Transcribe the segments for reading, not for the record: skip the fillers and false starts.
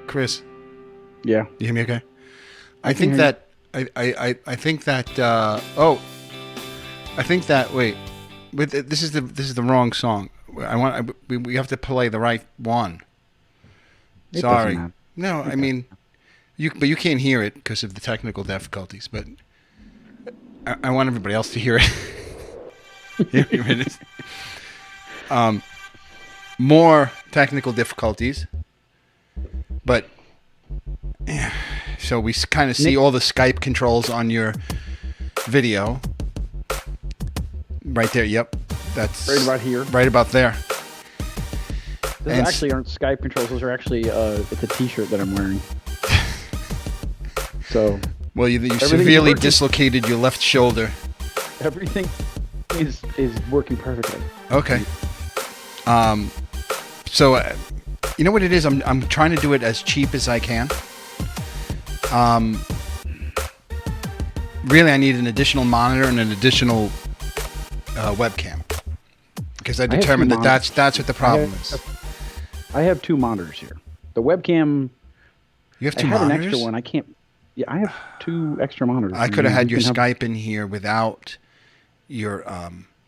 Chris, Yeah. you hear me okay? I think that I think that wait, this is the wrong song. We have to play the right one. it doesn't Sorry. matter. No, I mean you can't hear it because of the technical difficulties, but I want everybody else to hear it. Here it is. More technical difficulties, but yeah. So we kind of see all the Skype controls on your video. Right there, yep. That's Right about here. Right about there. Those actually aren't Skype controls. Those are actually it's a T-shirt that I'm wearing. So. Well, you severely dislocated your left shoulder. Everything is working perfectly. Okay. So, you know what it is? I'm trying to do it as cheap as I can. Really, I need an additional monitor and an additional webcam because I determined that's what the problem is. I have 2 monitors here. The webcam. You have 2 monitors? I have an extra one. I can't. Yeah, I have 2 extra monitors. I could have had your Skype in here without your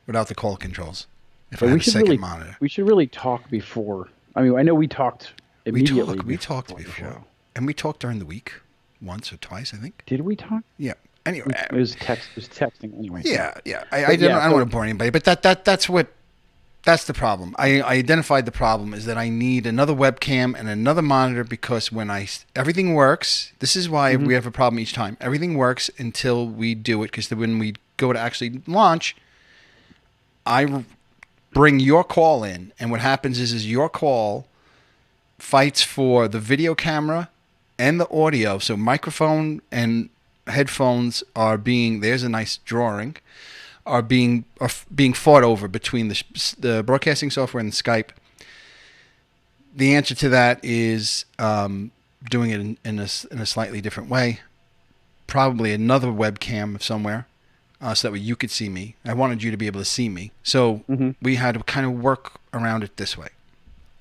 without the call controls. If I had a second monitor, we should really talk before. I mean, I know we talked immediately. We talked before, and we talked during the week once or twice, I think. Did we talk? Yeah. Anyway, it was texting anyway. Yeah, yeah. I don't want to bore anybody, but that's the problem. I identified the problem is that I need another webcam and another monitor because when everything works, this is why we have a problem each time. Everything works until we do it because when we go to actually launch, I bring your call in, and what happens is your call fights for the video camera and the audio. So microphone and headphones are there's a nice drawing, are being fought over between the broadcasting software and Skype. The answer to that is doing it in a slightly different way. Probably another webcam somewhere, so that way you could see me. I wanted you to be able to see me, so we had to kind of work around it this way.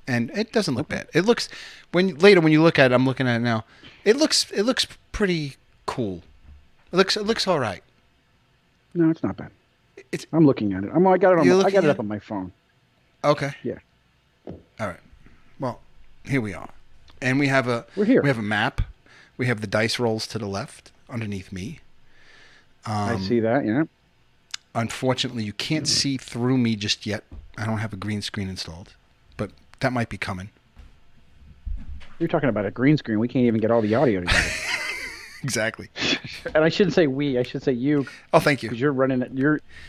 And it doesn't look bad. It looks when you look at it, I'm looking at it now. It looks pretty cool. It looks all right. No, it's not bad. I'm looking at it. I got it up on my phone. Okay. Yeah. All right. Well, here we are, and we're here. We have a map. We have the dice rolls to the left underneath me. I see that. Yeah. Unfortunately, you can't see through me just yet. I don't have a green screen installed, but that might be coming. You're talking about a green screen. We can't even get all the audio together. Exactly. And I shouldn't say we. I should say you. Oh, thank you. Because you're running it.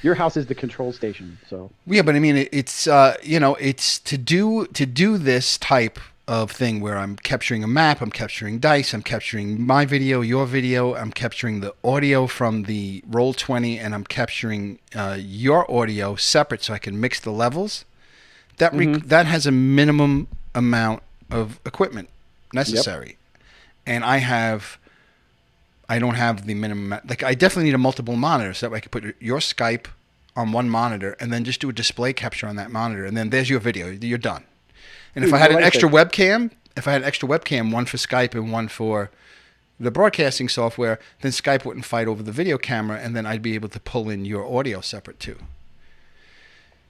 Your house is the control station. So. Yeah, but I mean, it's it's to do this type of thing where I'm capturing a map, I'm capturing dice, I'm capturing my video, your video, I'm capturing the audio from the Roll20, and I'm capturing your audio separate so I can mix the levels. That that has a minimum amount of equipment necessary, and I don't have the minimum. Like, I definitely need a multiple monitor so that way I can put your Skype on one monitor and then just do a display capture on that monitor, and then there's your video. You're done. And if I had an extra webcam, one for Skype and one for the broadcasting software, then Skype wouldn't fight over the video camera, and then I'd be able to pull in your audio separate too.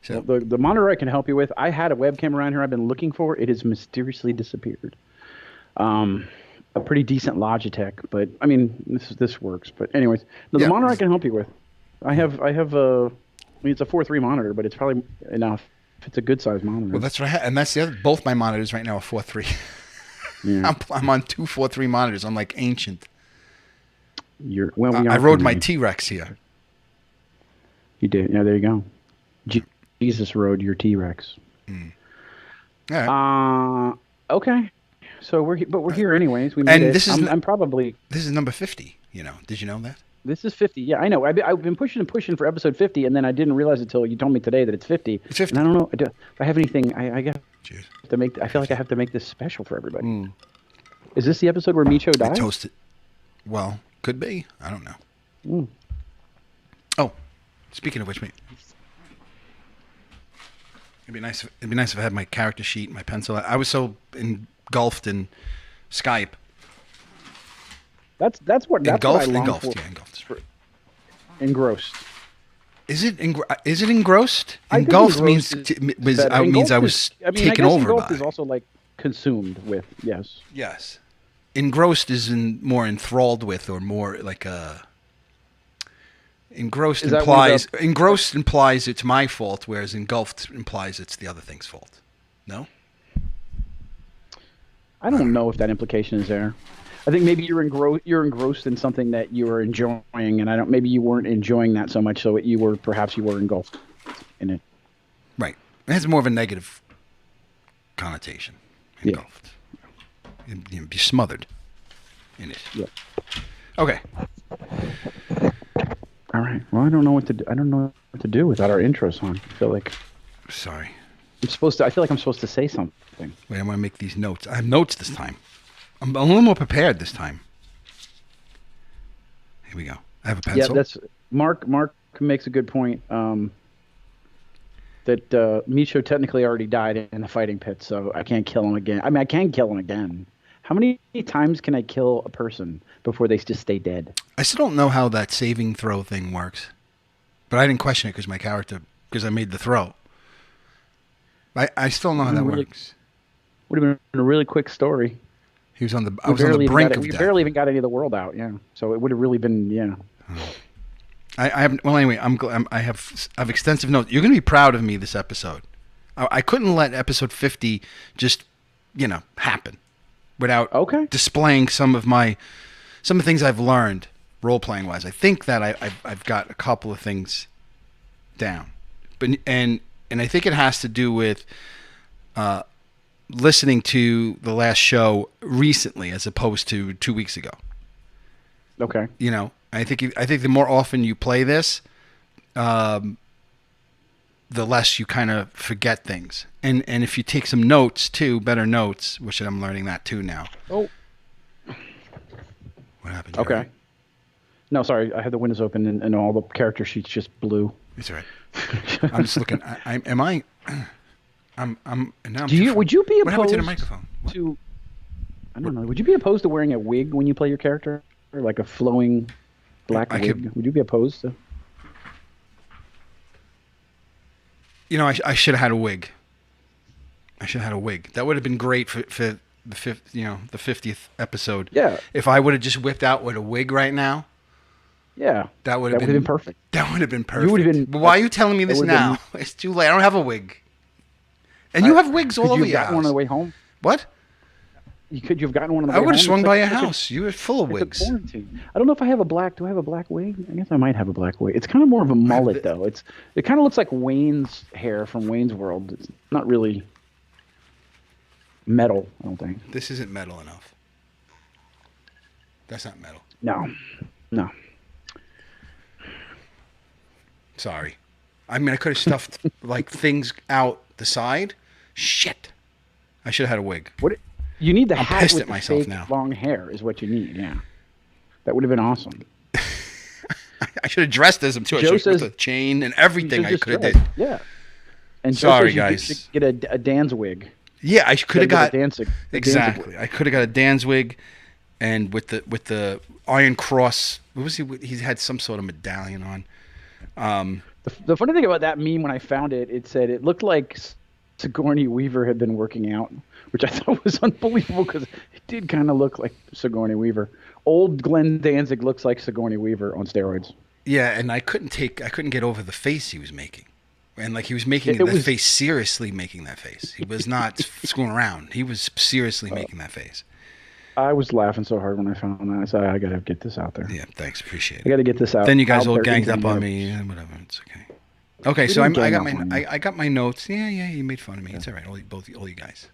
So the monitor I can help you with, I had a webcam around here I've been looking for. It has mysteriously disappeared. A pretty decent Logitech, but I mean this works. But anyways, the monitor I can help you with. I have it's a 4:3 monitor, but it's probably enough. It's a good size monitor. Well, that's what I have, and that's the other. Both my monitors right now are 4:3. Yeah. I'm on 2 4:3 monitors. I'm like ancient. I rode my T-Rex here. You did. Yeah, there you go. Jesus rode your T-Rex. Mm. All right. Okay. So we're here anyways. We made and it. This is this is number 50. Did you know that? This is 50. Yeah, I know. I've been pushing for episode 50, and then I didn't realize until you told me today that it's 50. It's 50. And I don't know if I have anything. I guess to make. I feel like I have to make this special for everybody. Mm. Is this the episode where Micho died? Toasted. Well, could be. I don't know. Mm. Oh, speaking of which, it'd be nice if I had my character sheet, my pencil. I was so engulfed in Skype. That's what I long for. Yeah, engulfed. Engrossed. Is it engrossed? Engulfed means I was taken over by. Engulfed is also like consumed with. Yes. Yes. Engrossed is more enthralled with, or more like a. Engrossed implies it's my fault, whereas engulfed implies it's the other thing's fault. No? I don't know if that implication is there. I think maybe you're engrossed in something that you were enjoying, and maybe you weren't enjoying that so much, so perhaps you were engulfed in it. Right. It has more of a negative connotation. Engulfed. Yeah. You'd be smothered in it. Yeah. Okay. All right. Well, I don't know what to do without our intro song. I feel like. Sorry. I feel like I'm supposed to say something. Wait, I want to make these notes. I have notes this time. I'm a little more prepared this time. Here we go. I have a pencil. Yeah, that's Mark makes a good point. That Micho technically already died in the fighting pit, so I can't kill him again. I mean, I can kill him again. How many times can I kill a person before they just stay dead? I still don't know how that saving throw thing works, but I didn't question it because I made the throw. I still know how that works. Would have been a really quick story. I was on the brink of death. We barely even got any of the world out, yeah. So it would have really been, yeah. I have. Well, anyway, I have extensive notes. You're going to be proud of me this episode. I couldn't let episode 50 just, happen without displaying some of the things I've learned role playing wise. I think that I've got a couple of things down, and I think it has to do with listening to the last show recently as opposed to 2 weeks ago. Okay. I think the more often you play this, the less you kind of forget things. And if you take some notes too, better notes, which I'm learning that too now. Oh. What happened? Okay. Right? No, sorry. I had the windows open and all the character sheets just blew. It's all right. I'm just looking. I'm now. Would you be opposed what happened to the microphone? to? I don't know. Would you be opposed to wearing a wig when you play your character, or like a flowing black wig? Would you be opposed to? I should have had a wig. That would have been great for the the 50th episode. Yeah. If I would have just whipped out with a wig right now. Yeah. That would have been perfect. That would have been perfect. You would have been. But why are you telling me this now? It's too late. I don't have a wig. And you have wigs all over your house. Could you have gotten one on the way home? What? Could you have gotten one on the way home? I would have swung by your house. You were full of wigs. I don't know if I have a black. Do I have a black wig? I guess I might have a black wig. It's kind of more of a mullet, though. It kind of looks like Wayne's hair from Wayne's World. It's not really metal, I don't think. This isn't metal enough. That's not metal. No. Sorry. I mean, I could have stuffed like things out the side. Shit. I should have had a wig. What? You need the I'm hat pissed with at the myself fake now. Long hair is what you need. Yeah, that would have been awesome. I should have dressed as him too. With the chain and everything. I could have did. Yeah. And sorry, guys. You should get a Dan's wig. Yeah, I could have got exactly. I could have got a Dan's wig, and with the Iron Cross. What was he? He had some sort of medallion on. The funny thing about that meme, when I found it, it said it looked like Sigourney Weaver had been working out, which I thought was unbelievable because it did kind of look like Sigourney Weaver. Old Glenn Danzig looks like Sigourney Weaver on steroids. Yeah, and I couldn't get over the face he was making. And like he was making that face seriously, making that face. He was not screwing around. He was seriously making that face. I was laughing so hard when I found that. I said, I got to get this out there. Yeah, thanks. Appreciate it. I got to get this out. Then you guys all ganged up on me. Yeah, whatever. It's okay. Okay, so I got my notes. Yeah, you made fun of me. Yeah. It's all right. All you guys.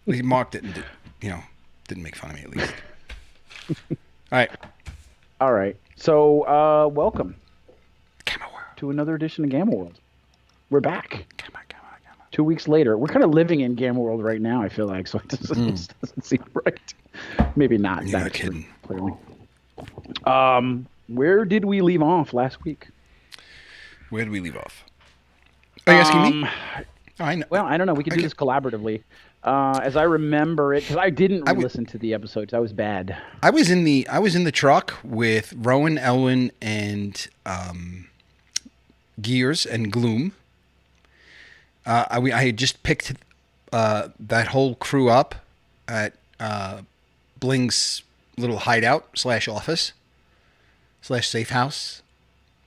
Mark didn't make fun of me at least. All right. So, welcome Gamma World to another edition of Gamma World. We're back. Gamma. 2 weeks later. We're kind of living in Gamma World right now, I feel like, so it doesn't seem right. Maybe not. You're not kidding. Clearly. Where did we leave off last week? Where did we leave off? Are you asking me? I know. Well, I don't know. We can do this collaboratively. As I remember it, because I didn't re-listen to the episodes. I was bad. I was in the truck with Rowan, Elwin, and Gears and Gloom. I had just picked that whole crew up at Bling's little hideout / office / safe house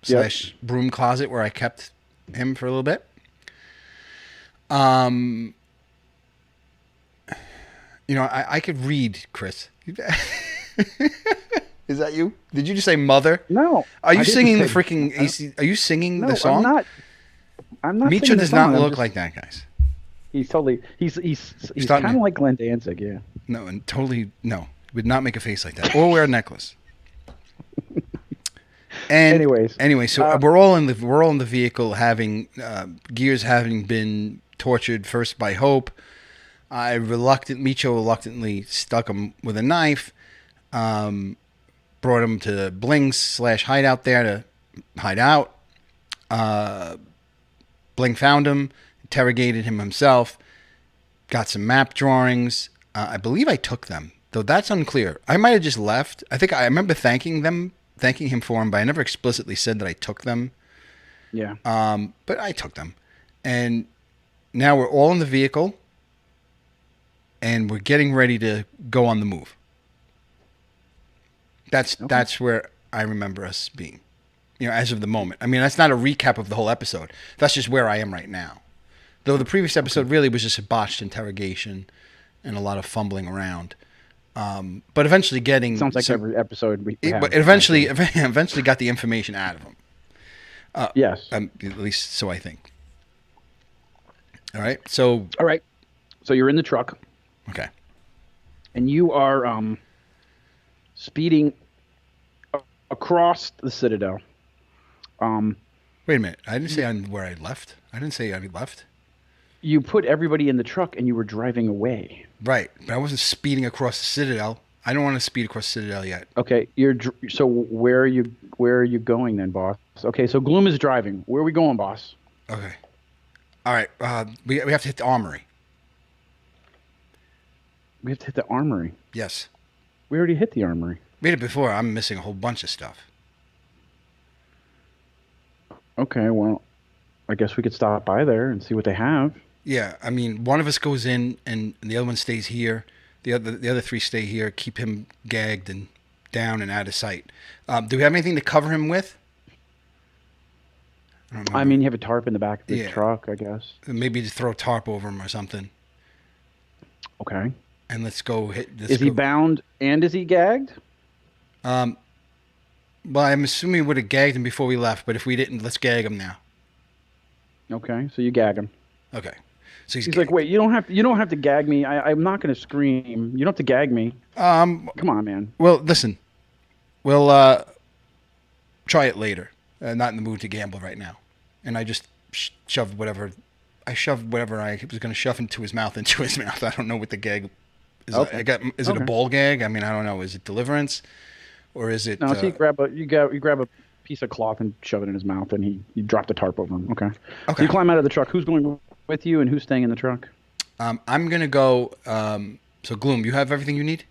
/ broom closet where I kept him for a little bit. I could read, Chris. Is that you? Did you just say mother? No. Are you singing the freaking AC? Are you singing the song? I'm not. Micho does not look like that, guys. He's totally. He's kind of like Glenn Danzig, yeah. No, and totally no. Would not make a face like that or wear a necklace. And anyway, so we're all in the vehicle, having Gears having been tortured first by Hope. Micho reluctantly stuck him with a knife. Brought him to Bling's / hideout there to hide out. Bling found him, interrogated him himself, got some map drawings. I believe I took them, though that's unclear. I might have just left. I think I remember thanking him for them, but I never explicitly said that I took them. Yeah. But I took them. And now we're all in the vehicle, and we're getting ready to go on the move. That's where I remember us being, as of the moment. I mean, that's not a recap of the whole episode. That's just where I am right now. Though the previous episode really was just a botched interrogation and a lot of fumbling around. But eventually getting... Sounds like every episode we have. But eventually got the information out of him. Yes. At least so I think. All right. So you're in the truck. Okay. And you are speeding across the Citadel. Wait a minute. I didn't say where I left. I didn't say I left. You put everybody in the truck and you were driving away. Right. But I wasn't speeding across the Citadel. I don't want to speed across the Citadel yet. Okay. So where are you going then, boss? Okay. So Gloom is driving. Where are we going, boss? Okay. All right. We have to hit the armory. We have to hit the armory. Yes. We already hit the armory. We did it before. I'm missing a whole bunch of stuff. Okay, well, I guess we could stop by there and see what they have. Yeah, I mean, one of us goes in and the other one stays here. The other three stay here, keep him gagged and down and out of sight. Do we have anything to cover him with? I mean, you have a tarp in the back of the truck, I guess. Maybe just throw a tarp over him or something. Okay. And let's go hit. Is he bound and is he gagged? Well, I'm assuming we would have gagged him before we left, but if we didn't, let's gag him now. Okay, so you gag him. Okay. So he's like, wait, you don't have to gag me. I'm not going to scream. You don't have to gag me. Come on, man. Well, listen. We'll try it later. Not in the mood to gamble right now. And I just shoved whatever I was going to shove into his mouth. I don't know what the gag is. Okay. Is it a ball gag? I mean, I don't know. Is it deliverance? Or is it... No, so you grab a piece of cloth and shove it in his mouth, and you drop the tarp over him. Okay. So you climb out of the truck. Who's going with you, and who's staying in the truck? I'm gonna go. So Gloom, you have everything you need?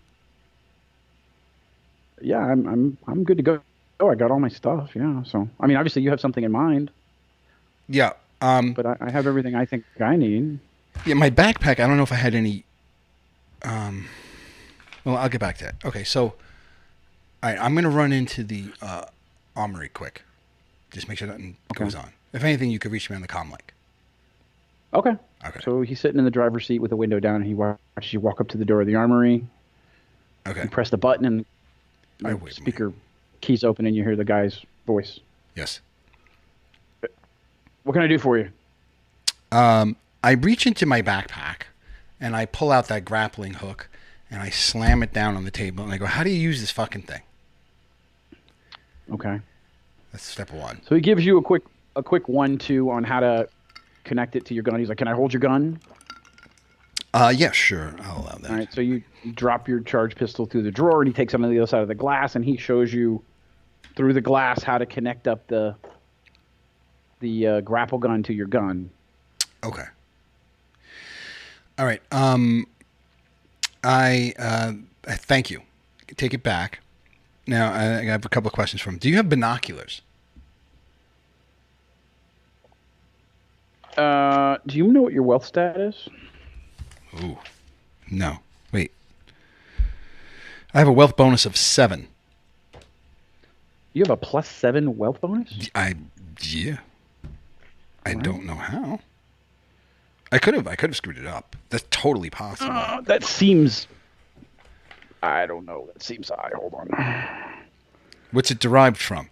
Yeah, I'm good to go. Oh, I got all my stuff. Yeah. So I mean, obviously you have something in mind. Yeah. But I have everything I think I need. Yeah, my backpack. I don't know if I had any. Well, I'll get back to that. Okay, so. All right, I'm going to run into the armory quick. Just make sure nothing goes on. If anything, you could reach me on the comm link. Okay. So he's sitting in the driver's seat with the window down, and he watches you walk up to the door of the armory. Okay. You press the button, and the speaker keys open, and you hear the guy's voice. Yes. What can I do for you? I reach into my backpack, and I pull out that grappling hook, and I slam it down on the table, and I go, how do you use this fucking thing? Okay. That's step one. So he gives you a quick 1-2 on how to connect it to your gun. He's like, can I hold your gun? Yeah, sure. I'll allow that. All right, so you drop your charge pistol through the drawer, and he takes it on the other side of the glass, and he shows you through the glass how to connect up the grapple gun to your gun. Okay. All right. I thank you. Take it back. Now I have a couple of questions for him. Do you have binoculars? Do you know what your wealth stat is? Ooh, no. Wait. I have a wealth bonus of 7. You have a +7 wealth bonus? Yeah. I don't know how. I could have screwed it up. That's totally possible. That seems. I don't know. That seems high. Hold on. What's it derived from?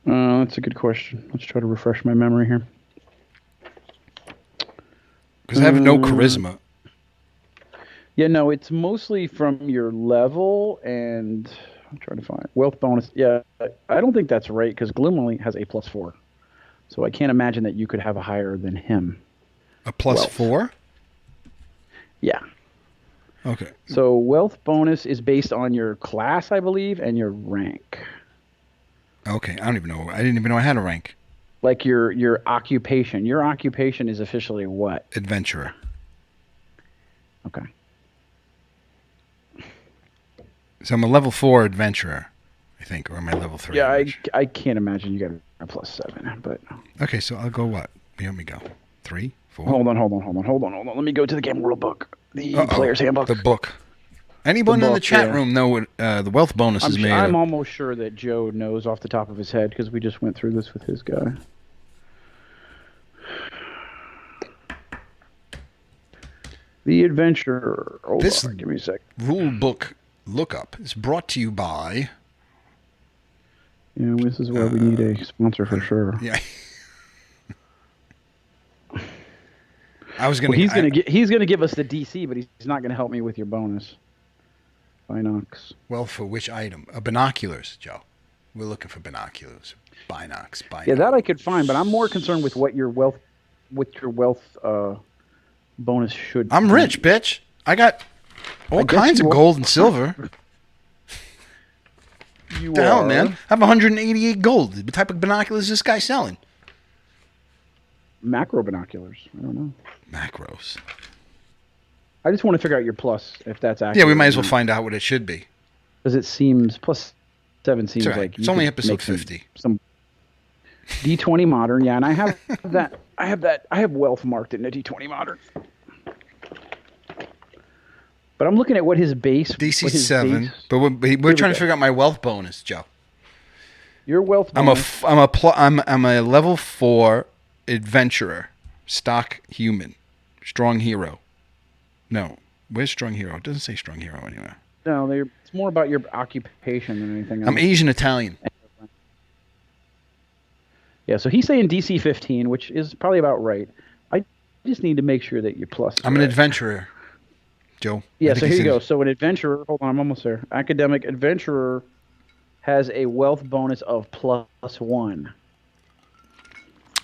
That's a good question. Let's try to refresh my memory here. Because I have no charisma. Yeah, no, it's mostly from your level, and I'm trying to find wealth bonus. Yeah, I don't think that's right because Gloom only has a +4, so I can't imagine that you could have a higher than him. A +4? Yeah. Okay. So wealth bonus is based on your class, I believe, and your rank. Okay, I don't even know. I didn't even know I had a rank. Like your occupation. Your occupation is officially what? Adventurer. Okay. So I'm a level 4 adventurer, I think, or am I level 3? Yeah, I can't imagine you got a +7, but. Okay, so I'll go what? Here we go. 3, 4. Hold on. Let me go to the game rule book. The player's handbook. The book. Anyone in the chat room know what the wealth bonus is made I'm of? almost sure that Joe knows off the top of his head because we just went through this with his guy. The Adventurer. Hold on, give me a sec. Rule book lookup is brought to you by... Yeah, this is why we need a sponsor for sure. Yeah. I was gonna. Well, he's gonna give us the DC, but he's not gonna help me with your bonus. Binocs. Well, for which item? Binoculars, Joe. We're looking for binoculars. Binocs. Yeah, that I could find, but I'm more concerned with what your wealth, bonus should. I'm rich, bitch. I got all kinds of gold and silver. You the hell, man? I have 188 gold. What type of binoculars is this guy selling? Macro binoculars. I don't know. Macros. I just want to figure out your plus, if that's accurate. Yeah, we might as well find out what it should be. Because it seems +7 seems like it's only episode 50. Some D20 modern, yeah, and I have that. I have wealth marked in a D20 modern. But I'm looking at what his base. DC 7, but we're trying to figure out my wealth bonus, Joe. Your wealth bonus. I'm a level 4 adventurer, stock human, strong hero. No, where's strong hero? It doesn't say strong hero anywhere. No, it's more about your occupation than anything else. I'm Asian Italian. Yeah, so he's saying DC 15, which is probably about right. I just need to make sure that your plus. I'm an adventurer, Joe. Yeah, so here you go. So an adventurer. Hold on, I'm almost there. Academic adventurer has a wealth bonus of +1.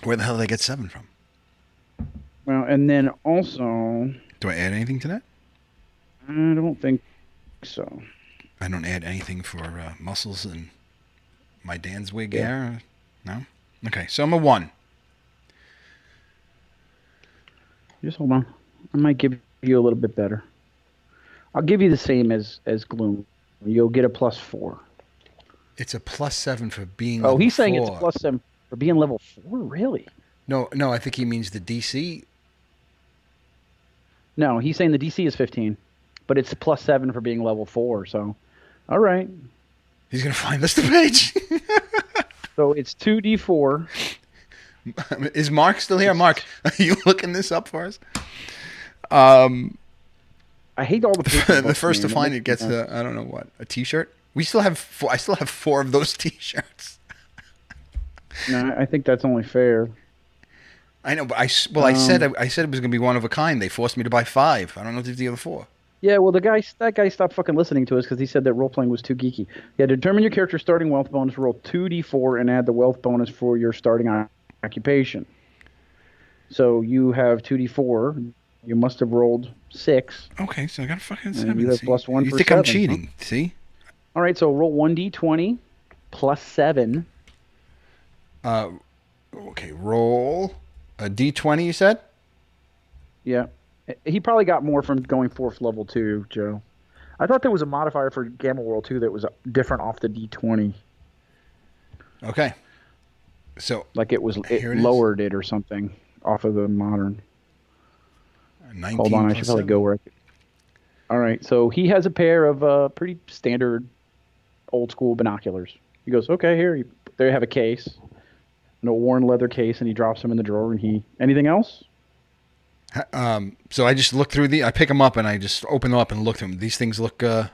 Where the hell did I get 7 from? Well, and then also... Do I add anything to that? I don't think so. I don't add anything for muscles and my Dan's wig hair? No? Okay, so I'm a 1. Just hold on. I might give you a little bit better. I'll give you the same as Gloom. You'll get a +4. It's a +7 for being level 4. Oh, he's saying it's a +7 for being level 4? Really? No, I think he means the DC. No, he's saying the DC is 15, but it's +7 for being level 4. So, all right. He's gonna find us the page. So it's 2d4. Is Mark still here? Mark, are you looking this up for us? I hate all the the first to find it gets I don't know what, a T-shirt. We still have 4. I still have 4 of those T-shirts. No, I think that's only fair. I know, but I said it was going to be one of a kind. They forced me to buy 5. I don't know if there's the other 4. Yeah, well, that guy stopped fucking listening to us because he said that role-playing was too geeky. Yeah, determine your character's starting wealth bonus, roll 2d4, and add the wealth bonus for your starting occupation. So you have 2d4. You must have rolled 6. Okay, so I got a fucking 7. You have +1 you for think 7, I'm cheating, huh? See? All right, so roll 1d20 +7. Okay, roll a D20, you said? Yeah. He probably got more from going fourth level too, Joe. I thought there was a modifier for Gamma World too that was different off the D20. Okay. So Like it here it is. lowered it or something off of the modern. Hold 19 on, I should plus probably go 7. where I could. All right, so he has a pair of pretty standard old school binoculars. He goes, okay, here. They have a case, a worn leather case, and he drops them in the drawer. And anything else? So I just look through I pick them up and I just open them up and look through them. These things look All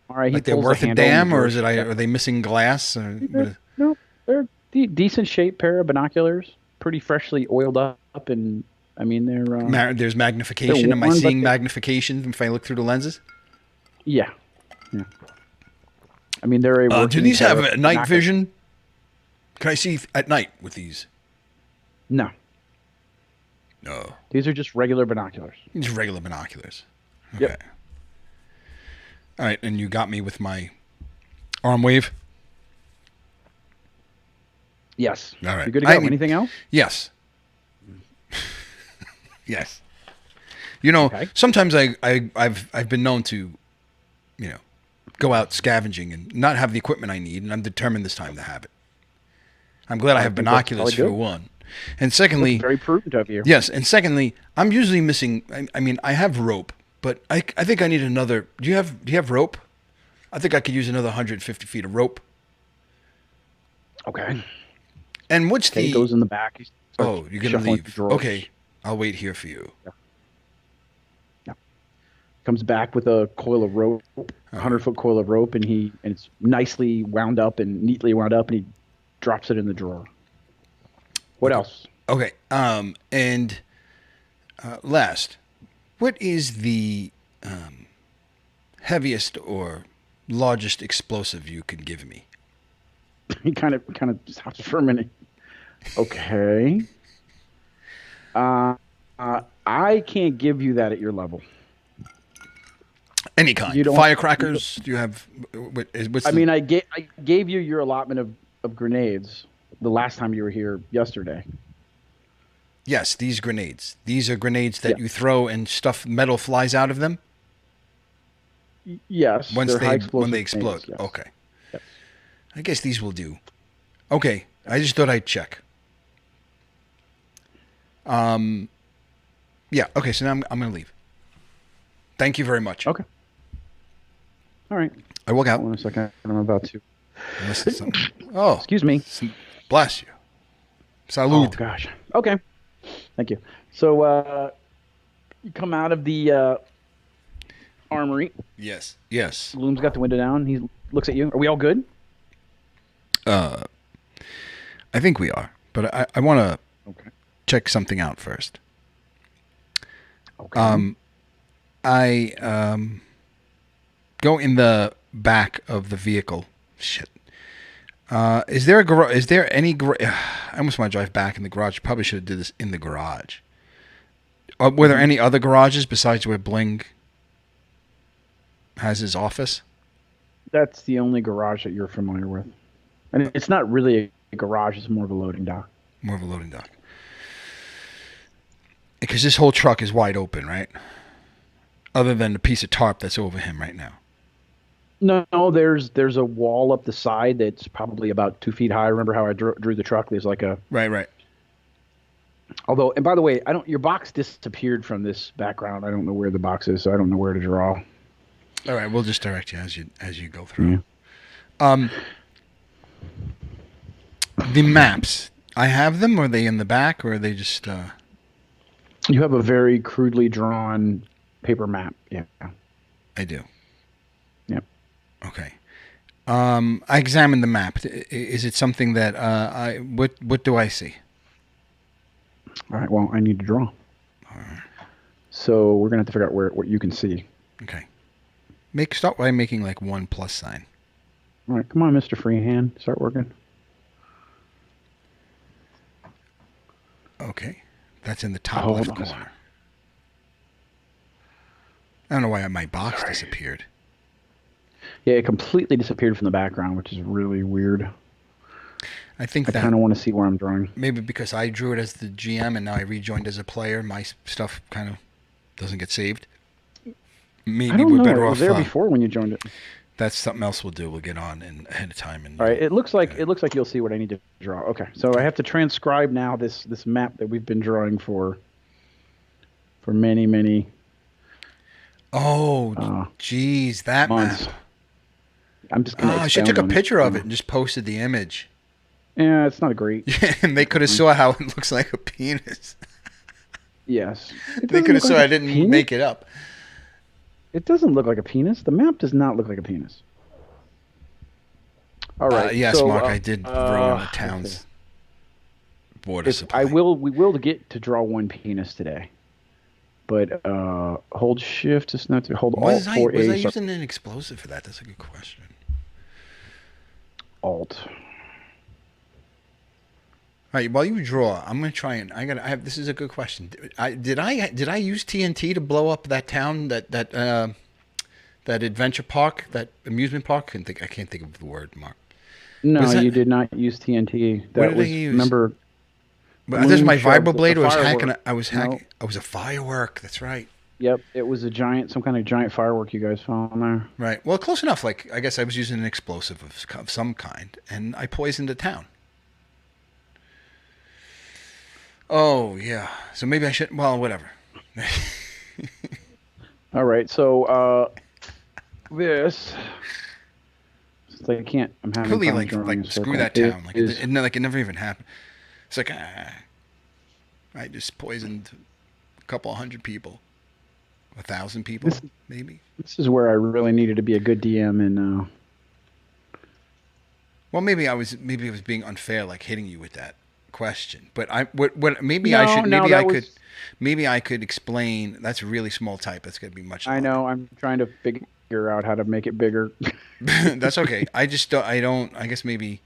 right, he like they're pulls the worth a handle in the damn, or drawer. is it? Are they missing glass? No, they're decent shape pair of binoculars, pretty freshly oiled up, and I mean There's they're magnification. Am I worn, but seeing magnification if I look through the lenses? yeah, yeah. I mean they're a Do working these pair have of night binoculars. vision? Can I see at night with these? No, No. these are just regular binoculars. These are regular binoculars. Okay. Yep. All right, and you got me with my arm wave. Yes. All right. You good to go? Anything else? Yes. Yes. You know, Okay. sometimes I've been known to, you know, go out scavenging and not have the equipment I need, and I'm determined this time to have it. I'm glad I have think that's binoculars probably for good. one, and secondly, Very prudent of you. yes, and secondly, I'm usually missing. I mean, I have rope, but I think I need another. Do you have rope? I think I could use another 150 feet of rope. Okay. And what's Okay, he the? goes in the back. He starts Oh, you're gonna shuffling through leave. drawers. Okay, I'll wait here for you. Yeah. Comes back with a coil of rope, a 100-foot coil of rope, and it's nicely wound up and neatly wound up, and he drops it in the drawer. What else? Okay. And last, what is the heaviest or largest explosive you could give me? He kind of stops for a minute. Okay. I can't give you that at your level. Any kind. You don't- Firecrackers? Do you have? What's I the, mean, I gave you your allotment of grenades the last time you were here yesterday. yes, these grenades. These are grenades that Yeah. you throw and stuff metal flies out of them Yes. once they're high when explosive they explode. grenades, yes. Okay. Yes. I guess these will do. Okay. I just thought I'd check. Yeah. Okay. So now I'm gonna leave. Thank you very much. Okay. All right. I walk out. Hold on a second. I'm about to. Unless it's something. Oh, Excuse me. bless you. Oh Salud. gosh. Okay. Thank you. So you come out of the armory. Yes. Yes. Bloom's got the window down. He looks at you. Are we all good? I think we are, but I want to Okay. check something out first. Okay. I go in the back of the vehicle. Shit. Is there a garage? Is there any? I almost want to drive back in the garage. Probably should have did this in the garage. Were there any other garages besides where Bling has his office? That's the only garage that you're familiar with. And it's not really a garage. It's more of a loading dock. More of a loading dock. Because this whole truck is wide open, right? Other than the piece of tarp that's over him right now. No, there's a wall up the side that's probably about 2 feet high. Remember how I drew the truck? There's like a Right. although, and by the way, I don't. Your box disappeared from this background. I don't know where the box is, so I don't know where to draw. All right, we'll just direct you as you go through. The maps. I have them. Are they in the back, or are they just? You have a very crudely drawn paper map. Yeah. I do. Yep. Okay. I examined the map. Is it something that what do I see? All right. Well, I need to draw. So we're gonna have to figure out what you can see. Okay. Start by making like 1 plus sign. All right. Come on, Mr. Freehand. Start working. Okay. That's in the top Hold left on a corner. second. I don't know why my box disappeared. Yeah, it completely disappeared from the background, which is really weird. I think I that kind of want to see where I'm drawing. maybe because I drew it as the GM and now I rejoined as a player, my stuff kind of Doesn't get saved. I Maybe don't we're know. better It was off. there before when you joined it. That's something else we'll do. We'll get on ahead of time. And All right. It looks like you'll see what I need to draw. Okay. So I have to transcribe now this map that we've been drawing for many. Oh, geez, that months. map. I'm just gonna. Oh, she took a on picture it. of it and just posted the image. Yeah, it's not a great. And they could have saw how it looks like a penis. Yes. They could have saw I didn't make it up. It doesn't look like a penis. The map does not look like a penis. All right. Yes, so, Mark, I did ruin the town's water supply. We will get to draw one penis today. But hold shift is not to hold alt for Was I using an explosive for that? That's a good question. Alt. All right, while you draw, I'm gonna try and this is a good question. Did I use TNT to blow up that town, that adventure park, that amusement park? I can't think of the word, Mark. No, you did not use TNT. What did I use? Remember, this is my vibroblade. I was hacking. No. It was a firework. That's right. Yep, it was some kind of giant firework you guys found there. Right. Well, close enough. Like, I guess I was using an explosive of some kind, and I poisoned the town. Oh, yeah. So maybe I should... Well, whatever. All right. So, this... I can't... I'm having really like screw that town. It never even happened. It's like, I just poisoned a couple 100 people. 1,000 people, maybe. This is where I really needed to be a good DM and... Well, maybe I was being unfair, like hitting you with that question. But I could explain. That's a really small type. That's going to be much longer. I know. I'm trying to figure out how to make it bigger. That's okay. I guess maybe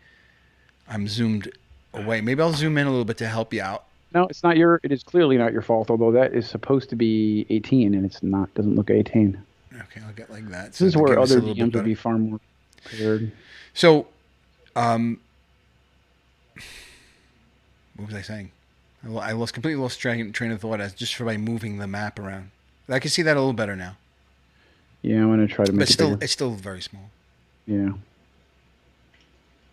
I'm zoomed away. Maybe I'll zoom in a little bit to help you out. No, it is clearly not your fault, although that is supposed to be 18 and it's not. Doesn't look 18. Okay, I'll get like that. This is where other DMs would be far more prepared. So, what was I saying? I completely lost train of thought just by moving the map around. I can see that a little better now. Yeah, I'm going to try to make it bigger. It's still very small. Yeah.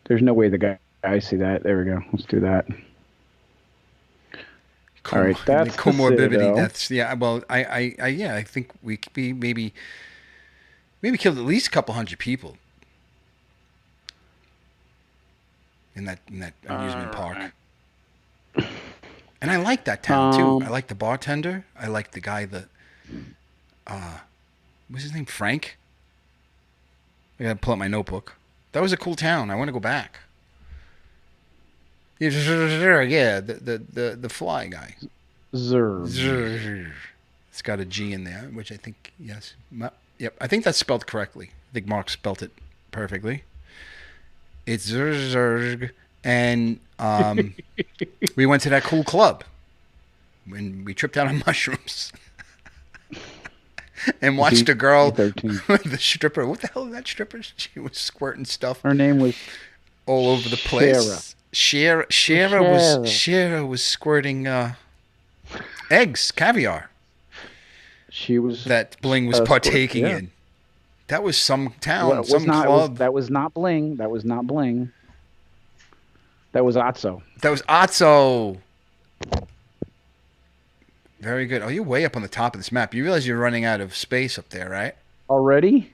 There's no way the guys see that. There we go. Let's do that. All right, that's comorbidity. That's Well, I think we could be maybe killed at least a couple 100 people in that amusement park. And I like that town too. I like the bartender. I like the guy what's his name? Frank. I gotta pull up my notebook. That was a cool town. I want to go back. Yeah, the fly guy. Zerg. It's got a G in there, which I think, yes. Yep, I think that's spelled correctly. I think Mark spelled it perfectly. It's Zerg. And we went to that cool club when we tripped out on mushrooms and watched a girl with the stripper. What the hell is that stripper? She was squirting stuff. Her name was all over the place. Shara was squirting eggs, caviar. She was that Bling was partaking in. That was some town, club. That was not Bling. That was not Bling. That was Otso. Very good. Oh, you're way up on the top of this map. You realize you're running out of space up there, right? Already?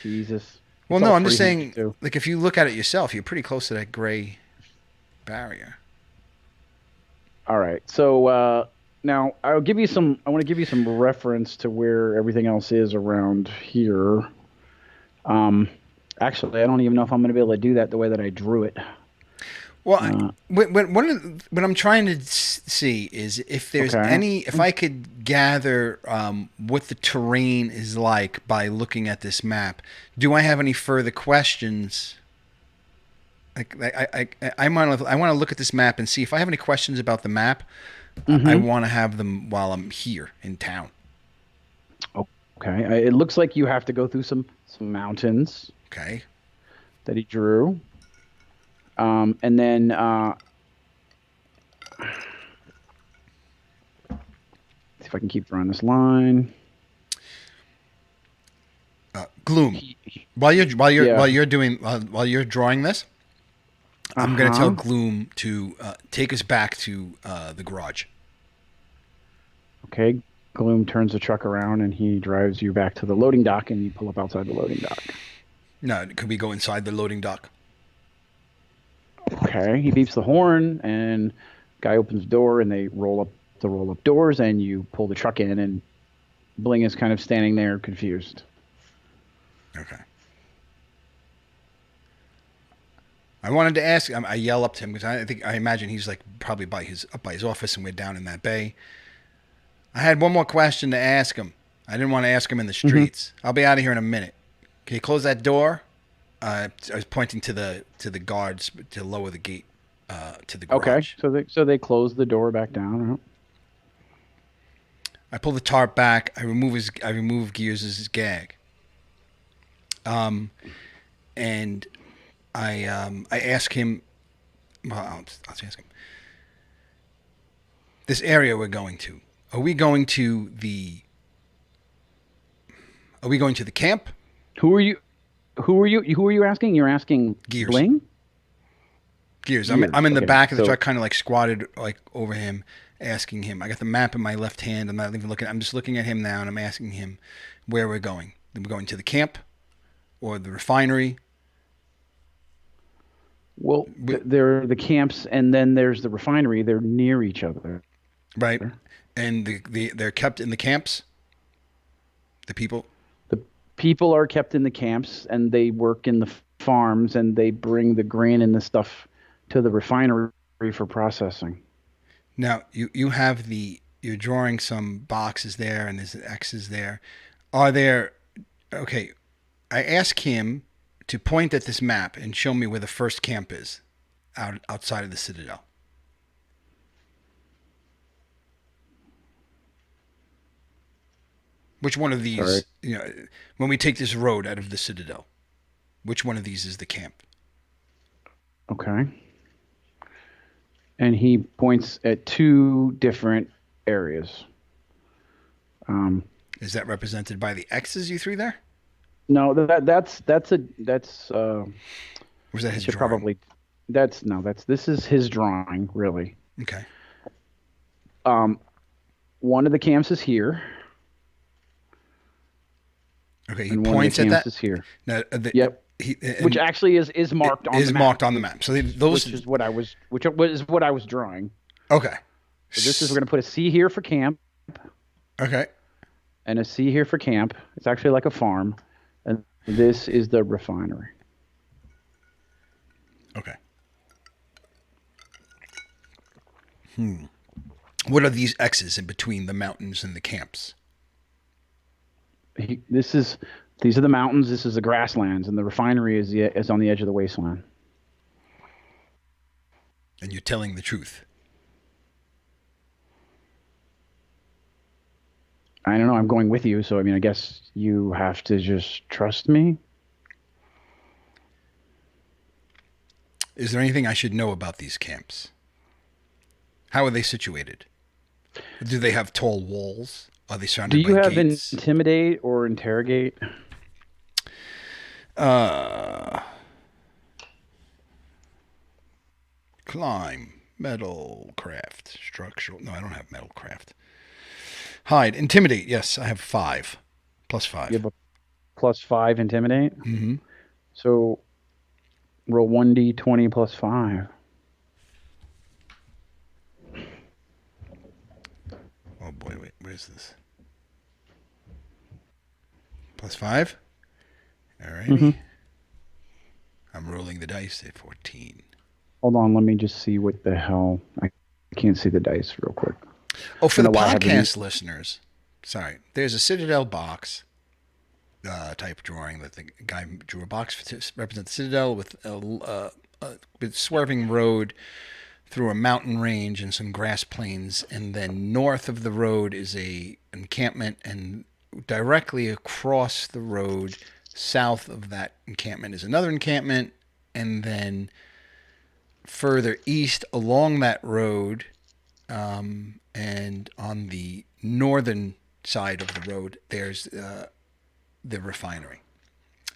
Jesus. Well, no, I'm just saying, like, if you look at it yourself, you're pretty close to that gray barrier. All right. So now I want to give you some reference to where everything else is around here. Actually, I don't even know if I'm going to be able to do that the way that I drew it. Well, what I'm trying to see is if there's if I could gather what the terrain is like by looking at this map. Do I have any further questions? Like I want to look at this map and see if I have any questions about the map. I want to have them while I'm here in town. Okay. It looks like you have to go through some mountains. Okay. That he drew. And then if I can keep drawing this line. Gloom. Yeah. While you're drawing this, I'm going to tell Gloom to take us back to the garage. Okay. Gloom turns the truck around and he drives you back to the loading dock, and you pull up outside the loading dock. No, could we go inside the loading dock? Okay. He beeps the horn, and guy opens the door, and they roll up the roll-up doors, and you pull the truck in, and Bling is kind of standing there confused. Okay. I wanted to ask. I yell up to him because I imagine he's like probably up by his office, and we're down in that bay. I had one more question to ask him. I didn't want to ask him in the streets. I'll be out of here in a minute. Can you close that door? I was pointing to the guards to lower the gate to the garage. Okay, so they close the door back down. Right? I pull the tarp back. I remove Gears' gag. And I ask him. Well, I'll ask him. This area we're going to. Are we going to the camp? Who are you asking? You're asking Gears. Bling? Gears. I'm in the back of the truck, kind of like squatted like over him, asking him. I got the map in my left hand. I'm not even looking. I'm just looking at him now, and I'm asking him where we're going. We're going to the camp or the refinery. Well, there are the camps, and then there's the refinery. They're near each other. Right. And they're kept in the camps? The people? The people are kept in the camps, and they work in the farms, and they bring the grain and the stuff to the refinery for processing. Now, you're drawing some boxes there, and there's X's there. Are there... Okay, I ask him to point at this map and show me where the first camp is outside of the Citadel. Which one of these, when we take this road out of the Citadel, which one of these is the camp? Okay. And he points at two different areas. Is that represented by the X's you threw there? No, that's or was that his drawing? This is his drawing, really. Okay. One of the camps is here. Okay, he points at that. Is here. Now, yep. Which actually is marked on the map. Is marked on the map. So those which is what I was drawing. Okay. So we're going to put a C here for camp. Okay. And a C here for camp. It's actually like a farm. And this is the refinery. Okay. What are these X's in between the mountains and the camps? These are the mountains. This is the grasslands, and the refinery is on the edge of the wasteland. And you're telling the truth. I don't know. I'm going with you, so I guess you have to just trust me. Is there anything I should know about these camps? How are they situated? Do they have tall walls? Are they surrounded by gates? Do you have intimidate or interrogate? Climb, metal, craft, structural. No, I don't have metal craft. Hide, intimidate. Yes, I have 5. Plus 5. You have a +5 intimidate? Mm-hmm. So roll 1d20 plus 5. Oh boy, wait, where's this? +5? Alrighty. Mm-hmm. I'm rolling the dice at 14. Hold on, let me just see what the hell. I can't see the dice real quick. Oh, for the podcast listeners, sorry. There's a Citadel box type drawing that the guy drew a box to represent the Citadel with a swerving road through a mountain range and some grass plains, and then north of the road is a encampment, and directly across the road, south of that encampment is another encampment, and then further east along that road, and on the northern side of the road, there's the refinery.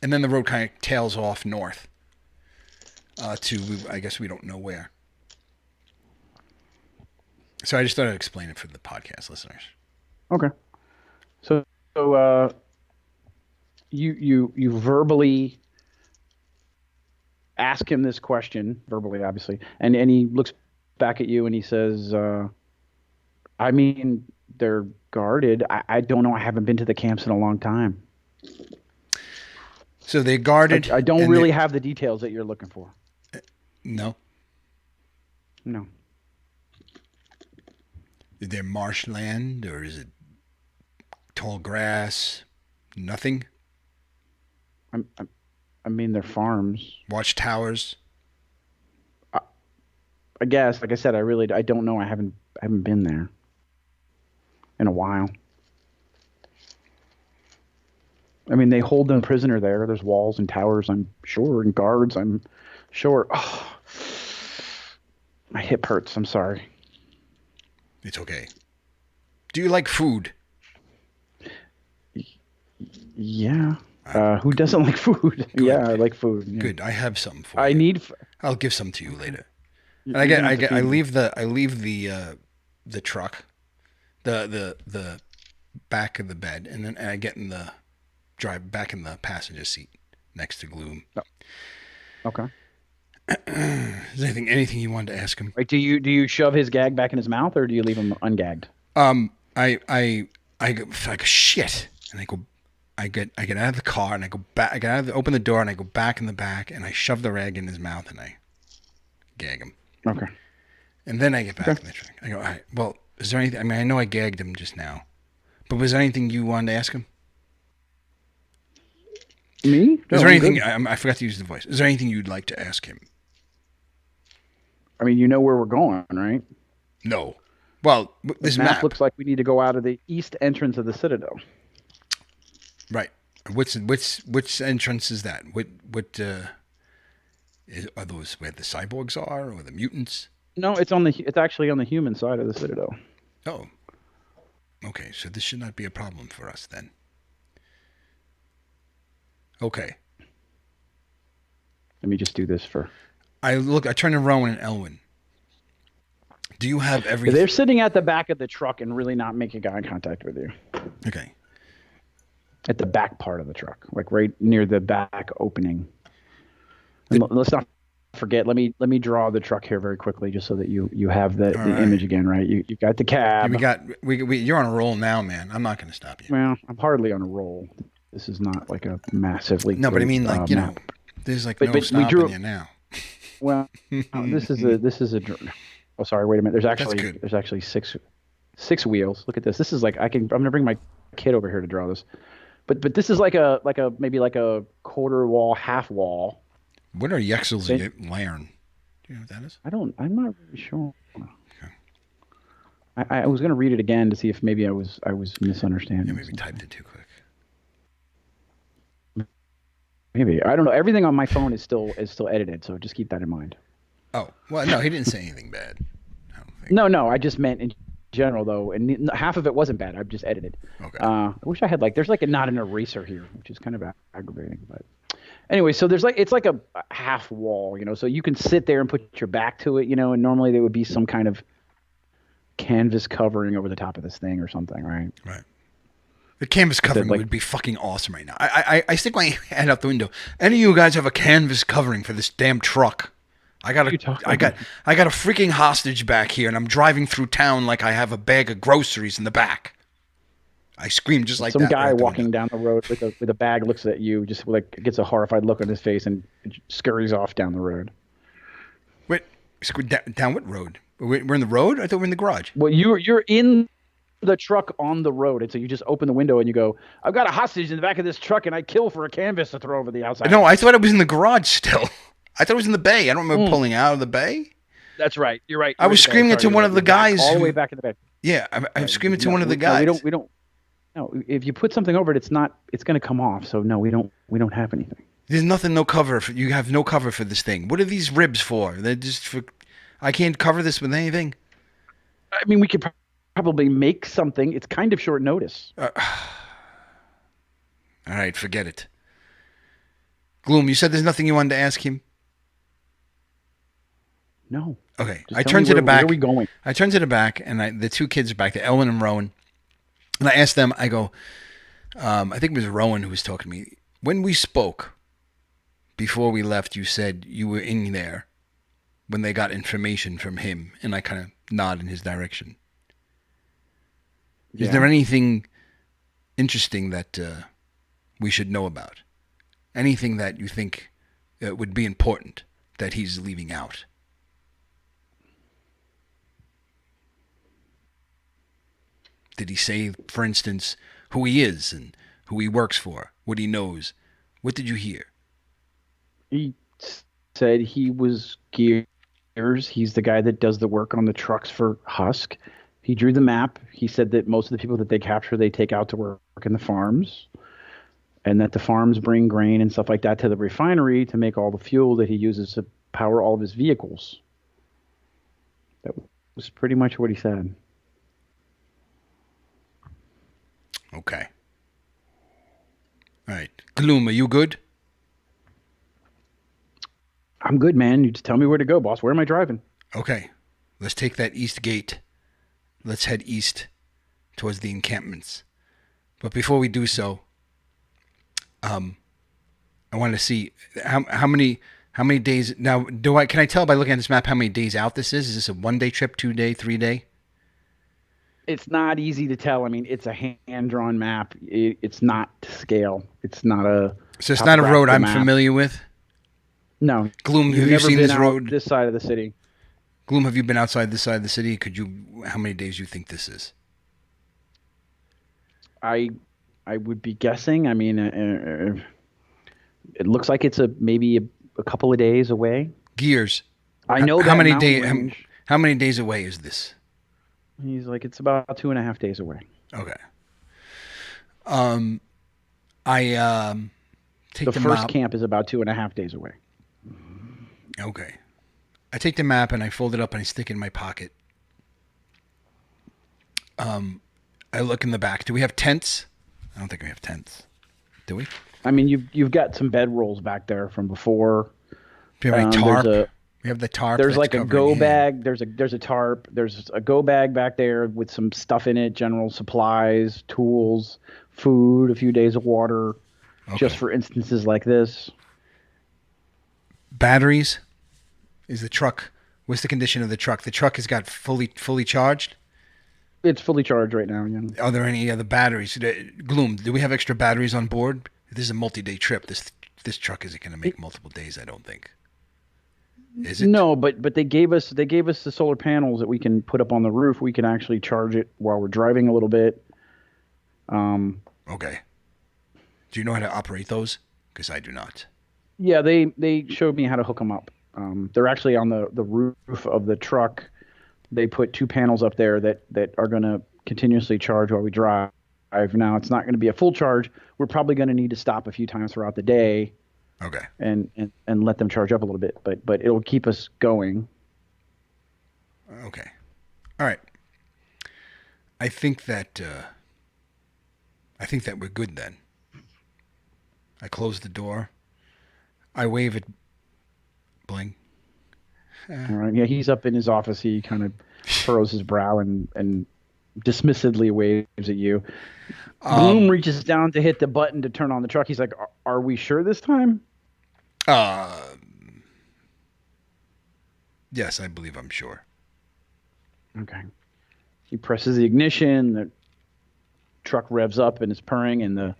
And then the road kind of tails off north to, I guess we don't know where. So I just thought I'd explain it for the podcast listeners. Okay. So you verbally ask him this question, verbally, obviously, and he looks back at you and he says, I mean, they're guarded. I don't know. I haven't been to the camps in a long time. So they're guarded. I don't really have the details that you're looking for. No. No. Is there marshland or is it tall grass? Nothing? I mean, they're farms. Watchtowers? I guess, like I said, I don't know. I haven't been there in a while. I mean, they hold them prisoner there. There's walls and towers, I'm sure, and guards, I'm sure. Oh, my hip hurts. I'm sorry. It's okay. Do you like food? Yeah. Who doesn't like food? Good. Yeah, I like food. Yeah. Good. I have something for you. I'll give some to you later. And I leave the truck, the back of the bed, and then I get in the drive back in the passenger seat next to Gloom. Oh. Okay. Is there anything you wanted to ask him? Right, do you shove his gag back in his mouth or do you leave him ungagged? I go like shit, and I get out of the car and I go back. Open the door and I go back in the back and I shove the rag in his mouth and I gag him. Okay. And then I get back in the truck. I go, all right. Well, is there anything? I mean, I know I gagged him just now, but was there anything you wanted to ask him? Me? Is there anything? I forgot to use the voice. Is there anything you'd like to ask him? I mean, you know where we're going, right? No. Well, this map looks like we need to go out of the east entrance of the Citadel. Right. Which entrance is that? Are those where the cyborgs are or the mutants? No, it's actually on the human side of the Citadel. Oh. Okay, so this should not be a problem for us then. Okay. Let me just do this for... I turn to Rowan and Elwyn. Do you have everything? They're sitting at the back of the truck and really not making eye contact with you. Okay. At the back part of the truck, like right near the back opening. Let's not forget. Let me draw the truck here very quickly, just so that you have the image again, right? You got the cab. You're on a roll now, man. I'm not going to stop you. Well, I'm hardly on a roll. This is not like a massively. No, but I mean, like know, there's like no stopping you now. Well, this is a. Oh, sorry. Wait a minute. There's actually six wheels. Look at this. This is like I'm gonna bring my kid over here to draw this, but this is like a maybe like a quarter wall, half wall. What are Yexel's Laren? Do you know what that is? I'm not really sure. Okay. I was gonna read it again to see if maybe I was misunderstanding. Yeah, maybe typed it too quick. Maybe. I don't know. Everything on my phone is still edited, so just keep that in mind. Oh, well, no, he didn't say anything bad. I don't think. No, I just meant in general, though, and half of it wasn't bad. I've just edited. Okay. I wish I had there's not an eraser here, which is kind of aggravating. But anyway, so it's like a half wall, so you can sit there and put your back to it, and normally there would be some kind of canvas covering over the top of this thing or something, right? Right. The canvas covering would be fucking awesome right now. I stick my head out the window. Any of you guys have a canvas covering for this damn truck? I got a freaking hostage back here, and I'm driving through town like I have a bag of groceries in the back. I scream just like some that. Some guy walking down the road with a bag looks at you, just like gets a horrified look on his face, and scurries off down the road. Wait, down what road? We're in the road? I thought we were in the garage. Well, you're in the truck on the road, and so you just open the window and you go, I've got a hostage in the back of this truck, and I kill for a canvas to throw over the outside. No, I thought it was in the garage still. I thought it was in the bay. I don't remember pulling out of the bay. That's right. You're right. I was screaming to one of the guys. All the way back in the bay. Yeah, I'm screaming to one of the guys. We don't. No, if you put something over it, it's going to come off. So no, we don't have anything. There's nothing, no cover. You have no cover for this thing. What are these ribs for? They're just for. I can't cover this with anything. I mean, we could probably make something. It's kind of short notice. All right, forget it. Gloom, you said there's nothing you wanted to ask him? No. Okay. Just I tell me turned to the where are back. we going? I turned to the back, and the two kids are back there, Ellen and Rowan. And I asked them, I go, I think it was Rowan who was talking to me. When we spoke, before we left, you said you were in there when they got information from him. And I kind of nod in his direction. Is there Yeah. anything interesting that we should know about? Anything that you think would be important that he's leaving out? Did he say, for instance, who he is and who he works for, what he knows? What did you hear? He said he was Gears. He's the guy that does the work on the trucks for Husk. He drew the map. He said that most of the people that they capture, they take out to work in the farms, and that the farms bring grain and stuff like that to the refinery to make all the fuel that he uses to power all of his vehicles. That was pretty much what he said. Okay. All right. Gloom, are you good? I'm good, man. You just tell me where to go, boss. Where am I driving? Okay. Let's take that east gate. Let's head east towards the encampments. But before we do so, I want to see how many days now. Can I tell by looking at this map how many days out this is? Is this a 1 day trip, 2 day, 3 day? It's not easy to tell. I mean, it's a hand-drawn map. It's not to scale. It's not a So it's not a road I'm map. familiar with. No. Gloom, have you never seen been this out road? this side of the city. Gloom, have you been outside this side of the city? How many days you think this is? I I would be guessing. I mean, it looks like it's maybe a couple of days away. Gears. I know How that many mountain days? range. How many days away is this? He's like, it's about 2.5 days away. Okay. I take The the first map. camp is about 2.5 days away. Okay. I take the map and I fold it up and I stick it in my pocket. I look in the back. Do we have tents? I don't think we have tents. Do we? I mean, you've got some bedrolls back there from before. Do we have any tarp? There's We have the tarp. there's that's like a covering go him. bag. There's a tarp. There's a go bag back there with some stuff in it, general supplies, tools, food, a few days of water, just Okay. for instances like this. Batteries. Is the truck? What's the condition of the truck? The truck has got fully charged. It's fully charged right now. Yeah. Are there any other batteries? Gloom, do we have extra batteries on board? This is a multi-day trip. This truck isn't going to make multiple days, I don't think. Is it? No, but they gave us the solar panels that we can put up on the roof. We can actually charge it while we're driving a little bit. Okay. Do you know how to operate those? Because I do not. Yeah, they showed me how to hook them up. They're actually on the roof of the truck. They put two panels up there that are going to continuously charge while we drive. Now, it's not going to be a full charge. We're probably going to need to stop a few times throughout the day Okay. and let them charge up a little bit, but it'll keep us going. Okay. All right. I think that we're good then. I close the door. I wave at Bling. All right. Yeah, he's up in his office. He kind of furrows his brow and dismissively waves at you. Bloom reaches down to hit the button to turn on the truck. He's like, "Are we sure this time?" Yes, I believe I'm sure. Okay. He presses the ignition. The truck revs up and is purring, and the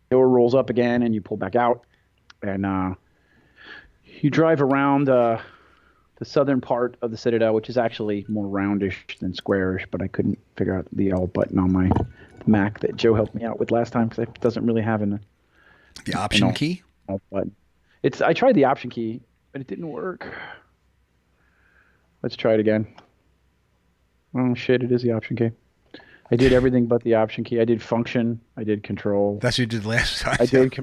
door rolls up again, and you pull back out, and you drive around the southern part of the Citadel, which is actually more roundish than squarish, but I couldn't figure out the L button on my Mac that Joe helped me out with last time because it doesn't really have The option key? Alt button. I tried the option key, but it didn't work. Let's try it again. Oh shit! It is the option key. I did everything but the option key. I did function. I did control. That's what you did last time. I did.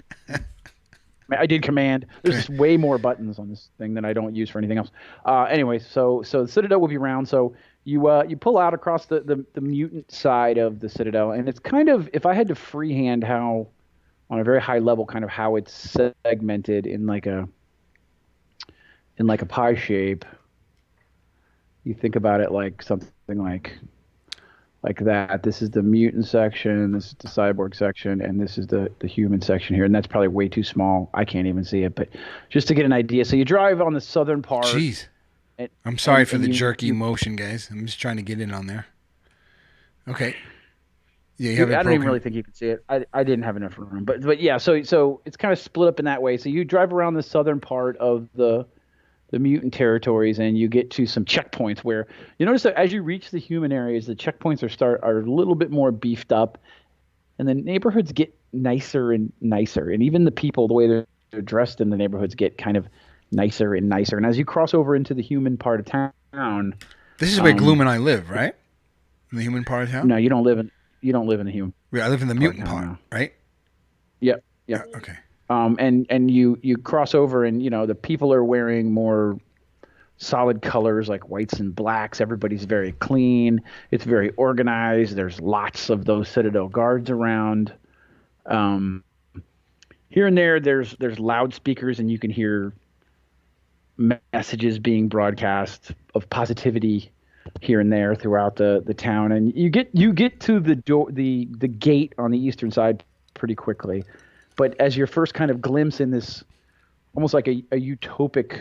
I did command. There's Okay. just way more buttons on this thing than I don't use for anything else. Anyway, so the Citadel will be round. So you pull out across the mutant side of the Citadel, and it's kind of, if I had to freehand how, on a very high level, kind of how it's segmented in like a pie shape. You think about it like something like that. This is the mutant section, this is the cyborg section, and this is the human section here. And that's probably way too small. I can't even see it, but just to get an idea. So you drive on the southern part. Jeez. And, I'm sorry for and the you, jerky you, motion, guys. I'm just trying to get in on there. Okay. Yeah, you have you it I don't even broken. really think you can see it. I didn't have enough room, but yeah. So it's kind of split up in that way. So you drive around the southern part of the mutant territories, and you get to some checkpoints where you notice that as you reach the human areas, the checkpoints are a little bit more beefed up, and the neighborhoods get nicer and nicer, and even the people, the way they're dressed in the neighborhoods, get kind of nicer and nicer. And as you cross over into the human part of town, This is where Gloom um, and I live, right? In the human part of town? no, you don't live in the human Yeah, I live in the part of mutant town part, now. right? Yep, yep. Okay. And you cross over, and the people are wearing more solid colors like whites and blacks. Everybody's very clean. It's very organized. There's lots of those Citadel guards around. Um, Here and there's loudspeakers, and you can hear messages being broadcast of positivity here and there throughout the town. And you get to the door, the gate on the eastern side pretty quickly. But as your first kind of glimpse in this, almost like a utopic,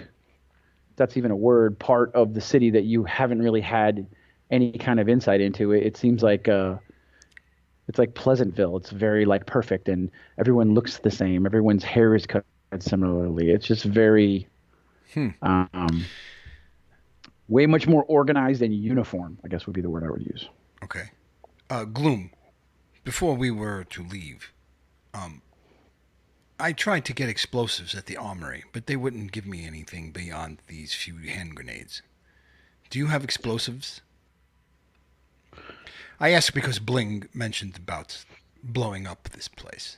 that's even a word, part of the city that you haven't really had any kind of insight into. It seems like it's like Pleasantville. It's very like perfect, and everyone looks the same. Everyone's hair is cut similarly. It's just very um, way much more organized and uniform, I guess would be the word I would use. Okay. Gloom, before we were to leave, um, I tried to get explosives at the armory, but they wouldn't give me anything beyond these few hand grenades. Do you have explosives? I ask because Bling mentioned about blowing up this place.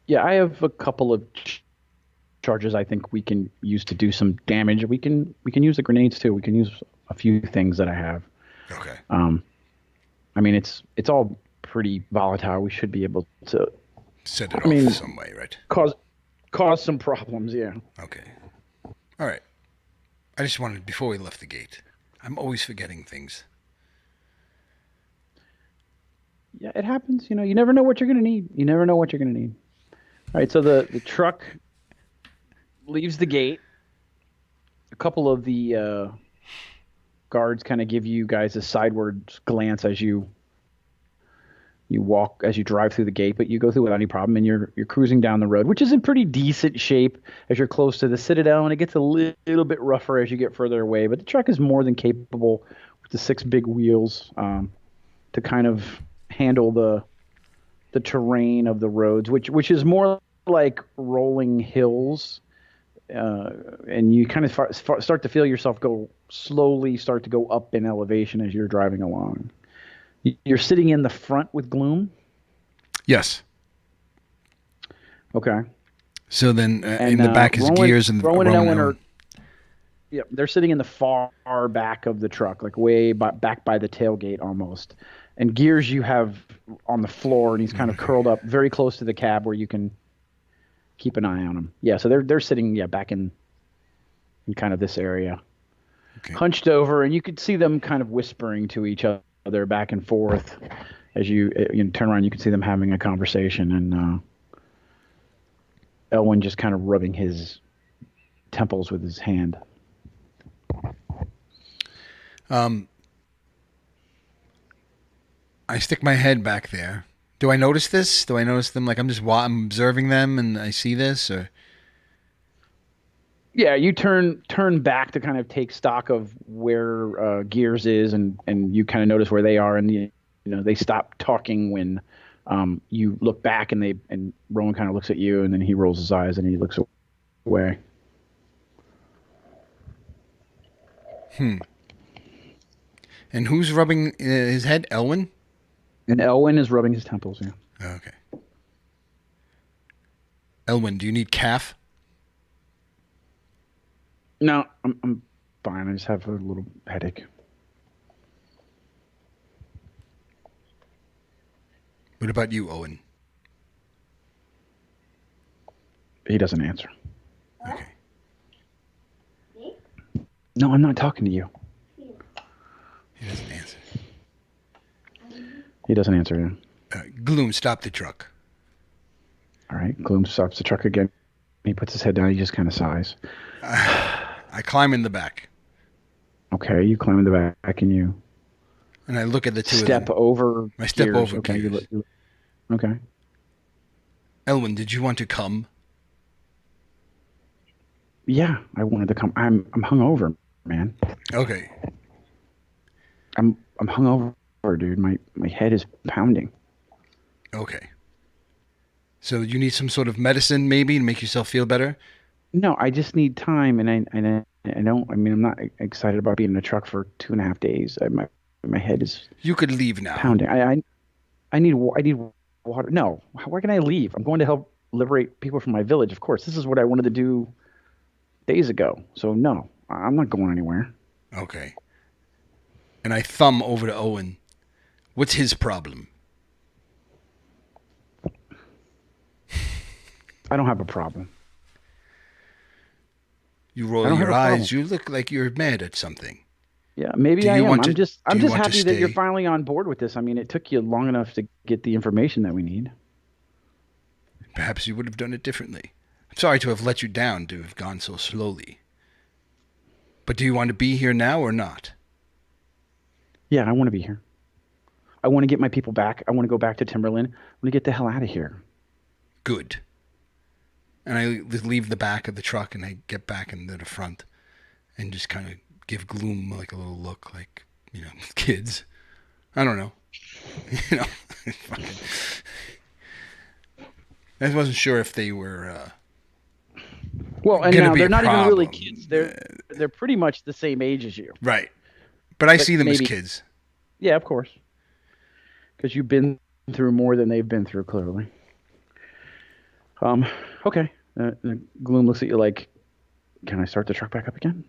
Yeah, I have a couple of charges I think we can use to do some damage. We can use the grenades too. We can use a few things that I have. Okay. I mean, it's all pretty volatile. We should be able to. Set it I off mean, some way, right? cause some problems. Yeah. Okay. All right. I just wanted, before we left the gate, I'm always forgetting things. Yeah, it happens. You never know what you're gonna need. You never know what you're gonna need. All right, so the truck leaves the gate. A couple of the guards kind of give you guys a sideward glance as you drive through the gate, but you go through without any problem, and you're cruising down the road, which is in pretty decent shape as you're close to the Citadel, and it gets a little bit rougher as you get further away. But the truck is more than capable with the six big wheels to kind of handle the terrain of the roads, which is more like rolling hills, and you kind of start to feel yourself start to go up in elevation as you're driving along. You're sitting in the front with Gloom. Yes. Okay. So then in And the back is Rowan, Gears and Rowan and Rowan and Owen Owen. yeah, they're sitting in the far back of the truck, like way back by the tailgate almost. And Gears you have on the floor, and he's kind of curled up very close to the cab where you can keep an eye on him. Yeah, so they're sitting back in kind of this area, Okay. hunched over, and you could see them kind of whispering to each other back and forth as you turn around. You can see them having a conversation, and Elwin just kind of rubbing his temples with his hand. I stick my head back there. Do I notice this? Do I notice them? Like I'm observing them and I see this, or Yeah, you turn back to kind of take stock of where Gears is, and you kind of notice where they are, and they stop talking when you look back, and Rowan kind of looks at you, and then he rolls his eyes and he looks away. and who's rubbing his head? Elwin. And Elwin is rubbing his temples. Yeah. Okay. Elwin, do you need calf? No, I'm fine. I just have a little headache. What about you, Owen? He doesn't answer. Okay. No, I'm not talking to you. He doesn't answer. He doesn't answer. Gloom, stop the truck. All right. Gloom stops the truck again. He puts his head down. He just kind of sighs. I climb in the back. Okay, you climb in the back and you And I look at the two step of them. over. I step gears. over Okay, gears. Okay. Elwin, did you want to come? Yeah, I wanted to come. I'm hungover, man. Okay. I'm hungover, dude. My head is pounding. Okay. So you need some sort of medicine, maybe, to make yourself feel better? No, I just need time, and I don't. I mean, I'm not excited about being in a truck for 2.5 days. My head is You could leave now. pounding. I need water. No, where can I leave? I'm going to help liberate people from my village. Of course, this is what I wanted to do days ago. So no, I'm not going anywhere. Okay. And I thumb over to Owen. What's his problem? I don't have a problem. You roll your eyes. You look like you're mad at something. Yeah, maybe I am. I'm just happy that you're stay? finally on board with this. I mean, it took you long enough to get the information that we need. Perhaps you would have done it differently. I'm sorry to have let you down, to have gone so slowly. But do you want to be here now or not? Yeah, I want to be here. I want to get my people back. I want to go back to Timberland. I want to get the hell out of here. Good. And I leave the back of the truck and I get back into the front and just kind of give Gloom like a little look, like, kids. I don't know. I wasn't sure if they were. Well, and now they're not even really kids. They're pretty much the same age as you. Right. But I see them as kids. Yeah, of course. Because you've been through more than they've been through, clearly. Okay. Gloom looks at you like, can I start the truck back up again?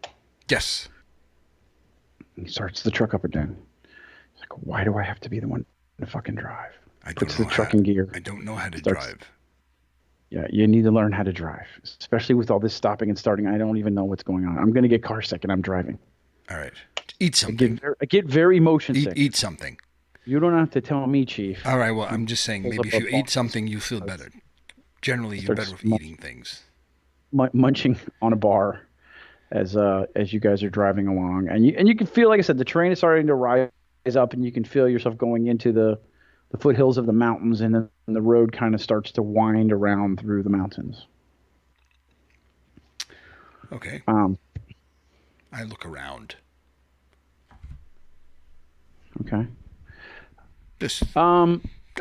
Yes. He starts the truck up again. He's like, why do I have to be the one to fucking drive? Puts the truck in gear. I don't know how to drive. Yeah, you need to learn how to drive, especially with all this stopping and starting. I don't even know what's going on. I'm going to get car sick and I'm driving. All right. Eat something. I get very motion sick. Eat something. You don't have to tell me, Chief. All right, well, I'm just saying, maybe if you eat something, you feel better. Generally, you're better with eating things. Munching on a bar as you guys are driving along. And you can feel, like I said, the train is starting to rise up, and you can feel yourself going into the foothills of the mountains, and then the road kind of starts to wind around through the mountains. Okay. I look around. Okay.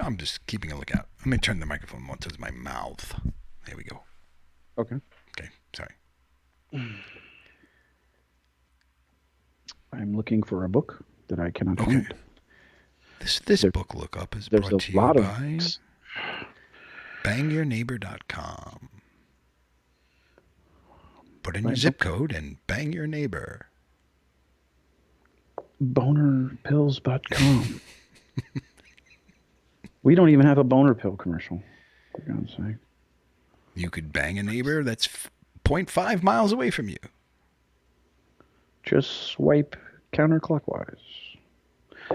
I'm just keeping a lookout. Let me turn the microphone more towards my mouth. There we go. Okay. Okay, sorry. I'm looking for a book that I cannot find. This book lookup is brought to you by bangyourneighbor.com. Put in your zip code and bang your neighbor. Bonerpills.com. We don't even have a boner pill commercial, for God's sake. You could bang a neighbor that's 0.5 miles away from you. Just swipe counterclockwise.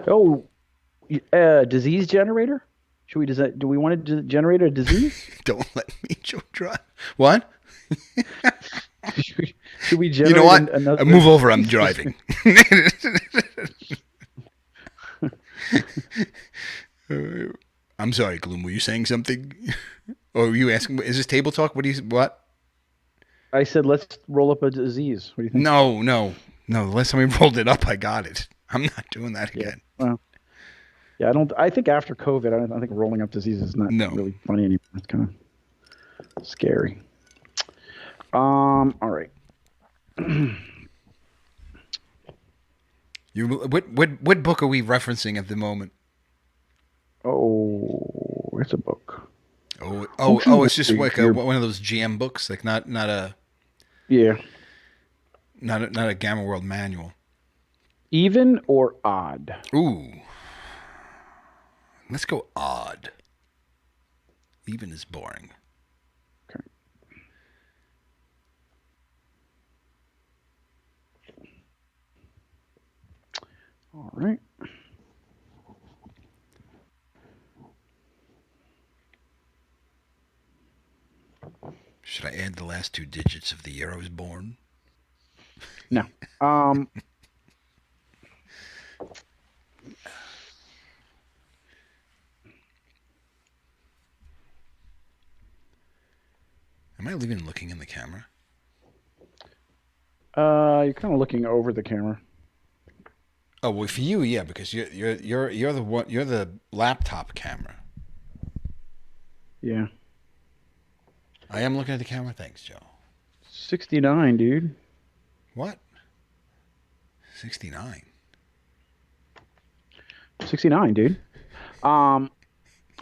Oh, disease generator? Do we want to generate a disease? Don't let me drive. What? Should we generate? You know what? Another move over. I'm driving. I'm sorry, Gloom. Were you saying something? Or were you asking? Is this table talk? What? I said let's roll up a disease. What do you think? No. The last time we rolled it up, I got it. I'm not doing that again. Well, yeah, I think after COVID, I don't think rolling up disease is not really funny anymore. It's kind of scary. All right. What book are we referencing at the moment? Oh, it's a book. It's just Functionally, like you're one of those GM books, like yeah. not a Gamma World manual. Even or odd? Ooh, let's go odd. Even is boring. Okay. All right. Should I add the last 2 digits of the year I was born? No. Um. Am I even looking in the camera? You're kind of looking over the camera. Oh well, for you, yeah, because you're the one, you're the laptop camera. Yeah. I am looking at the camera. Thanks, Joe. 69, dude. What? 69. 69, dude. Um.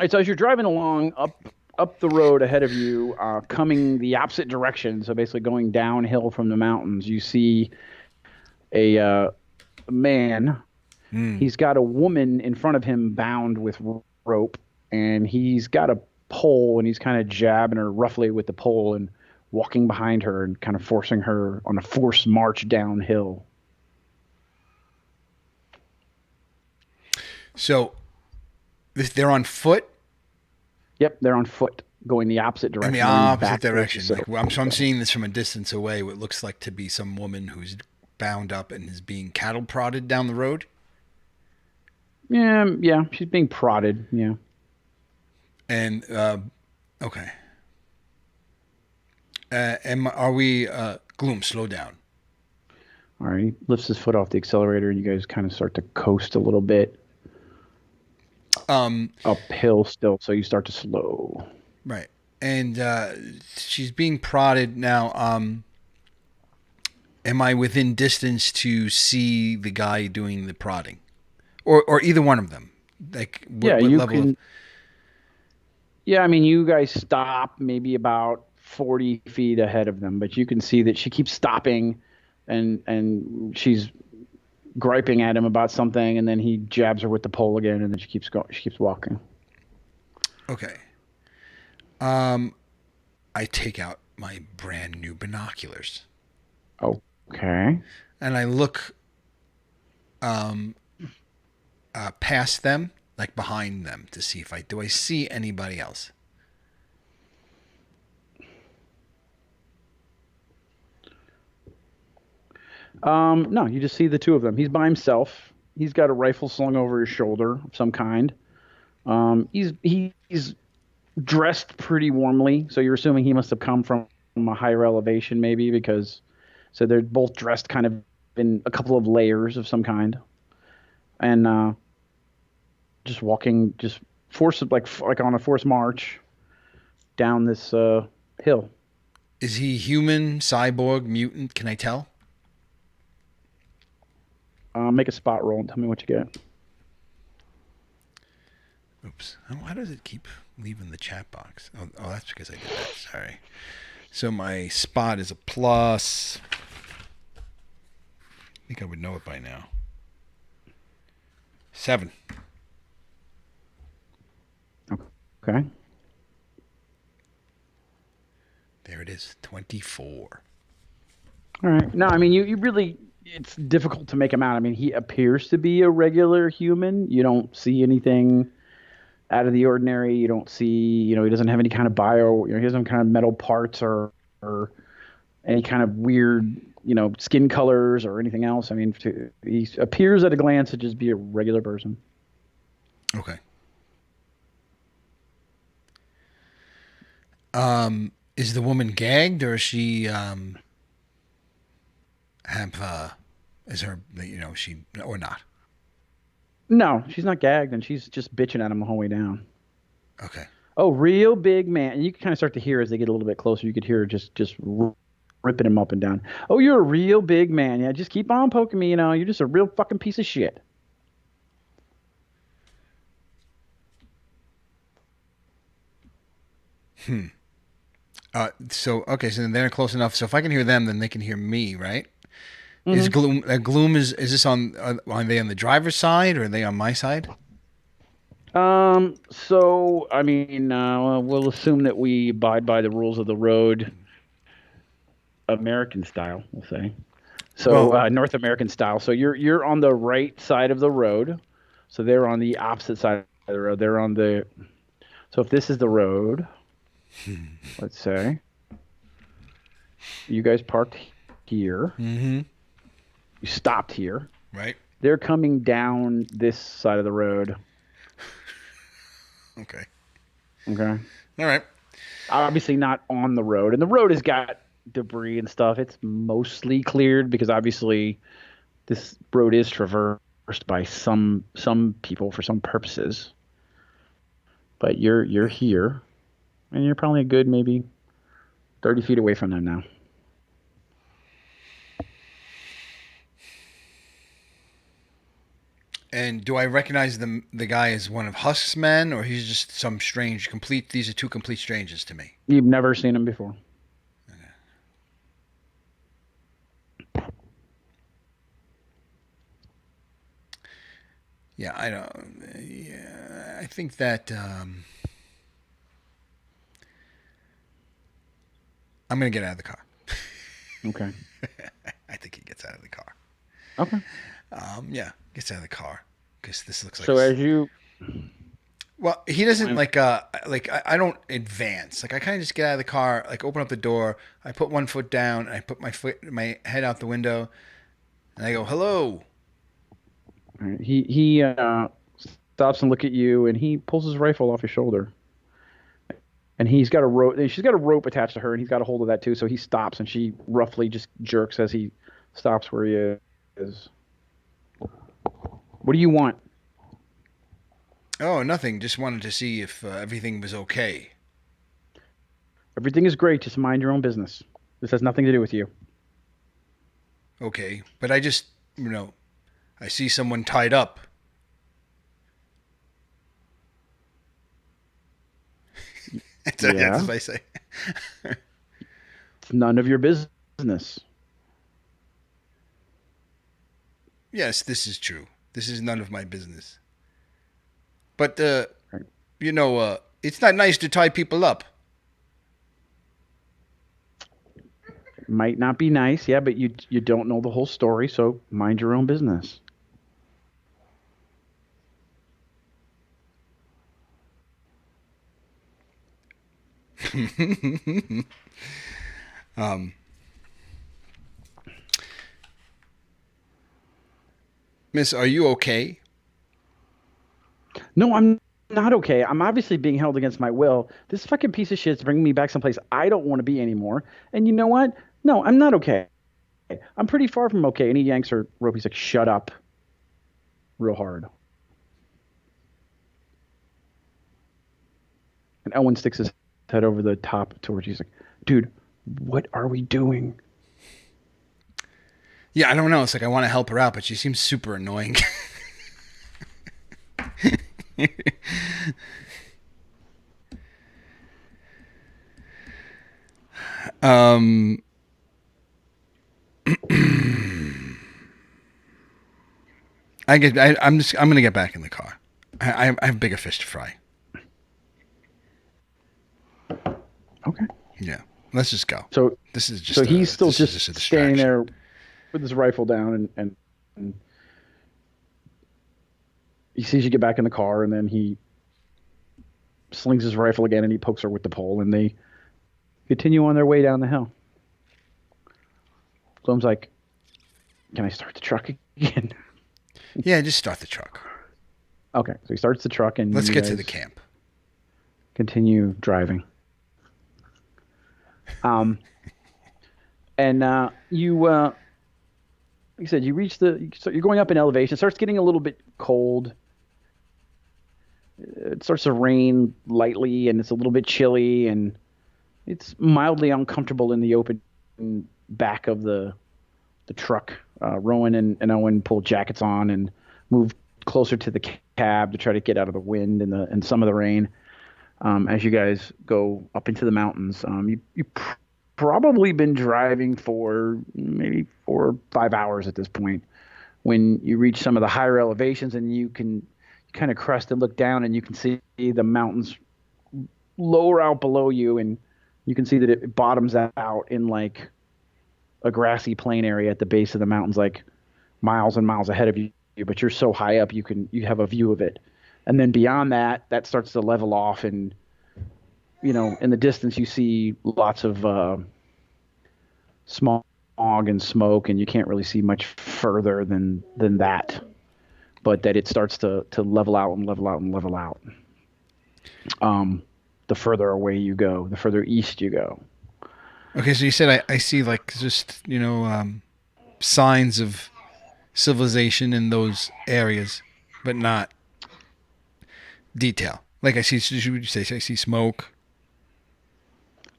So as you're driving along up the road ahead of you, coming the opposite direction, so basically going downhill from the mountains, you see a man. Mm. He's got a woman in front of him bound with rope, and he's got a pole, and he's kind of jabbing her roughly with the pole and walking behind her and kind of forcing her on a forced march downhill. So they're on foot Yep, they're on foot, going the opposite in the direction, going opposite back towards direction. the Like I'm seeing this from a distance away. What looks like to be some woman who's bound up and is being cattle prodded down the road. Yeah, she's being prodded. Yeah. And okay, are we Gloom? Slow down. All right, he lifts his foot off the accelerator, and you guys kind of start to coast a little bit. Uphill still, so you start to slow. Right, and she's being prodded now. Am I within distance to see the guy doing the prodding, or either one of them? Like Yeah, what you level can. of? Yeah, I mean, you guys stop maybe about 40 feet ahead of them, but you can see that she keeps stopping, and she's griping at him about something, and then he jabs her with the pole again, and then she keeps going. She keeps walking. Okay. I take out my brand new binoculars Okay. and I look past them, like behind them, to see if I see anybody else. No, you just see the two of them. He's by himself. He's got a rifle slung over his shoulder of some kind. He's dressed pretty warmly, so you're assuming he must have come from a higher elevation, maybe because so they're both dressed kind of in a couple of layers of some kind, and just walking, just forced like on a forced march down this hill. Is he human, cyborg, mutant? Can I tell? Make a spot roll and tell me what you get. Oops. Why does it keep leaving the chat box? Oh, that's because I did that. Sorry. So my spot is a plus. I think I would know it by now. 7. Okay. There it is. 24. All right. No, I mean you really it's difficult to make him out. I mean, he appears to be a regular human. You don't see anything out of the ordinary. You don't see, he doesn't have any kind of he doesn't have kind of metal parts or any kind of weird, skin colors or anything else. I mean, he appears at a glance to just be a regular person. Okay. Is the woman gagged, or is she is her she or not? No, she's not gagged, and she's just bitching at him the whole way down. Okay. Oh, real big man. And you can kind of start to hear as they get a little bit closer. You could hear her just ripping him up and down. Oh, you're a real big man. Yeah, just keep on poking me. You're just a real fucking piece of shit. So okay, so they're close enough. So if I can hear them, then they can hear me, right? Is Mm-hmm. gloom? Gloom is this on? Are they on the driver's side or are they on my side? So I mean, we'll assume that we abide by the rules of the road, American style, we'll say. So Well, North American style. So you're on the right side of the road. So they're on the opposite side of the road. They're on the. So if this is the road, let's say you guys parked here, mm-hmm. you stopped here. Right. They're coming down this side of the road. Okay. Okay. All right. Obviously not on the road, and the road has got debris and stuff. It's mostly cleared because obviously this road is traversed by some people for some purposes. But you're here, and you're probably a good maybe 30 feet away from them now. And do I recognize the guy as one of Husk's men, or he's just some strange complete? These are two complete strangers to me. You've never seen them before. Yeah, I don't. Yeah, I think that I'm gonna get out of the car. Okay. I think he gets out of the car. Okay. Yeah, gets out of the car because this looks like. So as you Well, he doesn't like I don't advance. Like I kind of just get out of the car, like open up the door. I put one foot down, and I put my head out the window, and I go, "Hello." he stops and look at you, and he pulls his rifle off his shoulder, and he's got a rope. She's got a rope attached to her, and he's got a hold of that too. So he stops, and she roughly just jerks as he stops where he is. What do you want? Oh, nothing. Just wanted to see if everything was okay. Everything is great. Just mind your own business. This has nothing to do with you. Okay, but I just I see someone tied up. That's Yeah, what I say. it's none of your business. Yes, this is true. This is none of my business. But Right. it's not nice to tie people up. Might not be nice, yeah, but you don't know the whole story, so mind your own business. um, Miss, are you okay? No, I'm not okay. I'm obviously being held against my will. This fucking piece of shit's bringing me back someplace I don't want to be anymore. And you know what? No, I'm not okay. I'm pretty far from okay. And he yanks her rope. He's like, shut up, real hard. And Owen sticks his head over the top towards you. He's like, dude, what are we doing? Yeah, I don't know. It's like I want to help her out, but she seems super annoying. um, I'm gonna get back in the car. I have bigger fish to fry. Okay. Yeah, let's just go. So This is so just he's a still this is just a just standing distraction. there with his rifle down and he sees you get back in the car and then he slings his rifle again and he pokes her with the pole and they continue on their way down the hill. Gloom's like, can I start the truck again? Yeah, just start the truck. Okay, so he starts the truck and Let's you get to guys the camp. continue driving. Um, and like you said, you reach you're going up in elevation. It starts getting a little bit cold. It starts to rain lightly, and it's a little bit chilly, and it's mildly uncomfortable in the open back of the truck. Rowan and Owen pull jackets on and move closer to the cab to try to get out of the wind and some of the rain. as you guys go up into the mountains. You probably been driving for maybe 4 or 5 hours at this point. When you reach some of the higher elevations, and you can kind of crest and look down, and you can see the mountains lower out below you, and you can see that it bottoms out in like a grassy plain area at the base of the mountains, like miles and miles ahead of you. But you're so high up, you have a view of it, and then beyond that, that starts to level off, and in the distance you see lots of smog and smoke, and you can't really see much further than that. But that it starts to level out and level out and level out. The further away you go, the further east you go. Okay, so you said I see like just signs of civilization in those areas, but not detail. Like I see, would you say I see smoke?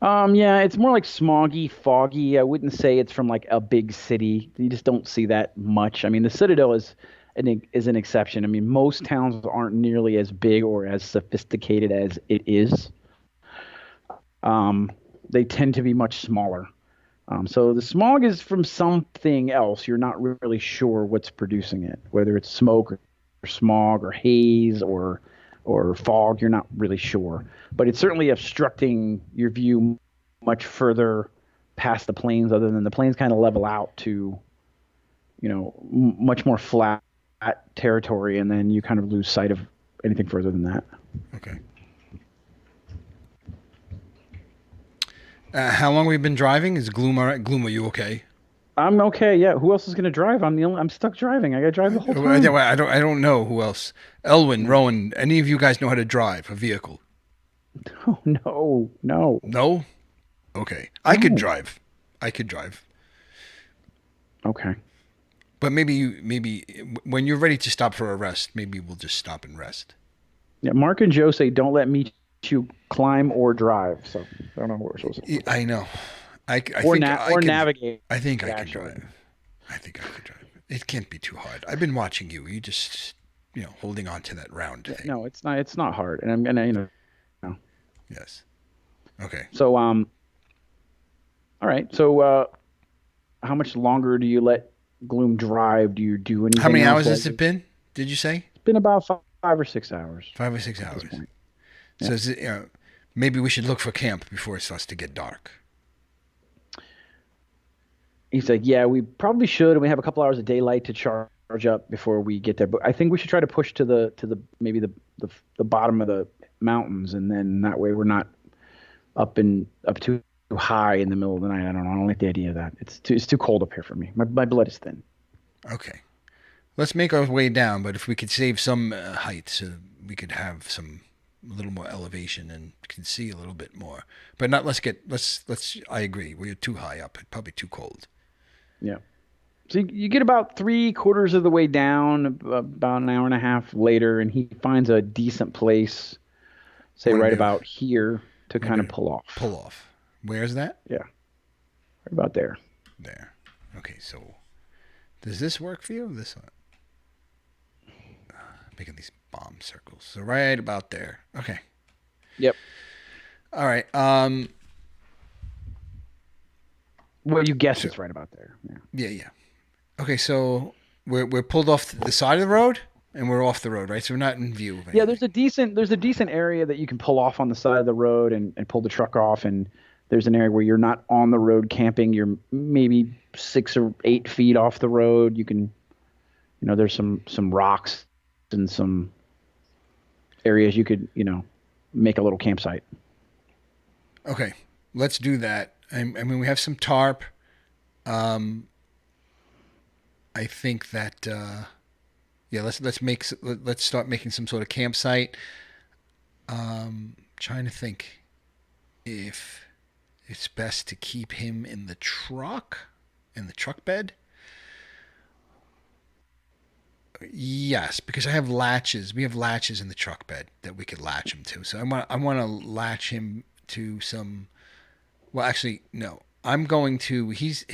Yeah, it's more like smoggy, foggy. I wouldn't say it's from like a big city. You just don't see that much. I mean, the Citadel is an exception. I mean, most towns aren't nearly as big or as sophisticated as it is. They tend to be much smaller. So the smog is from something else. You're not really sure what's producing it, whether it's smoke or smog or haze or fog. You're not really sure, but it's certainly obstructing your view much further past the plains. Other than the plains kind of level out to, much more flat territory, and then you kind of lose sight of anything further than that. Okay. How long have we been driving? Is Gloom all right? Gloom, are you okay? I'm okay. Yeah. Who else is going to drive? I'm stuck driving. I got to drive the whole time. I don't know who else. Elwin, Rowan, any of you guys know how to drive a vehicle? Oh, no, no. No? Okay. I No. could drive. I could drive. Okay. But maybe when you're ready to stop for a rest, maybe we'll just stop and rest. Yeah. Mark and Joe say don't let me you climb or drive. So I don't know what we're supposed to do. I know. I Or think I could, navigate. I think I could Actually. drive. I think I could drive. It can't be too hard. I've been watching you. You just, holding on to that round Yeah, thing. no, it's not. It's not hard, and I'm gonna, no. Yes. Okay. So all right. So how much longer do you let Gloom drive? Do you do anything? How many else hours has it been? Did you say? It's been about 5 or 6 hours 5 or 6 hours. at this point. So Yeah. is it, maybe we should look for camp before it starts to get dark. He's like, yeah, we probably should, and we have a couple hours of daylight to charge up before we get there. But I think we should try to push to the maybe the bottom of the mountains, and then that way we're not up too high in the middle of the night. I don't know. I don't like the idea of that. It's too cold up here for me. My blood is thin. Okay. Let's make our way down, but if we could save some height so we could have a little more elevation and can see a little bit more. But not let's I agree. We're too high up. Probably too cold. Yeah. So you get about 3/4 of the way down, about an hour and a half later, and he finds a decent place, say What to right do? about here, to kind of Okay. pull off. Pull off. Where's that? Yeah, right about there. There. Okay, so does this work for you? This one? Making these bomb circles. So right about there. Okay. Yep. All right. Well, you guess it's right about there. Yeah. Yeah. Okay, so we're pulled off the side of the road and we're off the road, right? So we're not in view of anything. Yeah, there's a decent area that you can pull off on the side of the road and pull the truck off, and there's an area where you're not on the road camping. You're maybe 6 or 8 feet off the road. You can, there's some rocks and some areas you could, make a little campsite. Okay, let's do that. I mean, we have some tarp. I think that yeah, let's start making some sort of campsite. Trying to think if it's best to keep him in the truck bed. Yes, because I have latches. We have latches in the truck bed that we could latch him to. So I want to latch him to some. Well, actually, no. I'm going to. His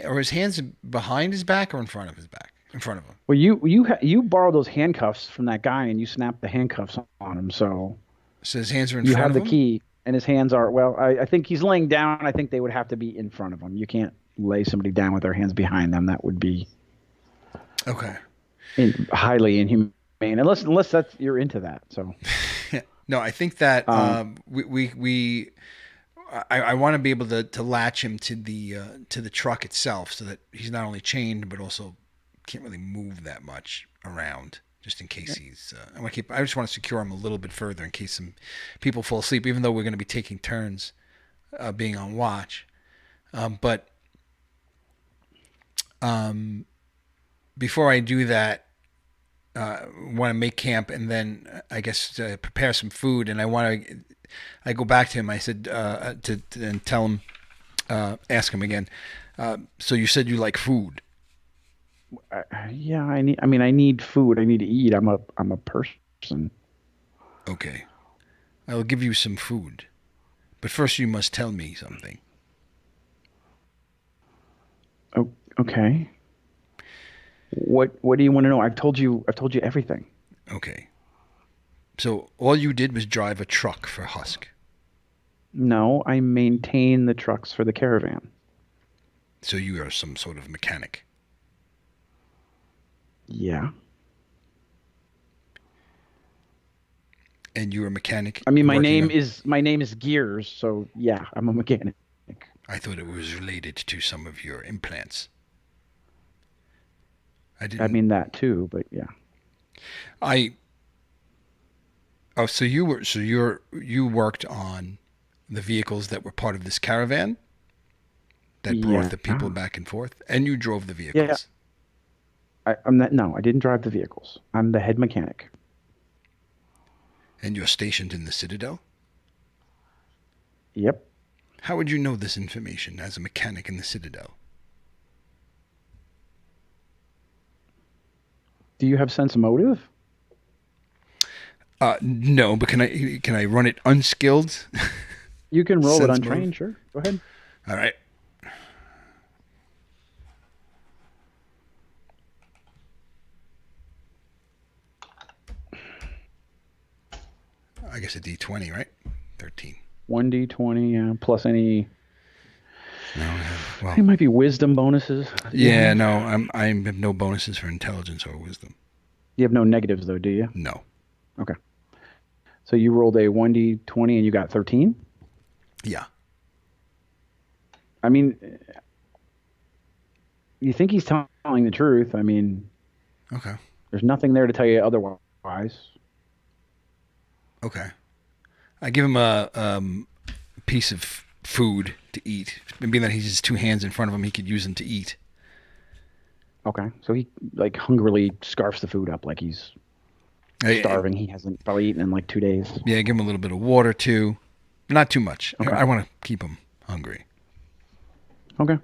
hands behind his back or in front of his back? In front of him. Well, you borrowed those handcuffs from that guy, and you snapped the handcuffs on him. So So his hands are in You front have of the him? key, and his hands are, well, I think he's laying down. I think they would have to be in front of him. You can't lay somebody down with their hands behind them. That would be Okay. highly inhumane, unless that's you're into that. So, No, I think that um, I want to be able to latch him to the truck itself so that he's not only chained but also can't really move that much around just in case he's I just want to secure him a little bit further in case some people fall asleep even though we're going to be taking turns being on watch. But before I do that, want to make camp and then I guess prepare some food. And I go back to him. I said and tell him, ask him again. So you said you like food. yeah, I need food. I need to eat. I'm a person. Okay, I will give you some food, but first you must tell me something. Oh, okay. What do you want to know? I've told you everything. Okay, so all you did was drive a truck for Husk. No, I maintain the trucks for the caravan. So you are some sort of mechanic. Yeah. And you're a mechanic I mean, working on. my name is Gears, so yeah, I'm a mechanic. I thought it was related to some of your implants. I I didn't. mean that too, but yeah. I Oh, you worked on the vehicles that were part of this caravan that brought Yeah. the people back and forth, and you drove the Yeah. vehicles, I'm not. No, I didn't drive the vehicles. I'm the head mechanic. and you're stationed in the Citadel. Yep. How would you know this information as a mechanic in the Citadel? Do you have sense motive? No, but can I run it unskilled? You can roll it Sense motive. untrained. Sure. Go ahead. All right. I guess a D20, right? 13. 1d20 plus any. No, I have, well, It might be wisdom bonuses. yeah, no, I have no bonuses for intelligence or wisdom. You have no negatives though, do you? No. Okay. So you rolled a 1d20 and you got 13. Yeah. I mean, you think he's telling the truth. I mean, Okay. there's nothing there to tell you otherwise. Okay. I give him a piece of food to eat. Being that he has two hands in front of him, he could use them to eat. Okay. So he like hungrily scarfs the food up like he's starving. He hasn't probably eaten in like 2 days. Yeah, give him a little bit of water too. Not too much. Okay. I want to keep him hungry. Okay.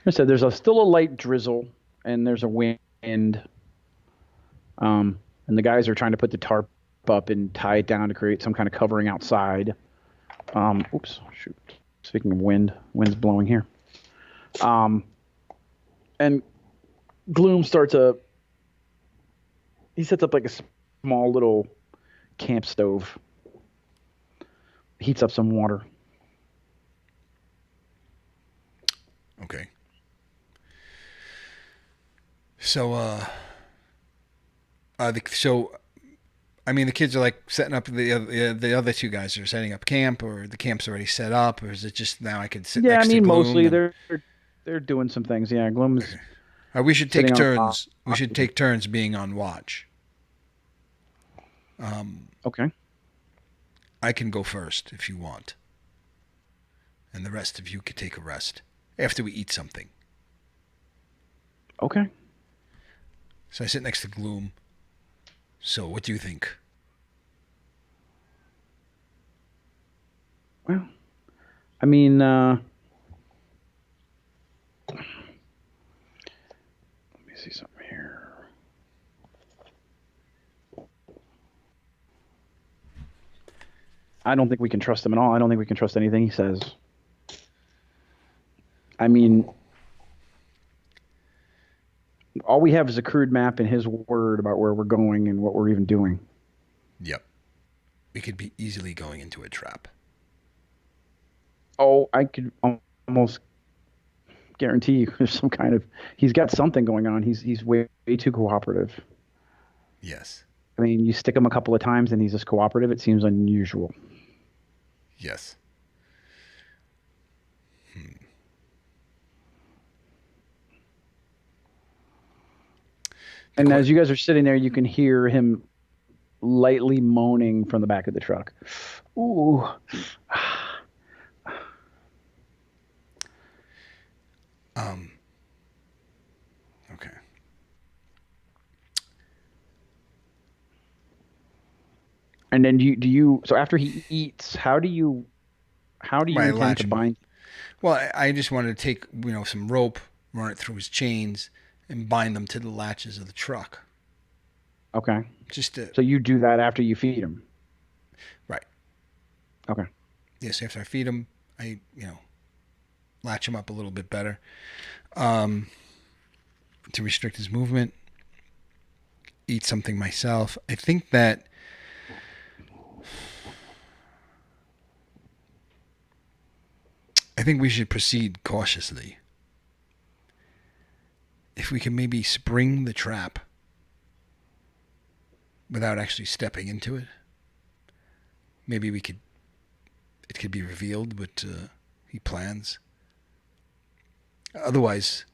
I said there's still a light drizzle and there's a wind. And the guys are trying to put the tarp up and tie it down to create some kind of covering outside. Oops, shoot. Speaking of wind, wind's blowing here. And Gloom he sets up like a small little camp stove, heats up some water. Okay. So, I mean, the kids are like setting up the other two guys are setting up camp, or the camp's already set up, or is it just now I could sit Yeah, I next to mean Gloom? mostly And, they're doing some things. Yeah, Gloom's we should take sitting on a rock. turns. We should take turns being on watch. Okay. I can go first if you want, and the rest of you could take a rest after we eat something. Okay. So I sit next to Gloom. So, what do you think? Well, I mean, let me see something here. I don't think we can trust him at all. I don't think we can trust anything he says. I mean, all we have is a crude map and his word about where we're going and what we're even doing. Yep. we could be easily going into a trap. Oh, I could almost guarantee you there's some kind of he's got something going on. He's way too cooperative. Yes. I mean, you stick him a couple of times and he's just cooperative. It seems unusual. Yes. And as you guys are sitting there, you can hear him lightly moaning from the back of the truck. Ooh. Okay. And then do you so after he eats, how do you Right, intend latch to him. bind? Well, I just wanted to take some rope, run it through his chains, and bind them to the latches of the truck. Okay. Just to So you do that after you feed him. right. Okay. Yes, after I feed him, I latch him up a little bit better, to restrict his movement. Eat something myself. I think we should proceed cautiously. If we can maybe spring the trap without actually stepping into it, maybe it could be revealed what he plans. Otherwise,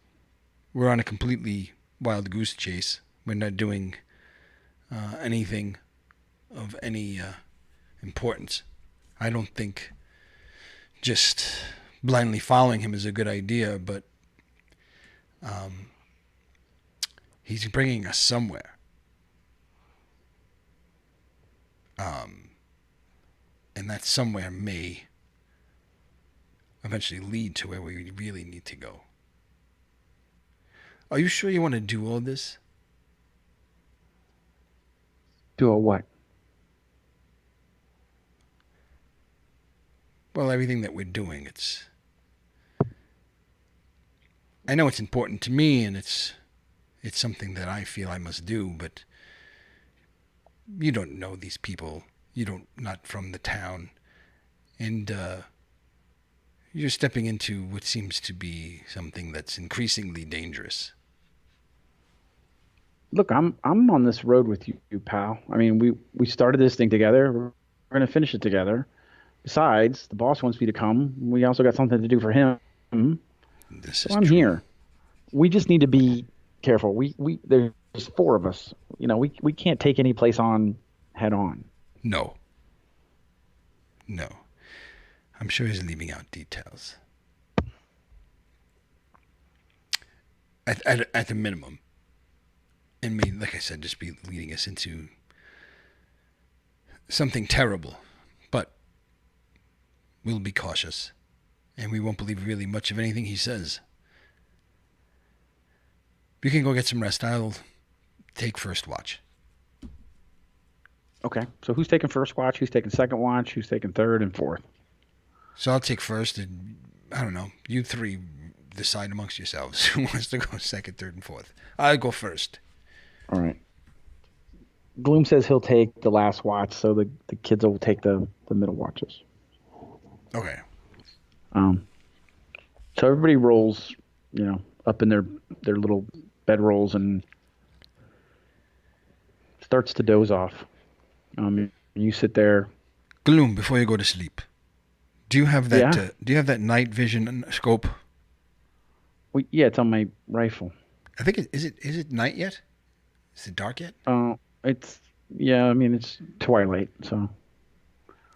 we're on a completely wild goose chase. We're not doing anything of any importance. I don't think just blindly following him is a good idea, but he's bringing us somewhere. And that somewhere may eventually lead to where we really need to go. Are you sure you want to do all this? Do a what? Well, everything that we're doing, I know it's important to me, and it's something that I feel I must do, but you don't know these people. Not from the town. And you're stepping into what seems to be something that's increasingly dangerous. Look, I'm on this road with you, pal. I mean, we started this thing together. We're going to finish it together. Besides, the boss wants me to come. We also got something to do for him. This So is I'm true. here. We just need to be careful. We there's four of us. We can't take any place on head on. No. I'm sure he's leaving out details. At the minimum. And may, like I said, just be leading us into something terrible. But we'll be cautious. And we won't believe really much of anything he says. You can go get some rest. I'll take first watch. Okay. So who's taking first watch? Who's taking second watch? Who's taking third and fourth? So I'll take first, and I don't know. You three decide amongst yourselves who wants to go second, third, and fourth. I'll go first. All right. Gloom says he'll take the last watch, so the kids will take the middle watches. Okay. So everybody rolls, up in their little bedrolls and starts to doze off. You sit there. Gloom, before you go to sleep, do you have that? Yeah. Do you have that night vision scope? Well, yeah, it's on my rifle. I think is it night yet? Is it dark yet? It's I mean it's twilight, so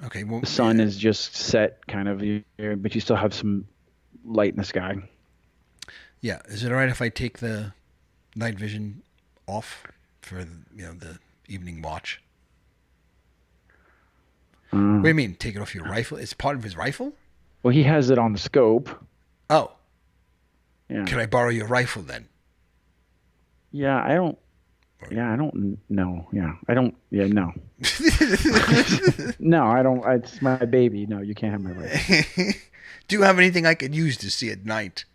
okay. Well, the sun is just set, kind of, but you still have some light in the sky. Yeah. Is it all right if I take the night vision off for the evening watch? What do you mean? Take it off your rifle? It's part of his rifle? Well, he has it on the scope. Oh. Yeah. Can I borrow your rifle then? Yeah, I don't. Yeah, I don't know. Yeah, I don't. Yeah, no. No, I don't. It's my baby. No, you can't have my rifle. Do you have anything I could use to see at night?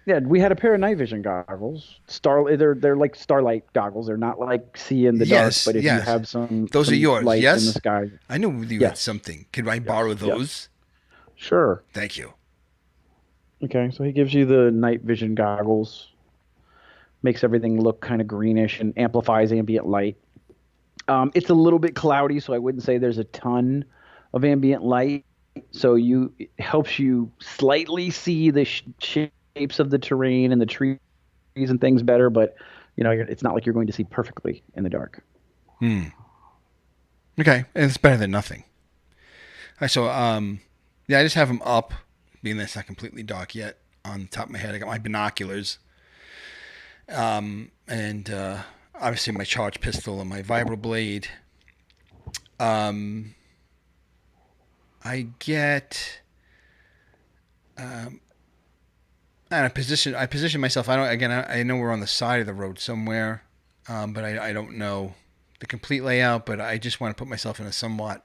Yeah, we had a pair of night vision goggles. They're like starlight goggles. They're not like see in the dark, Yes, but if you yes. have some Those are yours. light in the Yes? sky, I knew you had yes, something. Could I borrow yes, yes. those? Sure. Thank you. Okay, so he gives you the night vision goggles, makes everything look kind of greenish and amplifies ambient light. It's a little bit cloudy, so I wouldn't say there's a ton of ambient light. So it helps you slightly see the shapes of the terrain and the trees and things better, but it's not like you're going to see perfectly in the dark. Hmm. Okay, it's better than nothing. All right, so yeah, I just have them up, being that it's not completely dark yet. On the top of my head, I got my binoculars, and obviously my charge pistol and my vibroblade. Um, I get. And I position myself. I don't. Again, I know we're on the side of the road somewhere, but I don't know the complete layout. But I just want to put myself in a somewhat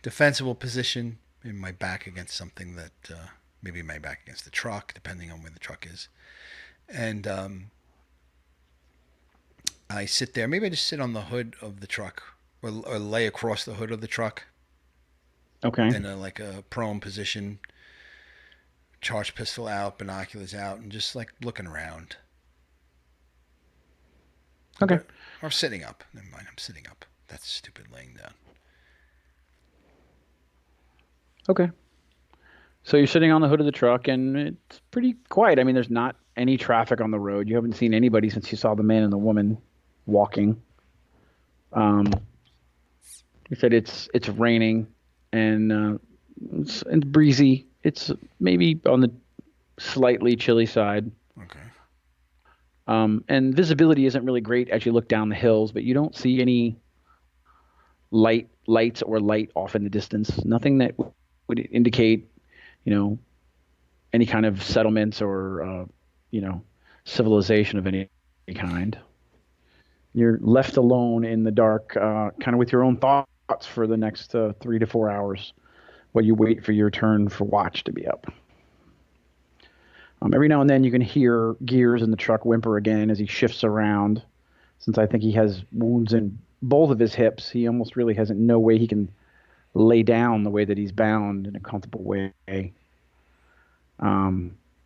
defensible position. Maybe my back against something that, maybe my back against the truck, depending on where the truck is. And I sit there. Maybe I just sit on the hood of the truck, or lay across the hood of the truck Okay. in like a prone position, charge pistol out, binoculars out, and just like looking around. Okay. Or sitting up. Never mind, I'm sitting up. That's stupid laying down. Okay. So you're sitting on the hood of the truck, and it's pretty quiet. I mean, there's not any traffic on the road. You haven't seen anybody since you saw the man and the woman walking. Um, you said it's raining, and it's breezy. It's maybe on the slightly chilly side. Okay. And visibility isn't really great as you look down the hills, but you don't see any lights or light off in the distance. Nothing that would indicate, you know, any kind of settlements or, civilization of any kind. You're left alone in the dark, kind of with your own thoughts for the next 3 to 4 hours while you wait for your turn for watch to be up. Every now and then you can hear gears in the truck whimper again as he shifts around. Since I think he has wounds in both of his hips, he almost really has no way he can lay down the way that he's bound in a comfortable way.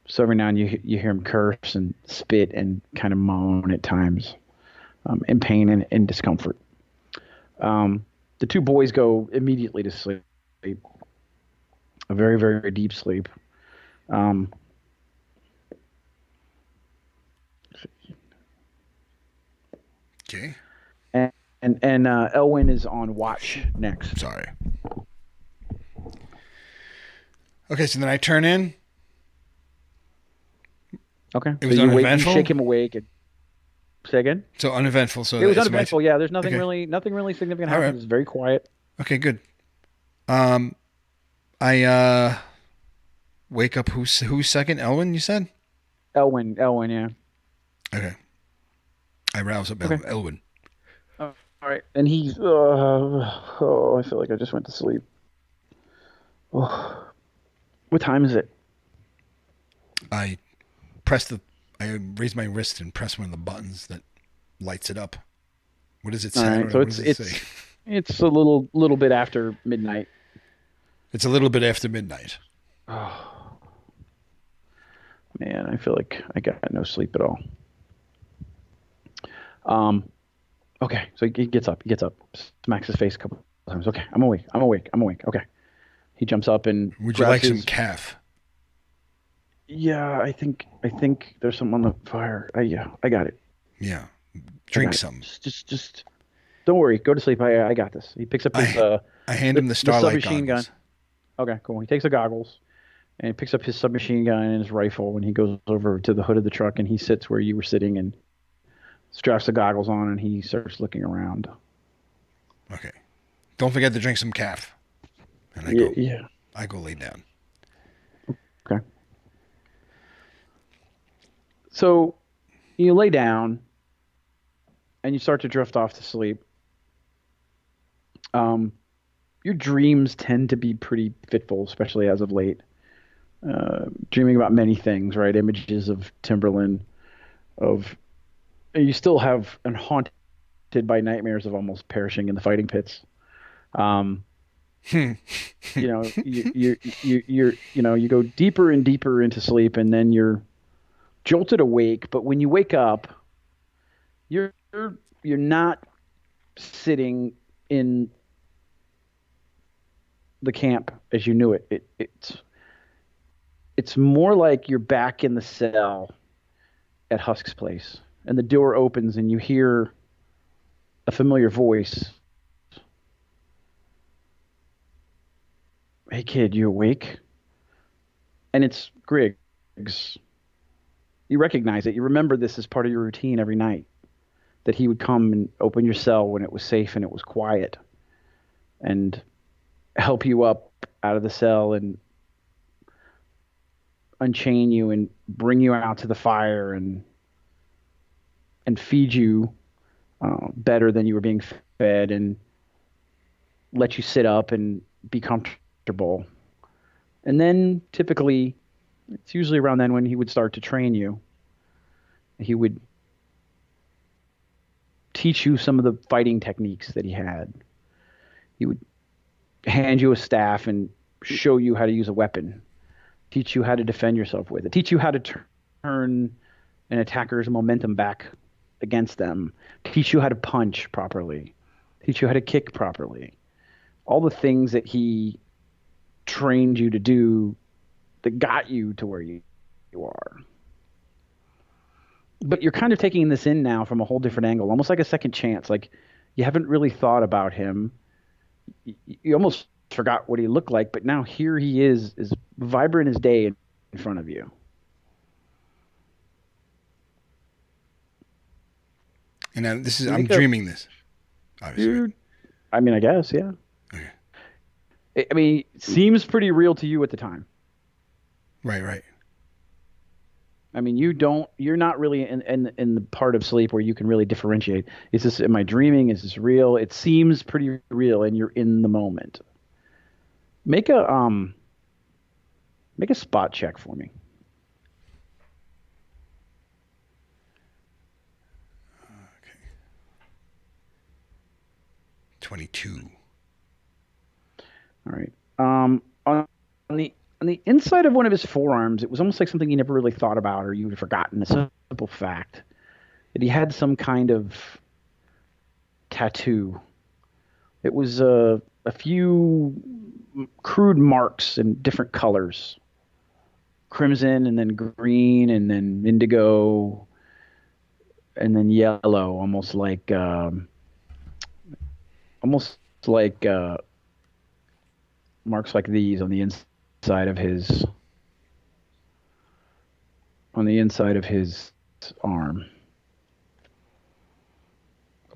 So every now and then you hear him curse and spit and kind of moan at times, in pain and discomfort. The two boys go immediately to sleep, a very, very deep sleep. Um, Okay. and Elwyn is on watch next. Sorry. Okay, so then I turn in. Okay. It So was you wait, you uneventful. shake him awake. And, say again? So uneventful. So It was it's my uneventful. Yeah, there's okay. nothing really significant All happened. right. It's very quiet. Okay, good. Um, I wake up. Who's second? Elwin, you said. Elwyn, yeah. Okay. I rouse up Okay. Elwin. All right. And he's, I feel like I just went to sleep. Oh, what time is it? I press the. I raise my wrist and press one of the buttons that lights it up. What does it say? All I right. don't know. So What does it say? it's a little bit after midnight. It's a little bit after midnight. Oh, man, I feel like I got no sleep at all. Um, okay. So he gets up. He gets up, smacks his face a couple of times. Okay, I'm awake. I'm awake. I'm awake. Okay. He jumps up and Would you grabs like some his. calf? Yeah, I think there's something on the fire. Yeah, I got it. Yeah. I Drink got it. some. Just don't worry. Go to sleep. I got this. He picks up his I hand him the the starlight submachine gun. goggles. Okay, cool. He takes the goggles and he picks up his submachine gun and his rifle and he goes over to the hood of the truck and he sits where you were sitting and straps the goggles on and he starts looking around. Okay. Don't forget to drink some calf. And Yeah. I go lay down. Okay. So you lay down and you start to drift off to sleep. Your dreams tend to be pretty fitful, especially as of late. dreaming about many things, right? Images of Timberland, of you still have and haunted by nightmares of almost perishing in the fighting pits. Um, you go deeper and deeper into sleep, and then you're jolted awake. But when you wake up, you're you're not sitting in the camp as you knew it. It's more like you're back in the cell at Husk's place, and the door opens, and you hear a familiar voice. Hey kid, you awake? And it's Griggs. You recognize it. You remember this as part of your routine every night. That he would come and open your cell when it was safe and it was quiet, and help you up out of the cell and unchain you and bring you out to the fire and feed you better than you were being fed, and let you sit up and be comfortable. And then typically, it's usually around then when he would start to train you. He would teach you some of the fighting techniques that he had. He would hand you a staff and show you how to use a weapon, teach you how to defend yourself with it, teach you how to turn an attacker's momentum back against them, teach you how to punch properly, teach you how to kick properly. All the things that he trained you to do that got you to where you are. But you're kind of taking this in now from a whole different angle, almost like a second chance. Like you haven't really thought about him. You almost forgot what he looked like, but now here he is as vibrant as day in front of you. And now I'm dreaming this, obviously. Dude, I mean, I guess, yeah. Okay. I mean, it seems pretty real to you at the time. Right. I mean, you're not really in the part of sleep where you can really differentiate. Is this, am I dreaming? Is this real? It seems pretty real, and you're in the moment. Make a spot check for me. Okay. 22. All right. On the inside of one of his forearms, it was almost like something he never really thought about, or you had forgotten. A simple fact that he had some kind of tattoo. It was a few crude marks in different colors, crimson, and then green, and then indigo, and then yellow, almost like marks like these on the inside of his arm,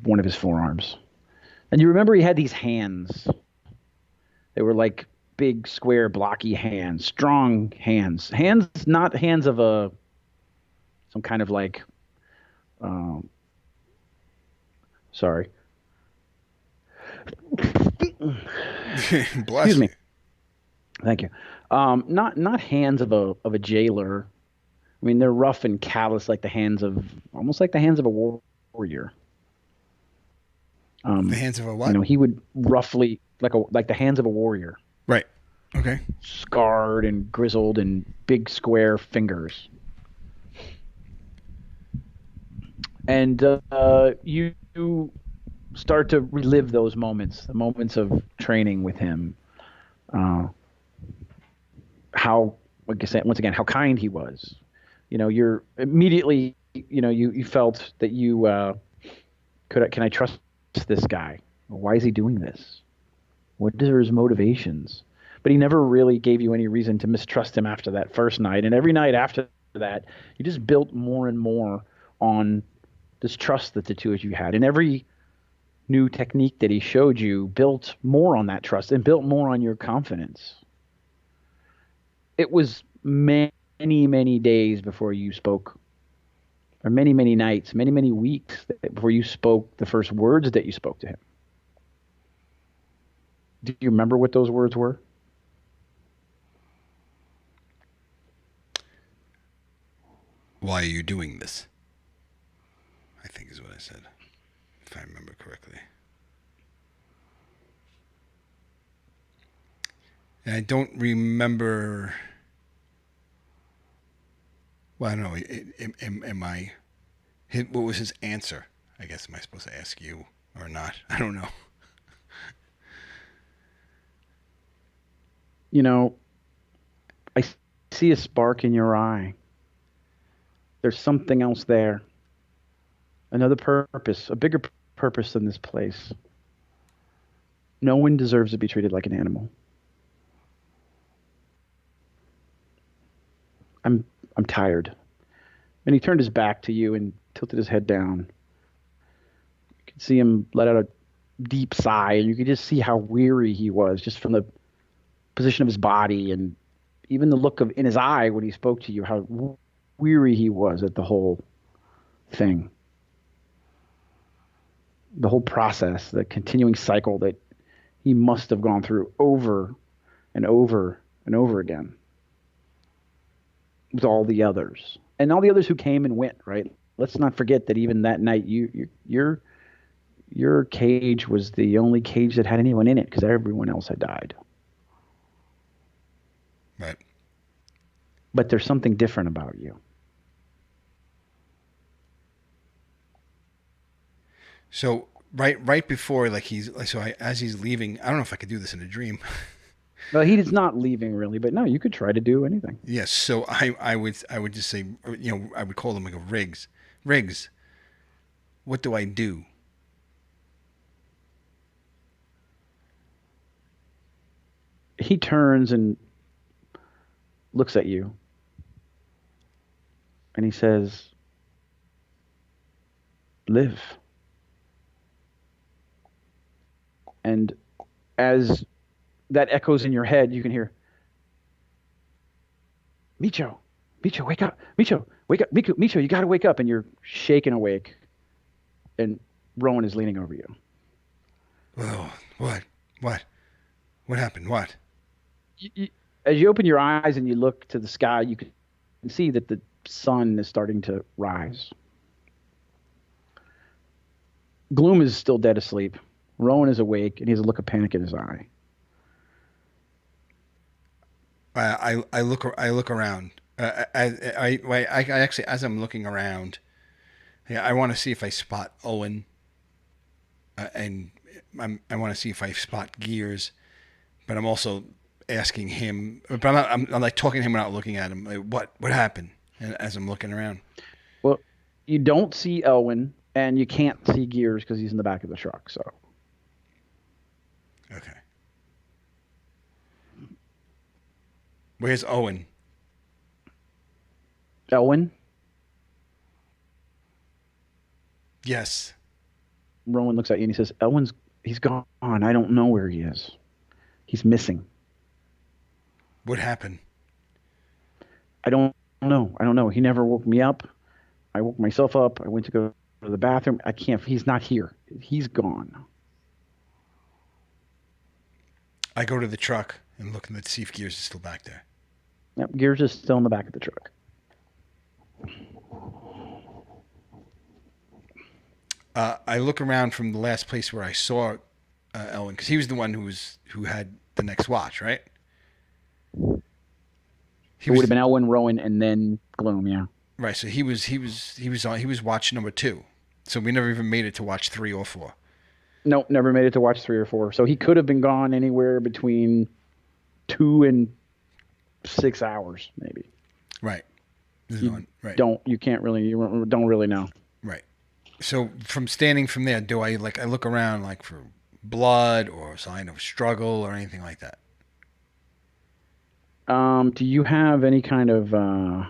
one of his forearms. And you remember he had these hands. They were like big, square, blocky hands, strong hands. Hands, not hands of some kind of like, sorry. Excuse me. Thank you. Not hands of a jailer. I mean, they're rough and callous, like almost like the hands of a warrior. The hands of a what? He would roughly like the hands of a warrior. Right. Okay. Scarred and grizzled and big square fingers. And you start to relive those moments, the moments of training with him. How, like I said, once again, how kind he was. You're immediately, you felt that can I trust this guy? Why is he doing this? What are his motivations? But he never really gave you any reason to mistrust him after that first night. And every night after that, you just built more and more on this trust that the two of you had. And every new technique that he showed you built more on that trust and built more on your confidence. It was many, many days before you spoke, or many, many nights, many, many weeks before you spoke the first words that you spoke to him. Do you remember what those words were? Why are you doing this? I think is what I said, if I remember correctly. And I don't remember. Well, I don't know. Am I? What was his answer? I guess am I supposed to ask you or not? I don't know. You know, I see a spark in your eye. There's something else there. Another purpose, a bigger purpose than this place. No one deserves to be treated like an animal. I'm I'm tired. And he turned his back to you and tilted his head down. You could see him let out a deep sigh, and you could just see how weary he was just from the position of his body and even the look of in his eye when he spoke to you, how weary he was at the whole thing. The whole process, the continuing cycle that he must have gone through over and over and over again with all the others and all the others who came and went. Right? Let's not forget that even that night, your cage was the only cage that had anyone in it because everyone else had died. Right. But there's something different about you. So right before like as he's leaving, I don't know if I could do this in a dream. Well, he is not leaving really, but no, you could try to do anything. Yes. So I would just say, I would call him like a Riggs. Riggs, what do I do? He turns and looks at you and he says, live. And as that echoes in your head, you can hear, Micho, wake up. Micho, wake up. Micho, you got to wake up. And you're shaken awake. And Rowan is leaning over you. Oh, what? What happened? What? As you open your eyes and you look to the sky, you can see that the sun is starting to rise. Gloom is still dead asleep. Rowan is awake, and he has a look of panic in his eye. I look around. I actually, as I'm looking around, I want to see if I spot Owen, and I want to see if I spot Gears, but I'm also asking him. But I'm like talking to him without looking at him. Like, what happened? And as I'm looking around. Well, you don't see Owen, and you can't see Gears because he's in the back of the truck. So. Okay. Where's Owen? Owen? Yes. Rowan looks at you and he says, he's gone. I don't know where he is. He's missing. What happened? I don't know. He never woke me up. I woke myself up. I went to go to the bathroom. I can't. He's not here. He's gone. I go to the truck and look to see if Gears is still back there. Yep, Gears is still in the back of the truck. I look around from the last place where I saw Elwin, because he was the one who had the next watch, right? It would have been Elwin, Rowan, and then Gloom, yeah. Right. So he was watch number 2. So we never even made it to watch 3 or 4. Nope, never made it to watch 3 or 4. So he could have been gone anywhere between 2 and 6 hours, maybe. Right. You don't really know. Right. So from standing from there, do I look around like for blood or a sign of struggle or anything like that? Do you have any kind of do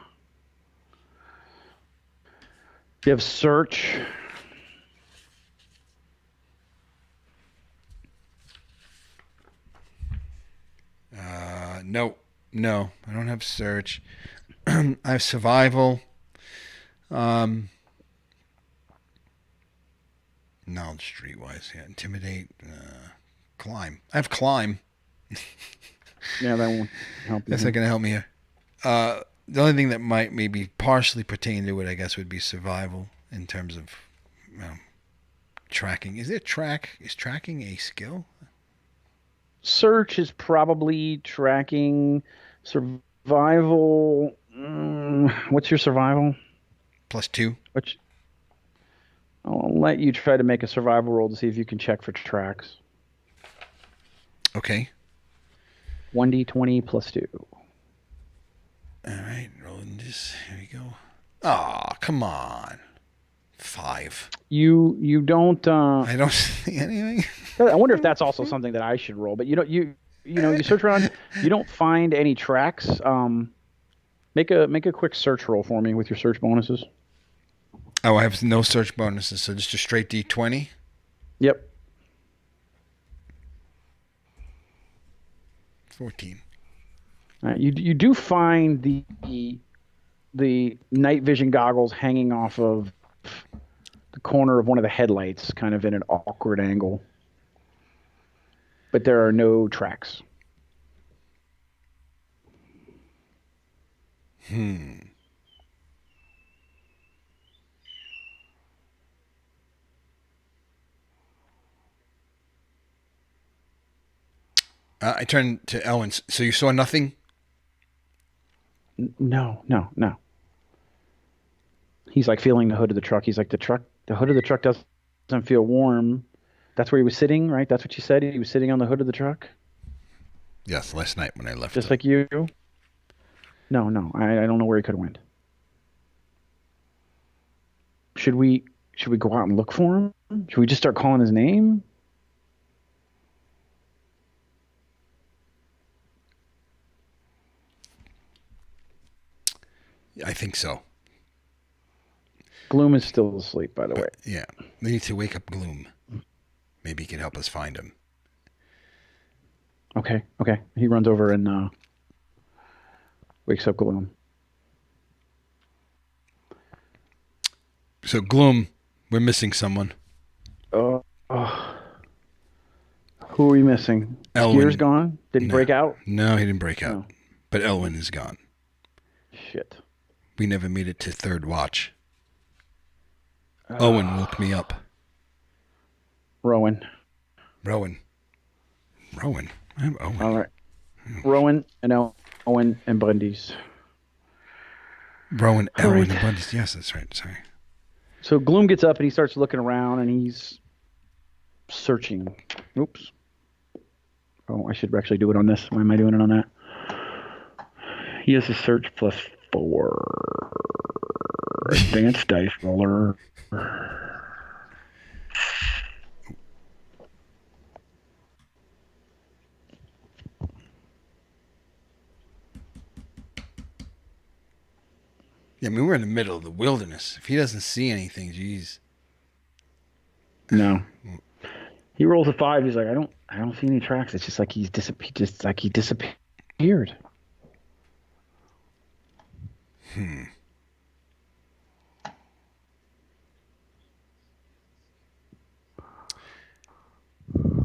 you have search? No, I don't have search. I have survival. Knowledge streetwise, yeah. Intimidate, climb. I have climb. Yeah, that won't help you. That's not gonna help me here. The only thing that might maybe partially pertain to it, I guess, would be survival in terms of tracking. Is it track? Is tracking a skill? Search is probably tracking. Survival. What's your survival? +2. Which I'll let you try to make a survival roll to see if you can check for tracks. Okay. 1d20 +2. All right, rolling this. Here we go. Ah, oh, come on. 5. You don't. I don't see anything. I wonder if that's also something that I should roll. But you search around. You don't find any tracks. Make a quick search roll for me with your search bonuses. Oh, I have no search bonuses, so just a straight D20. Yep. 14. You do find the night vision goggles hanging off of the corner of one of the headlights, kind of in an awkward angle. But there are no tracks. I turned to Ellen. So you saw nothing? No. He's like feeling the hood of the truck. He's like, the hood of the truck doesn't feel warm. That's where he was sitting, right? That's what you said? He was sitting on the hood of the truck? Yes, last night when I left. Just like you? No. I don't know where he could have went. Should we go out and look for him? Should we just start calling his name? I think so. Gloom is still asleep, by the way. Yeah. We need to wake up Gloom. Maybe he can help us find him. Okay. He runs over and wakes up Gloom. So Gloom, we're missing someone. Who are we missing? Elwin. Gear's gone? Did he break out? No, he didn't break out. No. But Elwin is gone. Shit. We never made it to third watch. Owen woke me up. Rowan. I'm Owen. All right. Rowan and Owen and Bundy's. Rowan, Elwin, and Bundy's. Yes, that's right. Sorry. So Gloom gets up and he starts looking around and he's searching. Oops. Oh, I should actually do it on this. Why am I doing it on that? He has a search +4. Advanced dice roller. Yeah, I mean, we're in the middle of the wilderness. If he doesn't see anything, geez. No. He rolls a 5. He's like, I don't see any tracks. It's just like he disappeared.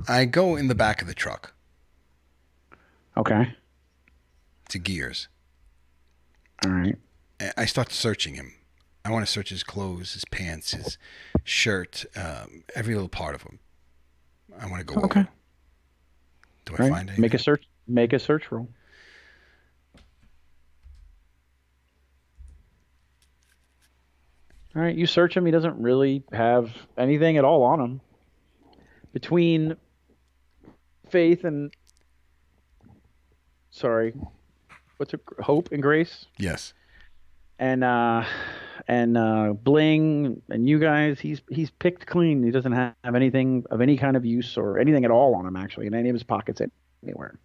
I go in the back of the truck. Okay. To Gears. All right. I start searching him. I want to search his clothes, his pants, his shirt, every little part of him. I want to go over. Do I find anything? Make a search roll. All right, you search him. He doesn't really have anything at all on him. Between faith and hope and grace? Yes. And Bling and you guys, he's picked clean. He doesn't have anything of any kind of use or anything at all on him, actually, in any of his pockets anywhere.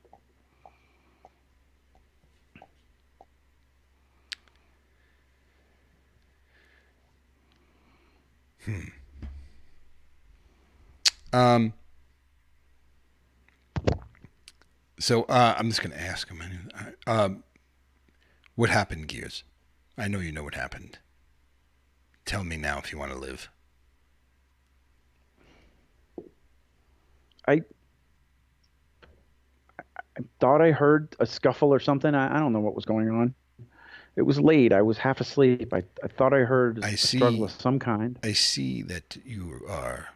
So I'm just going to ask him. What happened, Gears? I know you know what happened. Tell me now if you want to live. I thought I heard a scuffle or something. I don't know what was going on. It was late. I was half asleep. I thought I heard I a struggle of see. some kind. I see that you are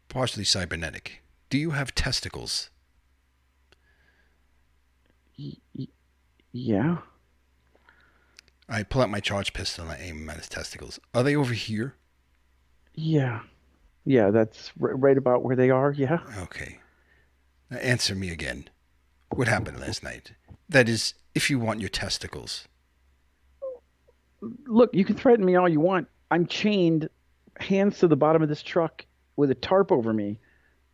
partially cybernetic. Do you have testicles? Y- y- yeah. I pull out my charge pistol and I aim them at his testicles. Are they over here? Yeah. Yeah, that's right about where they are. Yeah. Okay. Now answer me again. What happened last night? That is, if you want your testicles. Look, you can threaten me all you want. I'm chained, hands to the bottom of this truck with a tarp over me.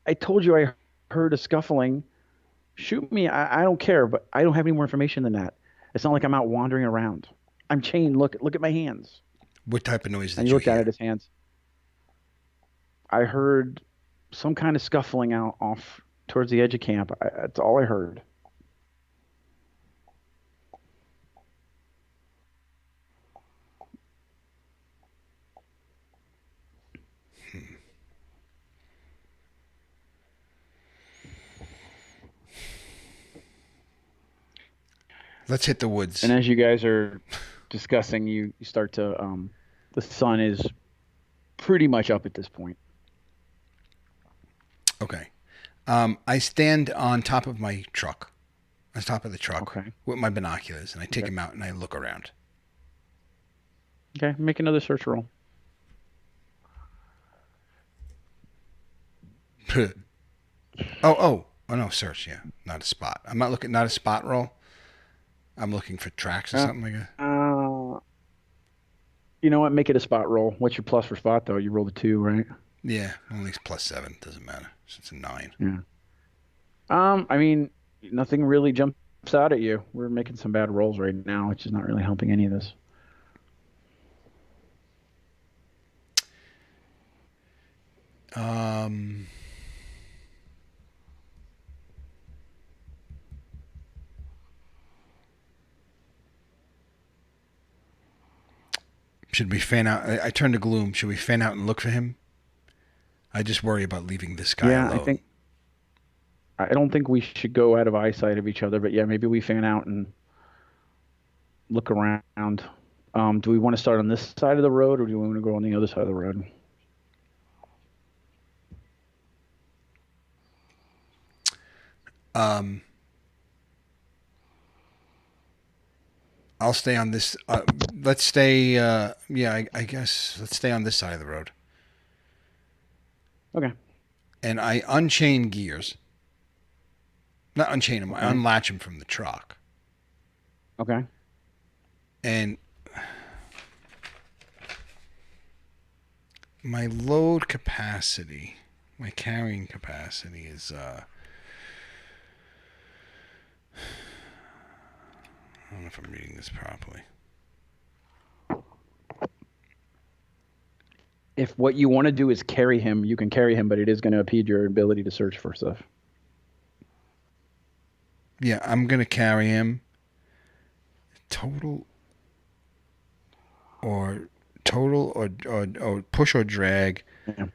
I told you I heard a scuffling. Shoot me. I don't care, but I don't have any more information than that. It's not like I'm out wandering around. I'm chained. Look at my hands. What type of noise And did he you looked down at hear? his hands. I heard some kind of scuffling out off towards the edge of camp. That's all I heard. Let's hit the And woods. as you guys are discussing, you start to the sun is pretty much up at this point. Okay. I stand on top of my truck, on top of the truck, Okay. with my binoculars, and I take Okay. him out and I look around. Okay. Make another search roll. Oh no, search. Yeah, not a spot. I'm not looking. Not a spot roll. I'm looking for tracks or Uh, something like that. uh, you know what? Make it a spot roll. What's your plus for spot though? You rolled a 2, right? Yeah, only +7. Doesn't matter. It's a 9. Yeah. I mean, nothing really jumps out at you. We're making some bad rolls right now, which is not really helping any of this. Um, should we fan out? I turn to Gloom. Should we fan out and look for him? I just worry about leaving this guy Yeah, alone. I don't think we should go out of eyesight of each other, but yeah, maybe we fan out and look around. Do we want to start on this side of the road, or do we want to go on the other side of the road? Um, I'll stay on this. Let's stay. Yeah, I guess let's stay on this side of the road. Okay. And I unchain gears. Not unchain him. I Okay. unlatch him from the truck. Okay. And my load capacity, my carrying capacity is. I don't know if I'm reading this properly. If what you want to do is carry him, you can carry him, but it is going to impede your ability to search for stuff. Yeah, I'm gonna carry him. Total or or push or drag. Yeah.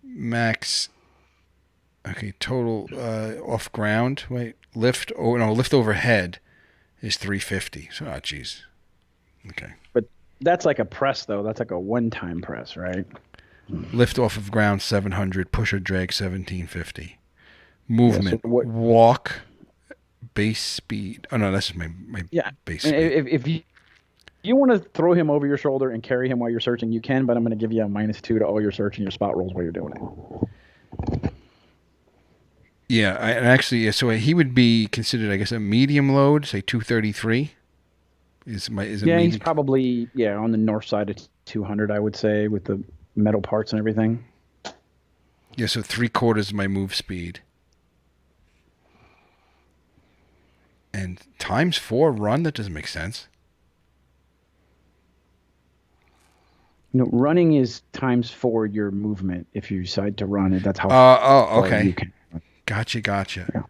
Max. Okay, total off ground. Wait, lift. Oh no, lift overhead is 350. So, geez. Okay. But that's like a press, though. That's like a one-time press, right? Lift off of ground 700. Push or drag 1750. Yeah, Movement. so what? Walk. Base speed. Oh no, that's my Yeah. base And speed. if you want to throw him over your shoulder and carry him while you're searching, you can, but I'm going to give you a -2 to all your search and your spot rolls while you're doing it. Yeah, and actually, yeah, so he would be considered, I guess, a medium load. Say 233 is a Yeah, he's medium. probably on the north side of 200, I would say, with the metal parts and everything. Yeah, so 3/4 of my move speed. And ×4 run? That doesn't make sense. Running is ×4 your movement. If you decide to run it, that's how far Okay. you can. Gotcha. Yeah.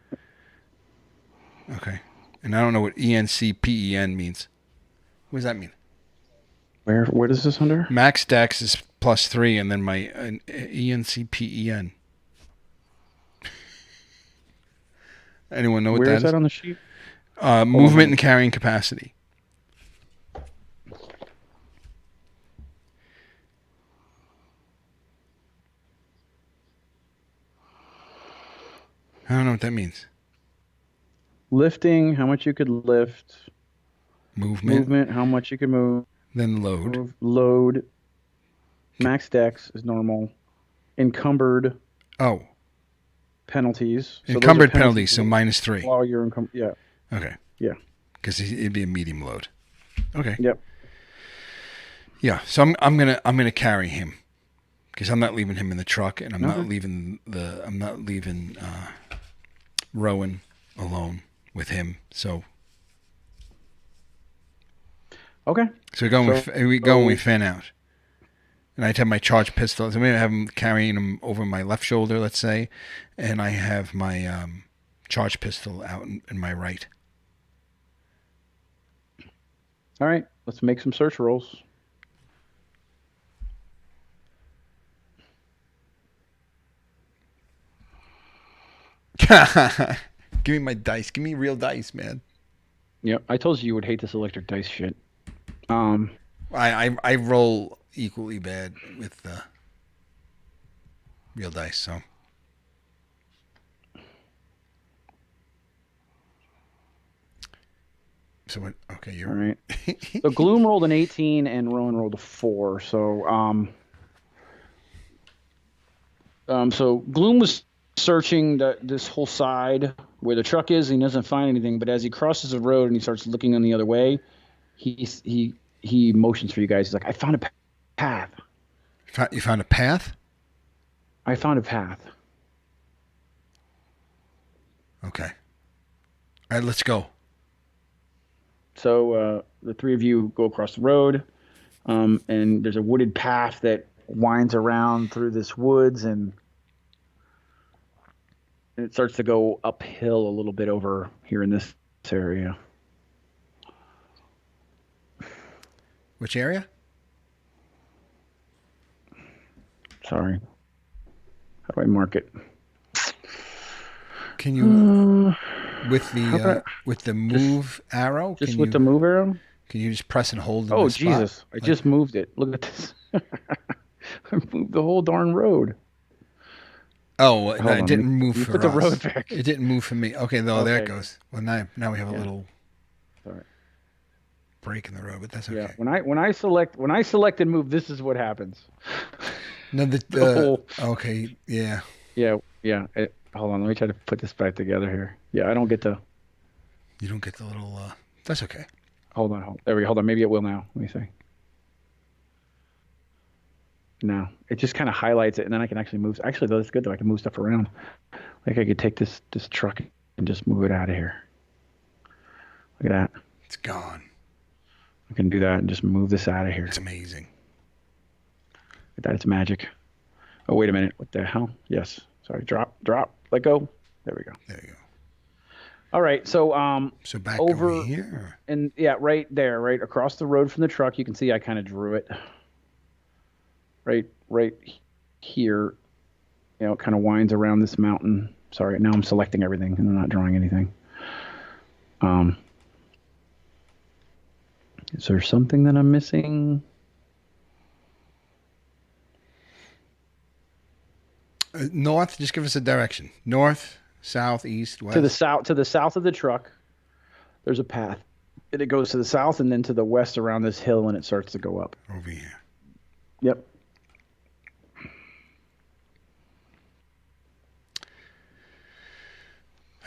Okay. And I don't know what ENCPEN means. What does that mean? Where does this under? Max dex is +3, and then my ENCPEN. Anyone know what Where that is that on the sheet? Movement and carrying capacity. I don't know what that means. Lifting, how much you could lift. Movement, Movement, how much you can move. then load. Load. Max dex is normal. Encumbered Oh, penalties. So those are encumbered penalties penalties, so -3. while you're encumbered. Yeah. Okay. Yeah. Because it'd be a medium load. Okay. Yep. Yeah. So I'm gonna carry him because I'm not leaving him in the truck, and I'm not leaving Rowan alone with him. So. Okay. So we go and we fan out. And I'd have my charged pistol. So maybe I have him carrying him over my left shoulder, let's say, and I have my charged pistol out in my right. All right. Let's make some search rolls. Give me my dice. Give me real dice, man. Yep. I told you would hate this electric dice shit. I roll equally bad with real dice, so. So what? Okay, you're all right. So Gloom rolled an 18 and Rowan rolled a 4. So so Gloom was searching this whole side where the truck is, and he doesn't find anything. But as he crosses the road and he starts looking on the other way, he motions for you guys. He's like, "I found a path." You found a path? I found a path. Okay. All right, let's go. So the three of you go across the road, and there's a wooded path that winds around through this woods, and it starts to go uphill a little bit over here in this area. Which area? Sorry. How do I mark it? Can you with the move arrow? Just with the move arrow? Can you just press and hold? Oh Jesus! I just moved it. Look at this. I moved the whole darn road. Oh, no, it didn't move for us. Put the road back. It didn't move for me. Okay, no, there it goes. Well, now we have a little break in the road, but that's okay. Yeah, when I select and move, this is what happens. No, okay, yeah. Yeah. Hold on, let me try to put this back together here. Yeah, I don't get to. You don't get the little. That's okay. Hold on. There we go. Hold on. Maybe it will now. Let me see. No, it just kind of highlights it, and then I can actually move. Actually, though, that's good though. I can move stuff around. Like I could take this truck and just move it out of here. Look at that. It's gone. I can do that and just move this out of here. It's amazing. Look at that. It's magic. Oh, wait a minute. What the hell? Yes. Sorry. Drop. Let go. There we go. There you go. All right. So back over here. And yeah, right there, right across the road from the truck. You can see I kind of drew it. Right here, it kind of winds around this mountain. Sorry, now I'm selecting everything and I'm not drawing anything. Is there something that I'm missing? North, just give us a direction. North, south, east, west. To the south of the truck, there's a path. And it goes to the south and then to the west around this hill, and it starts to go up. Over here. Yep.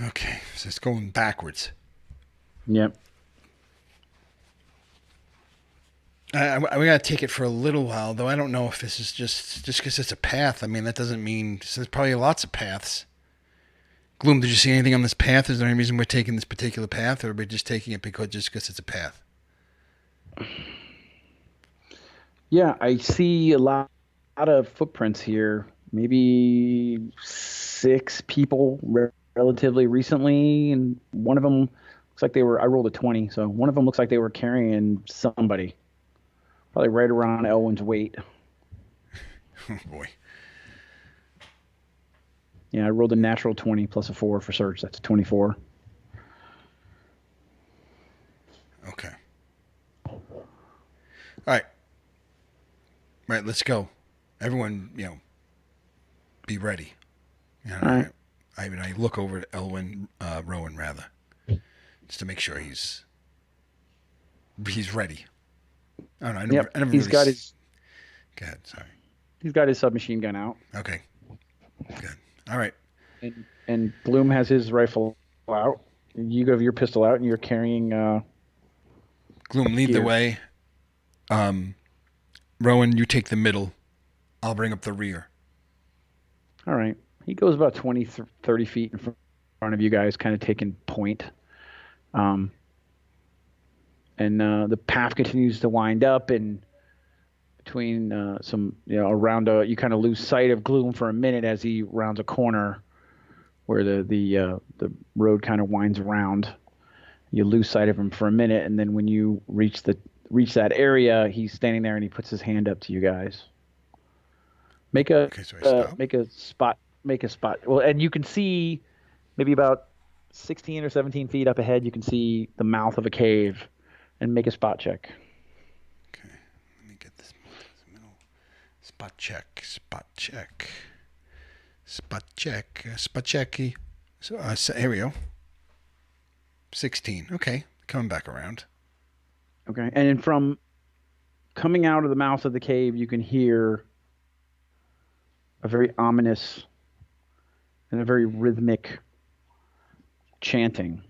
Okay, so it's going backwards. Yep. We gotta take it for a little while, though. I don't know if this is just because it's a path. I mean, that doesn't mean there's probably lots of paths. Gloom, did you see anything on this path? Is there any reason we're taking this particular path, or are we just taking it because it's a path? Yeah, I see a lot of footprints here. Maybe 6 people relatively recently, and one of them looks like I rolled a 20, so one of them looks like they were carrying somebody. Probably right around Elwin's weight. Oh, boy. Yeah, I rolled a natural 20 plus a 4 for search. That's a 24. Okay. All right. Right, let's go. Everyone, be ready. All right. I look over at Rowan rather, just to make sure he's ready. I don't know. Yep. I never really. Go ahead. Sorry. He's got his submachine gun out. Okay. Good. All right. And Gloom has his rifle out. You have your pistol out, and you're carrying. Gloom, lead the way. Rowan, you take the middle. I'll bring up the rear. All right. He goes about 20, 30 feet in front of you guys, kind of taking point. And the path continues to wind up, and between around you kind of lose sight of Gloom for a minute as he rounds a corner where the road kind of winds around. You lose sight of him for a minute, and then when you reach that area, he's standing there and he puts his hand up to you guys. Make a spot. Well, and you can see maybe about 16 or 17 feet up ahead. You can see the mouth of a cave, and make a spot check. Okay, let me get this middle. Spot check. So here we go. 16. Okay, coming back around. Okay, and from coming out of the mouth of the cave, you can hear a very ominous and a very rhythmic chanting.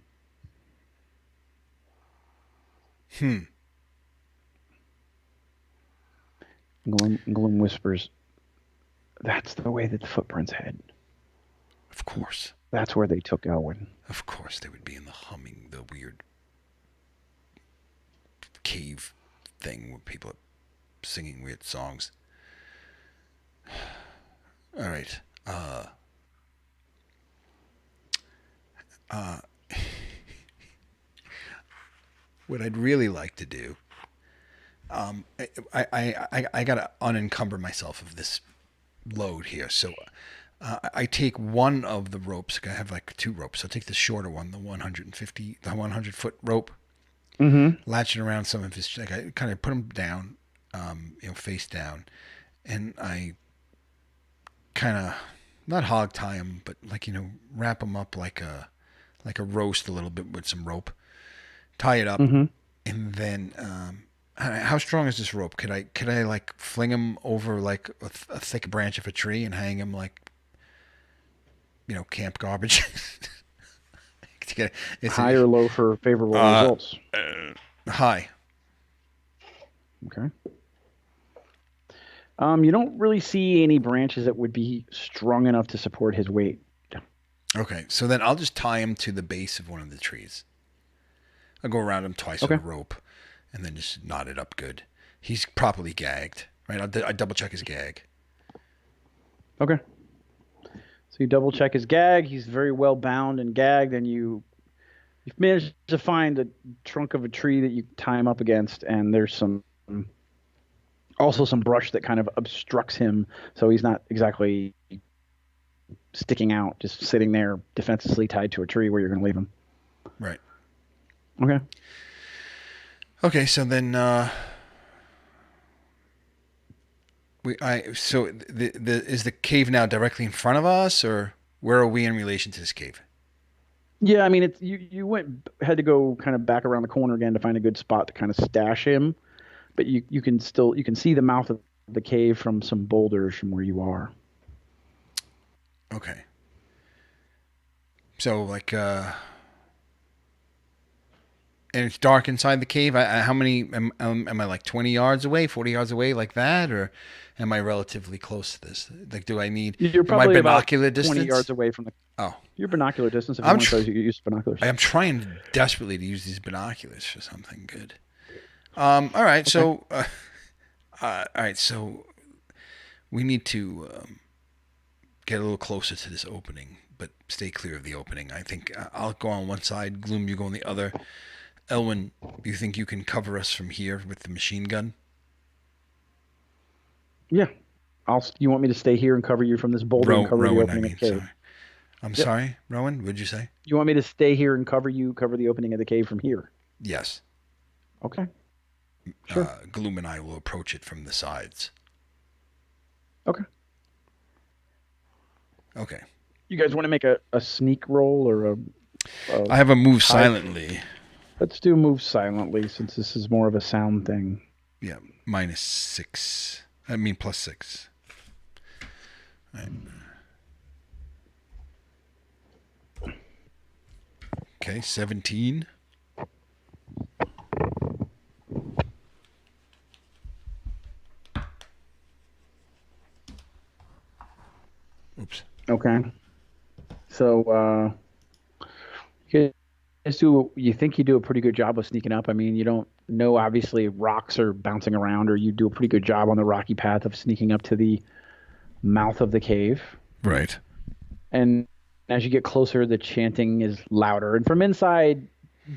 Gloom whispers, "That's the way that the footprints head." Of course. That's where they took Elwyn. Of course they would be in the weird cave thing where people are singing weird songs. All right. What I'd really like to do, I gotta unencumber myself of this load here. So I take one of the ropes. I have like 2 ropes. I'll take the shorter one, the 100-foot rope. Mm-hmm. Latch it around some of his. Like I kind of put him down, face down, and I kind of not hog tie him, but wrap him up like a roast a little bit with some rope. Tie it up, and then how strong is this rope? Could I like fling him over like a thick branch of a tree and hang him like camp garbage? High or low for favorable results? High. Okay. You don't really see any branches that would be strong enough to support his weight. Okay, so then I'll just tie him to the base of one of the trees. I'll go around him twice with a rope, and then just knot it up good. He's properly gagged, right? I double check his gag. Okay. So you double check his gag. He's very well bound and gagged, and you've managed to find the trunk of a tree that you tie him up against, and there's also some brush that kind of obstructs him, so he's not exactly sticking out, just sitting there defensively tied to a tree where you're going to leave him. Right. Okay. Okay, so then is the cave now directly in front of us, or where are we in relation to this cave? Yeah, I mean, you had to go kind of back around the corner again to find a good spot to kind of stash him, but you can see the mouth of the cave from some boulders from where you are. Okay. So and it's dark inside the cave. How many am I like 20 yards away, 40 yards away, like that, or am I relatively close to this? Like, do I need? You're probably my binocular about distance? 20 yards away from the. Oh, your binocular distance. If you want to use binoculars. I'm trying desperately to use these binoculars for something good. All right. Okay. So, all right. So, we need to get a little closer to this opening, but stay clear of the opening. I think I'll go on one side. Gloom, you go on the other. Elwyn, do you think you can cover us from here with the machine gun? Yeah. You want me to stay here and cover you from this boulder and cover the opening of the cave? Sorry. I'm sorry, Rowan, what did you say? You want me to stay here and cover the opening of the cave from here? Yes. Okay. Sure. Gloom and I will approach it from the sides. Okay. Okay. You guys want to make a sneak roll or a I have a move hide? silently. Let's do move silently since this is more of a sound thing. Yeah, -6. I mean +6. Right. Okay, 17. Oops. Okay. So you guys do. You think you do a pretty good job of sneaking up? I mean, you don't know obviously rocks are bouncing around, or you do a pretty good job on the rocky path of sneaking up to the mouth of the cave. Right. And as you get closer, the chanting is louder. And from inside,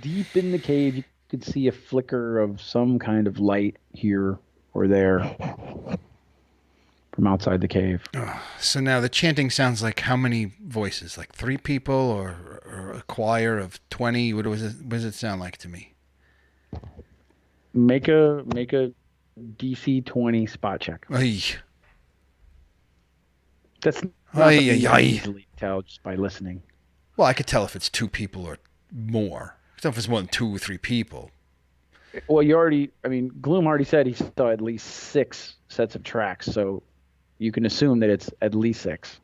deep in the cave, you could see a flicker of some kind of light here or there from outside the cave. So now the chanting sounds like how many voices? Like 3 people or a choir of 20? What does it sound like to me? Make a DC 20 spot check. Ay, That's not ay, something ay, you can ay. easily tell just by listening. Well, I could tell if it's 2 people or more. I could tell if it's more than 2 or 3 people. Well, I mean, Gloom already said he saw at least 6 sets of tracks, so you can assume that it's at least 6.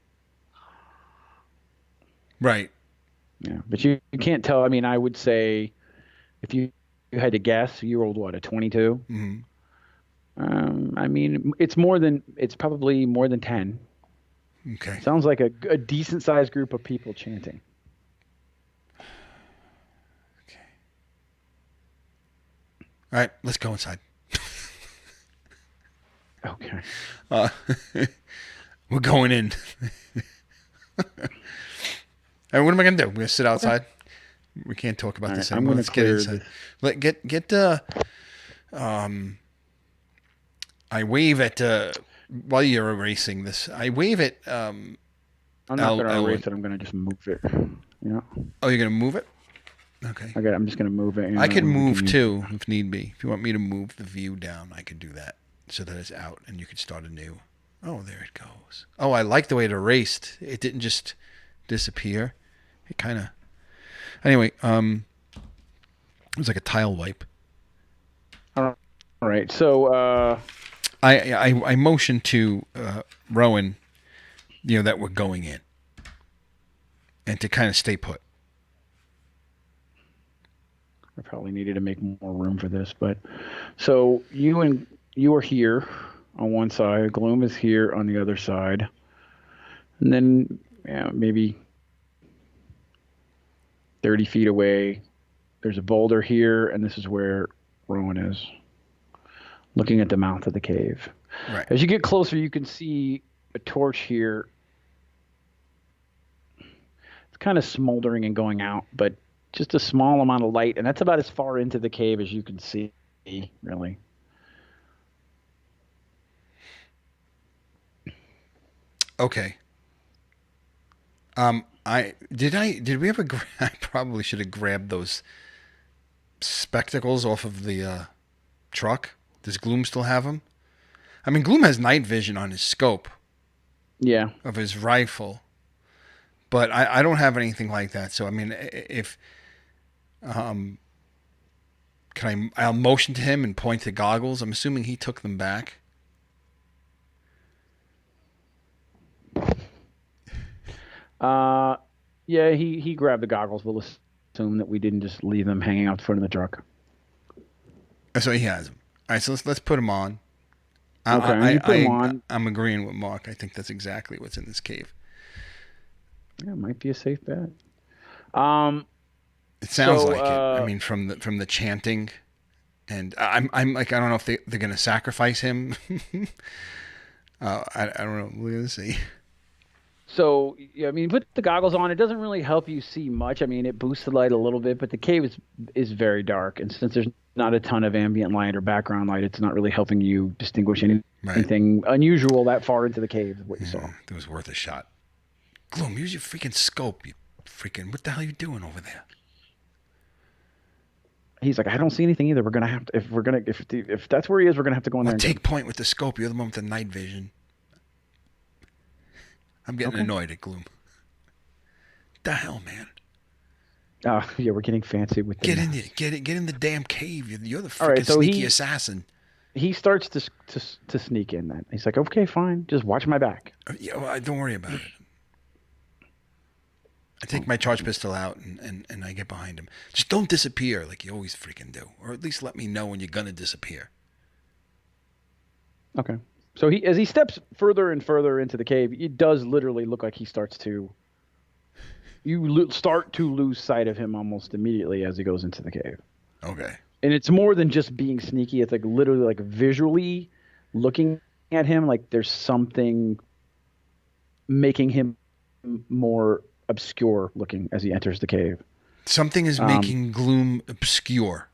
Right. Yeah, but you can't tell. I mean, I would say if you had to guess, you rolled what, a 22? Mm-hmm. I mean, it's probably more than 10. Okay. Sounds like a decent sized group of people chanting. Okay. All right, let's go inside. Okay. Uh, we're going in. Hey, what am I gonna do? We're gonna sit outside. We can't talk about All right, this I'm anymore. going to Let's get clear inside. this. Get I wave at while you're erasing this. I wave at I'm not going to Elwin. erase it. I'm going to just move it. Yeah. Oh, you're gonna move it? Okay. Okay, I'm just going to move it. I could We move can use. too if need be. If you want me to move the view down, I could do that so that it's out and you could start anew. Oh, there it goes. Oh, I like the way it erased. It didn't just disappear. It kind of. Anyway, it was like a tile wipe. All right. So, I motioned to Rowan, that we're going in, and to kind of stay put. I probably needed to make more room for this, but so you are here on one side, Gloom is here on the other side, and then maybe 30 feet away, there's a boulder here, and this is where Rowan is, looking at the mouth of the cave. Right. As you get closer, you can see a torch here. It's kind of smoldering and going out, but just a small amount of light, and that's about as far into the cave as you can see, really. Okay. Did we ever? I probably should have grabbed those spectacles off of the truck. Does Gloom still have them? I mean, Gloom has night vision on his scope Yeah. of his rifle, but I don't have anything like that. So I mean, if I'll motion to him and point to goggles. I'm assuming he took them back. Yeah, he grabbed the goggles. We'll assume that we didn't just leave them hanging out the front of the truck. So he has them. All right, so let's put them on. Okay, you put them on. I'm agreeing with Mark. I think that's exactly what's in this cave. Yeah, might be a safe bet. It sounds So, like it. I mean, from the chanting, and I'm like, I don't know if they're gonna sacrifice him. I don't know. We're gonna see. So, yeah, I mean, put the goggles on. It doesn't really help you see much. I mean, it boosts the light a little bit, but the cave is very dark, and since there's not a ton of ambient light or background light, it's not really helping you distinguish anything unusual that far into the cave. Is what you saw. It was worth a shot. Gloom, use your freaking scope. You freaking, what the hell are you doing over there? He's like, I don't see anything either. We're gonna have to if that's where he is, we're gonna have to go in there. Take point with the scope. You're the one with the night vision. I'm getting annoyed at Gloom. The hell, man. Yeah, we're getting fancy with the Get in math. there. Get in the damn cave. You're the All right, freaking so sneaky assassin. he starts to sneak in. Then he's like, "Okay, fine, just watch my back." Yeah, well, don't worry about it. I take my charge pistol out and I get behind him. Just don't disappear like you always freaking do. Or at least let me know when you're going to disappear. Okay. So as he steps further and further into the cave, it does literally look like he starts to. Start to lose sight of him almost immediately as he goes into the cave. Okay. And it's more than just being sneaky. It's like literally like visually looking at him like there's something making him more obscure looking as he enters the cave. Something is making Gloom obscure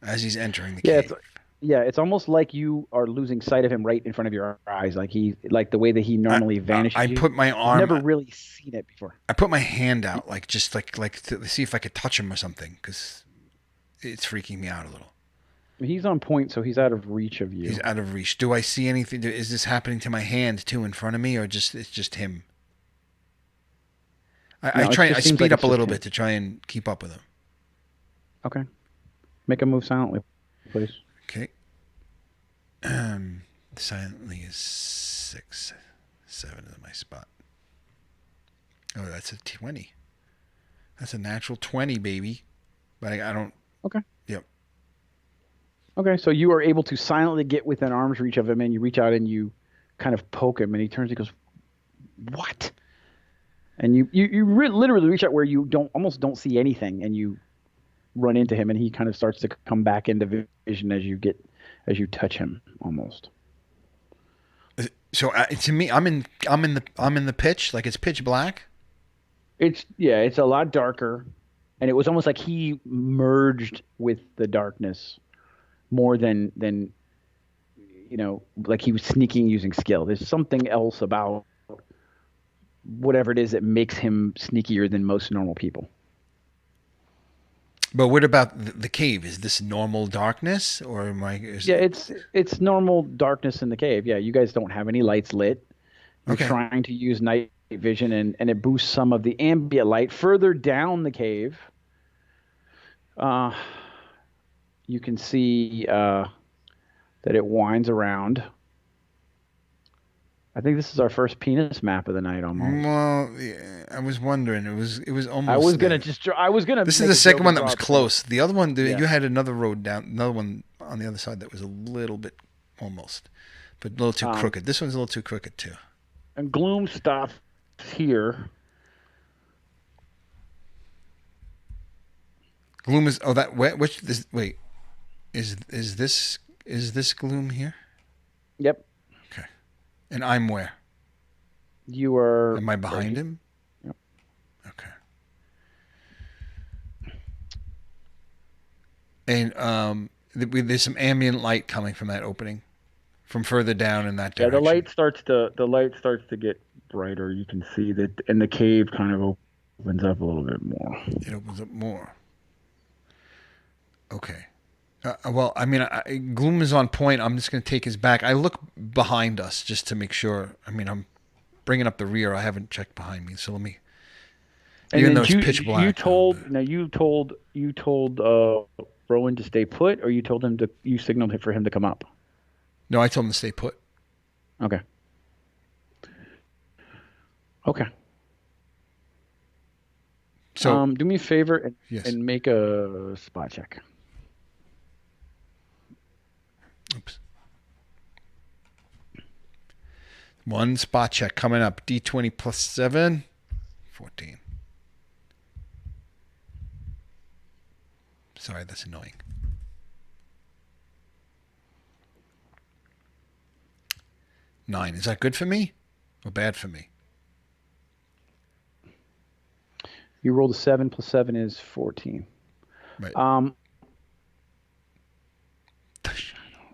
as he's entering the cave. It's almost like you are losing sight of him right in front of your eyes. Like the way that he normally vanishes. I put my arm. You've never really seen it before. I put my hand out, like just like to see if I could touch him or something, because it's freaking me out a little. He's on point, so he's out of reach of you. He's out of reach. Do I see anything? Is this happening to my hand too in front of me, or it's just him? I speed up a little bit to try and keep up with him. Okay. Make a move silently, please. Okay. Silently is 6, 7 is my spot. Oh, that's a 20. That's a natural 20, baby. But I don't. Okay. Yep. Okay, so you are able to silently get within arm's reach of him, and you reach out and you kind of poke him, and he turns and goes, "What?" And you literally reach out where you almost don't see anything, and you run into him, and he kind of starts to come back into vision as you touch him almost. So to me, I'm in the pitch, like it's pitch black. It's a lot darker, and it was almost like he merged with the darkness more than like he was sneaking using skill. There's something else about whatever it is that makes him sneakier than most normal people. But what about the cave? Is this normal darkness, or am I? It's normal darkness in the cave. Yeah, you guys don't have any lights lit. You're trying to use night vision, and it boosts some of the ambient light further down the cave. You can see that it winds around. I think this is our first penis map of the night, almost. Well, yeah, I was wondering. It was almost. I was gonna. This is the second one that was close. The other one, you had another road down, another one on the other side that was a little bit almost, but a little too crooked. This one's a little too crooked too. And Gloom stops here. Gloom is which this wait, is this Gloom here? Yep. Okay. And I'm where? You are. Am I behind him? Yep. Okay. And there's some ambient light coming from that opening, from further down in that direction. Yeah, the light starts to get brighter. You can see that, and the cave kind of opens up a little bit more. It opens up more. Okay. Well, I mean, Gloom is on point. I'm just going to take his back. I look behind us just to make sure. I mean, I'm bringing up the rear. I haven't checked behind me, so let me. And even though it's pitch black. You told Rowan to stay put, or you signaled for him to come up? No, I told him to stay put. Okay. So, do me a favor and make a spot check. Oops. One spot check coming up. D20 plus 7. 14. Sorry, that's annoying. Nine. Is that good for me or bad for me? You rolled a 7 plus 7 is 14. Right.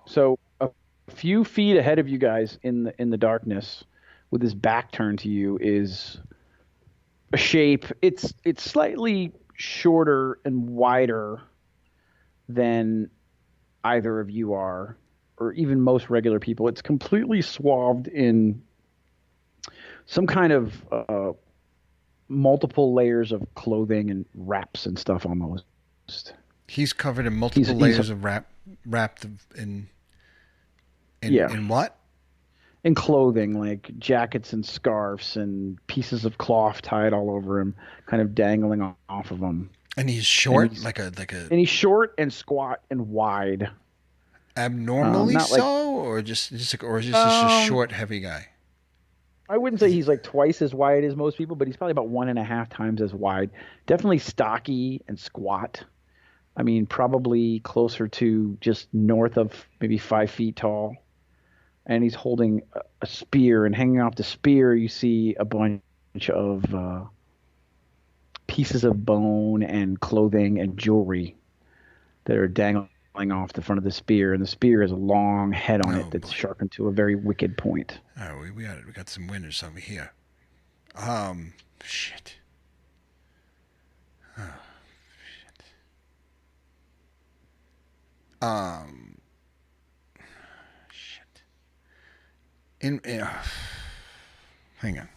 So a few feet ahead of you guys in the darkness, with his back turned to you, is a shape. It's slightly shorter and wider than either of you are, or even most regular people. It's completely swathed in some kind of multiple layers of clothing and wraps and stuff almost. He's covered in He's multiple he's layers of wrapped yeah, in what? in clothing like jackets and scarves and pieces of cloth tied all over him, kind of dangling off of him. And he's And short, he's like a and he's short and squat and wide. abnormally Not like so, or or is this just a um, short, heavy guy? I wouldn't say he's like twice as wide as most people, but he's probably about 1.5 times as wide. Definitely stocky and squat. I mean, probably closer to just north of maybe 5 feet tall. And he's holding a spear, and hanging off the spear, you see a bunch of pieces of bone and clothing and jewelry that are dangling off the front of the spear. And the spear has a long head on it Oh that's boy! sharpened to a very wicked point. All right, we got some winners over here. Shit. Oh, shit. Um, shit. Hang on.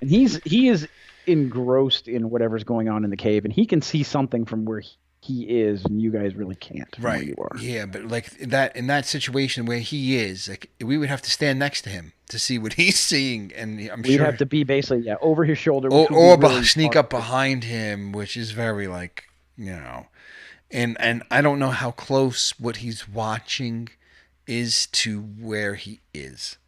And he is engrossed in whatever's going on in the cave, and he can see something from where he is, and you guys really can't from where Right. you are. Yeah, but like in that situation where he is, like we would have to stand next to him to see what he's seeing, and I'm We'd have sure, to be basically over his shoulder, which would be or really sneak hard. up behind him, which is very like and I don't know how close what he's watching is to where he is.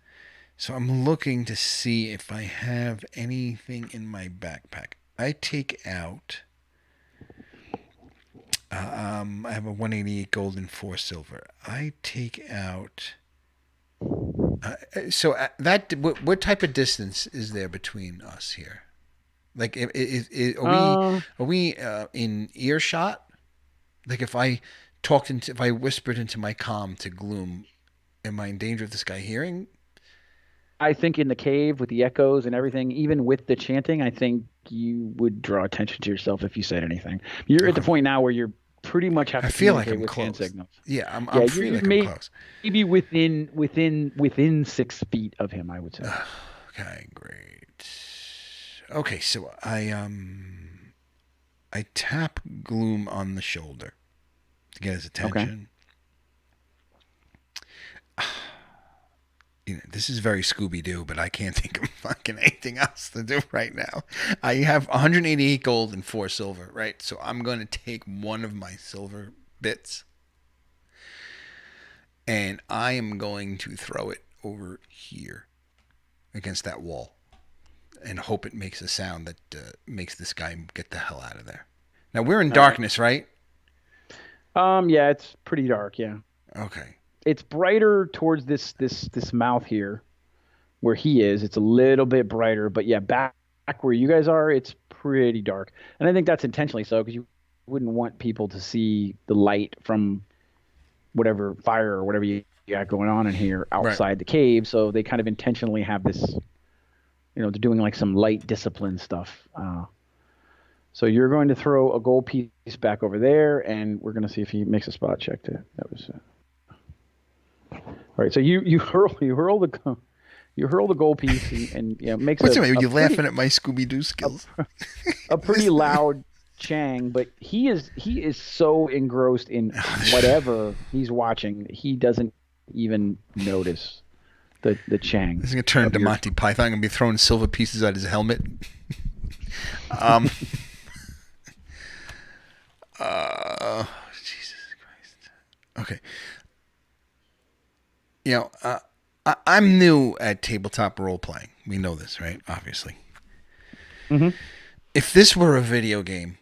So I'm looking to see if I have anything in my backpack. I take out. I have a 188 gold and 4 silver. I take out. That what type of distance is there between us here? Like, Uh, are we in earshot? Like, if I whispered into my comm to Gloom, am I in danger of this guy hearing? I think in the cave with the echoes and everything, even with the chanting, I think you would draw attention to yourself if you said anything. You're at the Okay. point now where you're pretty much have I to feel like communicate I'm with hand close. signals. Yeah, Yeah, I'm feel like I'm close. maybe within 6 feet of him, I would say. Okay, great. Okay, so I tap Gloom on the shoulder to get his Okay. attention. This is very Scooby Doo, but I can't think of fucking anything else to do right now. I have 188 gold and 4 silver, right? So I'm going to take one of my silver bits and I am going to throw it over here against that wall and hope it makes a sound that makes this guy get the hell out of there. Now we're in All right. darkness, right? Yeah, it's pretty dark. Yeah, Okay. it's brighter towards this mouth here, where he is. It's a little bit brighter, but yeah, back where you guys are, it's pretty dark. And I think that's intentionally so because you wouldn't want people to see the light from whatever fire or whatever you got going on in here Right. outside the cave. So they kind of intentionally have this, they're doing like some light discipline stuff. So you're going to throw a gold piece back over there, and we're going to see if he makes a spot check. That was all right. So you hurl the gold piece and makes What's the matter? a You pretty laughing at my Scooby Doo skills? a pretty loud chang, but he is so engrossed in whatever he's watching that he doesn't even notice the chang. This is gonna turn into Monty Python. I'm gonna be throwing silver pieces at his helmet. Um. Jesus Christ. Okay. I'm new at tabletop role playing. We know this, right? Obviously. Mm-hmm. If this were a video game,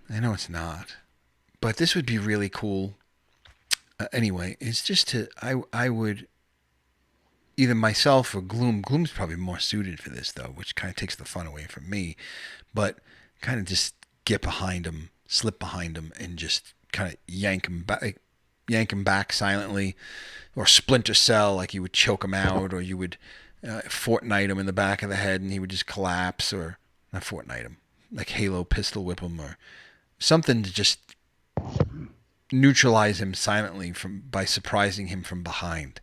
I know it's not, but this would be really cool. Anyway, it's just I would either myself or Gloom. Gloom's probably more suited for this though, which kind of takes the fun away from me. But kind of just get behind him, slip behind him, and just kind of yank him back silently, or Splinter Cell, like you would choke him out, or you would Fortnite him in the back of the head, and he would just collapse, or not Fortnite him, like Halo pistol whip him, or something to just neutralize him silently by surprising him from behind.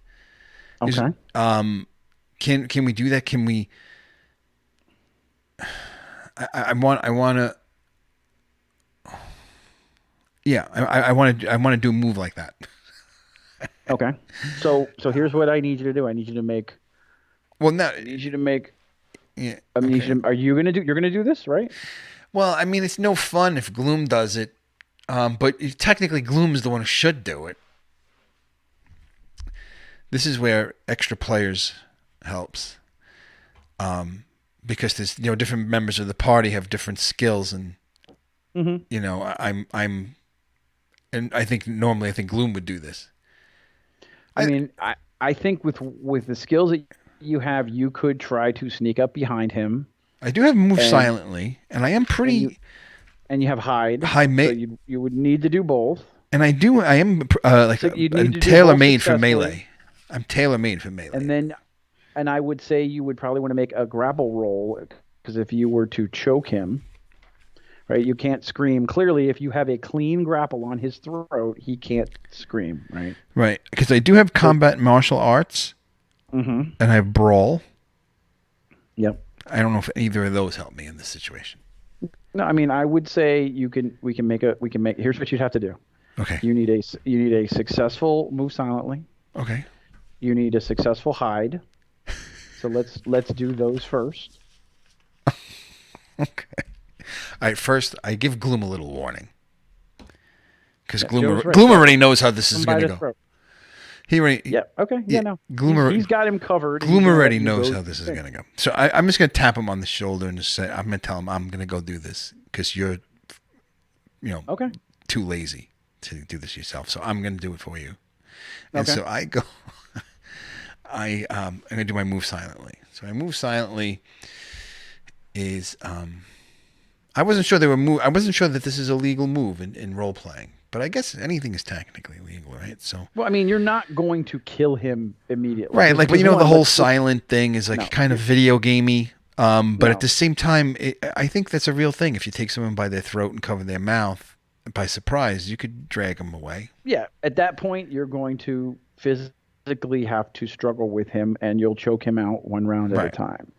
Okay. Can we do that? Can we I want to. Yeah, I want to do a move like that. Okay. So here's what I need you to do. I need you to make. Well, no. I need you to make. Yeah. I need Okay. you to, are you gonna do? You're gonna do this, right? Well, I mean, it's no fun if Gloom does it, but technically Gloom's the one who should do it. This is where extra players helps, because there's different members of the party have different skills, and I'm and I think normally Gloom would do this. I mean, I think with the skills that you have, you could try to sneak up behind him. I do have move silently, and I am pretty. And you have hide. High so you would need to do both. And I am like so I'm tailor-made for melee. I'm tailor-made for melee. And I would say you would probably want to make a grapple roll, because if you were to choke him, right, you can't scream. Clearly, if you have a clean grapple on his throat, he can't scream, right? Right, because I do have combat martial arts, and I have brawl. Yep. I don't know if either of those help me in this situation. No, I mean, I would say we can make. Here's what you'd have to do. Okay. You need a successful move silently. Okay. You need a successful hide. So let's do those first. Okay. All right. First, I give Gloom a little warning, because Gloom already knows how this is going to go. Throat. He already. Yeah. Okay. Yeah. No. Gloom. He's got him covered. Gloom already knows how this is going to go. So I'm just going to tap him on the shoulder and just say, I'm going to tell him I'm going to go do this because you're, okay, too lazy to do this yourself. So I'm going to do it for you. And okay. so I go. I'm going to do my move silently. So my move silently is I wasn't sure I wasn't sure that this is a legal move in role playing. But I guess anything is technically legal, right? So. Well, I mean, you're not going to kill him immediately, right? Like, but the whole silent thing is like kind of video gamey. But at the same time, I think that's a real thing. If you take someone by their throat and cover their mouth by surprise, you could drag them away. Yeah, at that point, you're going to physically have to struggle with him, and you'll choke him out one round at a time.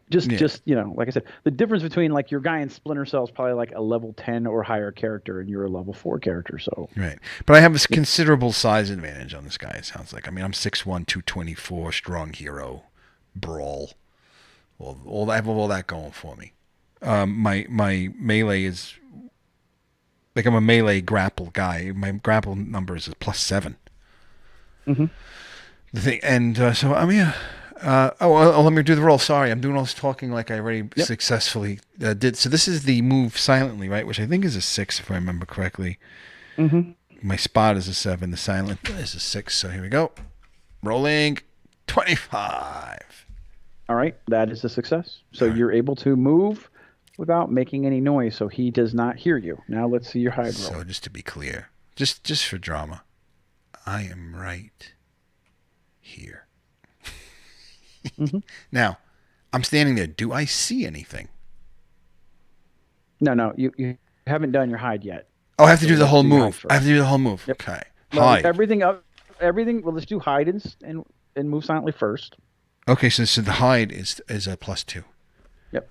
Just like I said, the difference between like your guy in Splinter Cell is probably like a level 10 or higher character, and you're a level 4 character. So right, but I have a considerable size advantage on this guy. It sounds like. I mean, I'm 6'1", 224, strong hero, brawl. Well, I have all that going for me. My melee is like I'm a melee grapple guy. My grapple number is +7. Mm-hmm. The thing, and so I mean. Let me do the roll. Sorry, I'm doing all this talking like I already successfully did. So this is the move silently, right? Which I think is a 6, if I remember correctly. Mm-hmm. My spot is a 7. The silent is a 6. So here we go. Rolling 25. All right, that is a success. So you're able to move without making any noise, so he does not hear you. Now let's see your hide roll. So just to be clear, just for drama, I am right here. Mm-hmm. Now, I'm standing there. Do I see anything? No, you haven't done your hide yet. Oh, I have to do the whole move. I have to do the whole move. Yep. Okay. Well, hide. Everything. Well, let's do hide and move silently first. Okay, so the hide is a +2. Yep.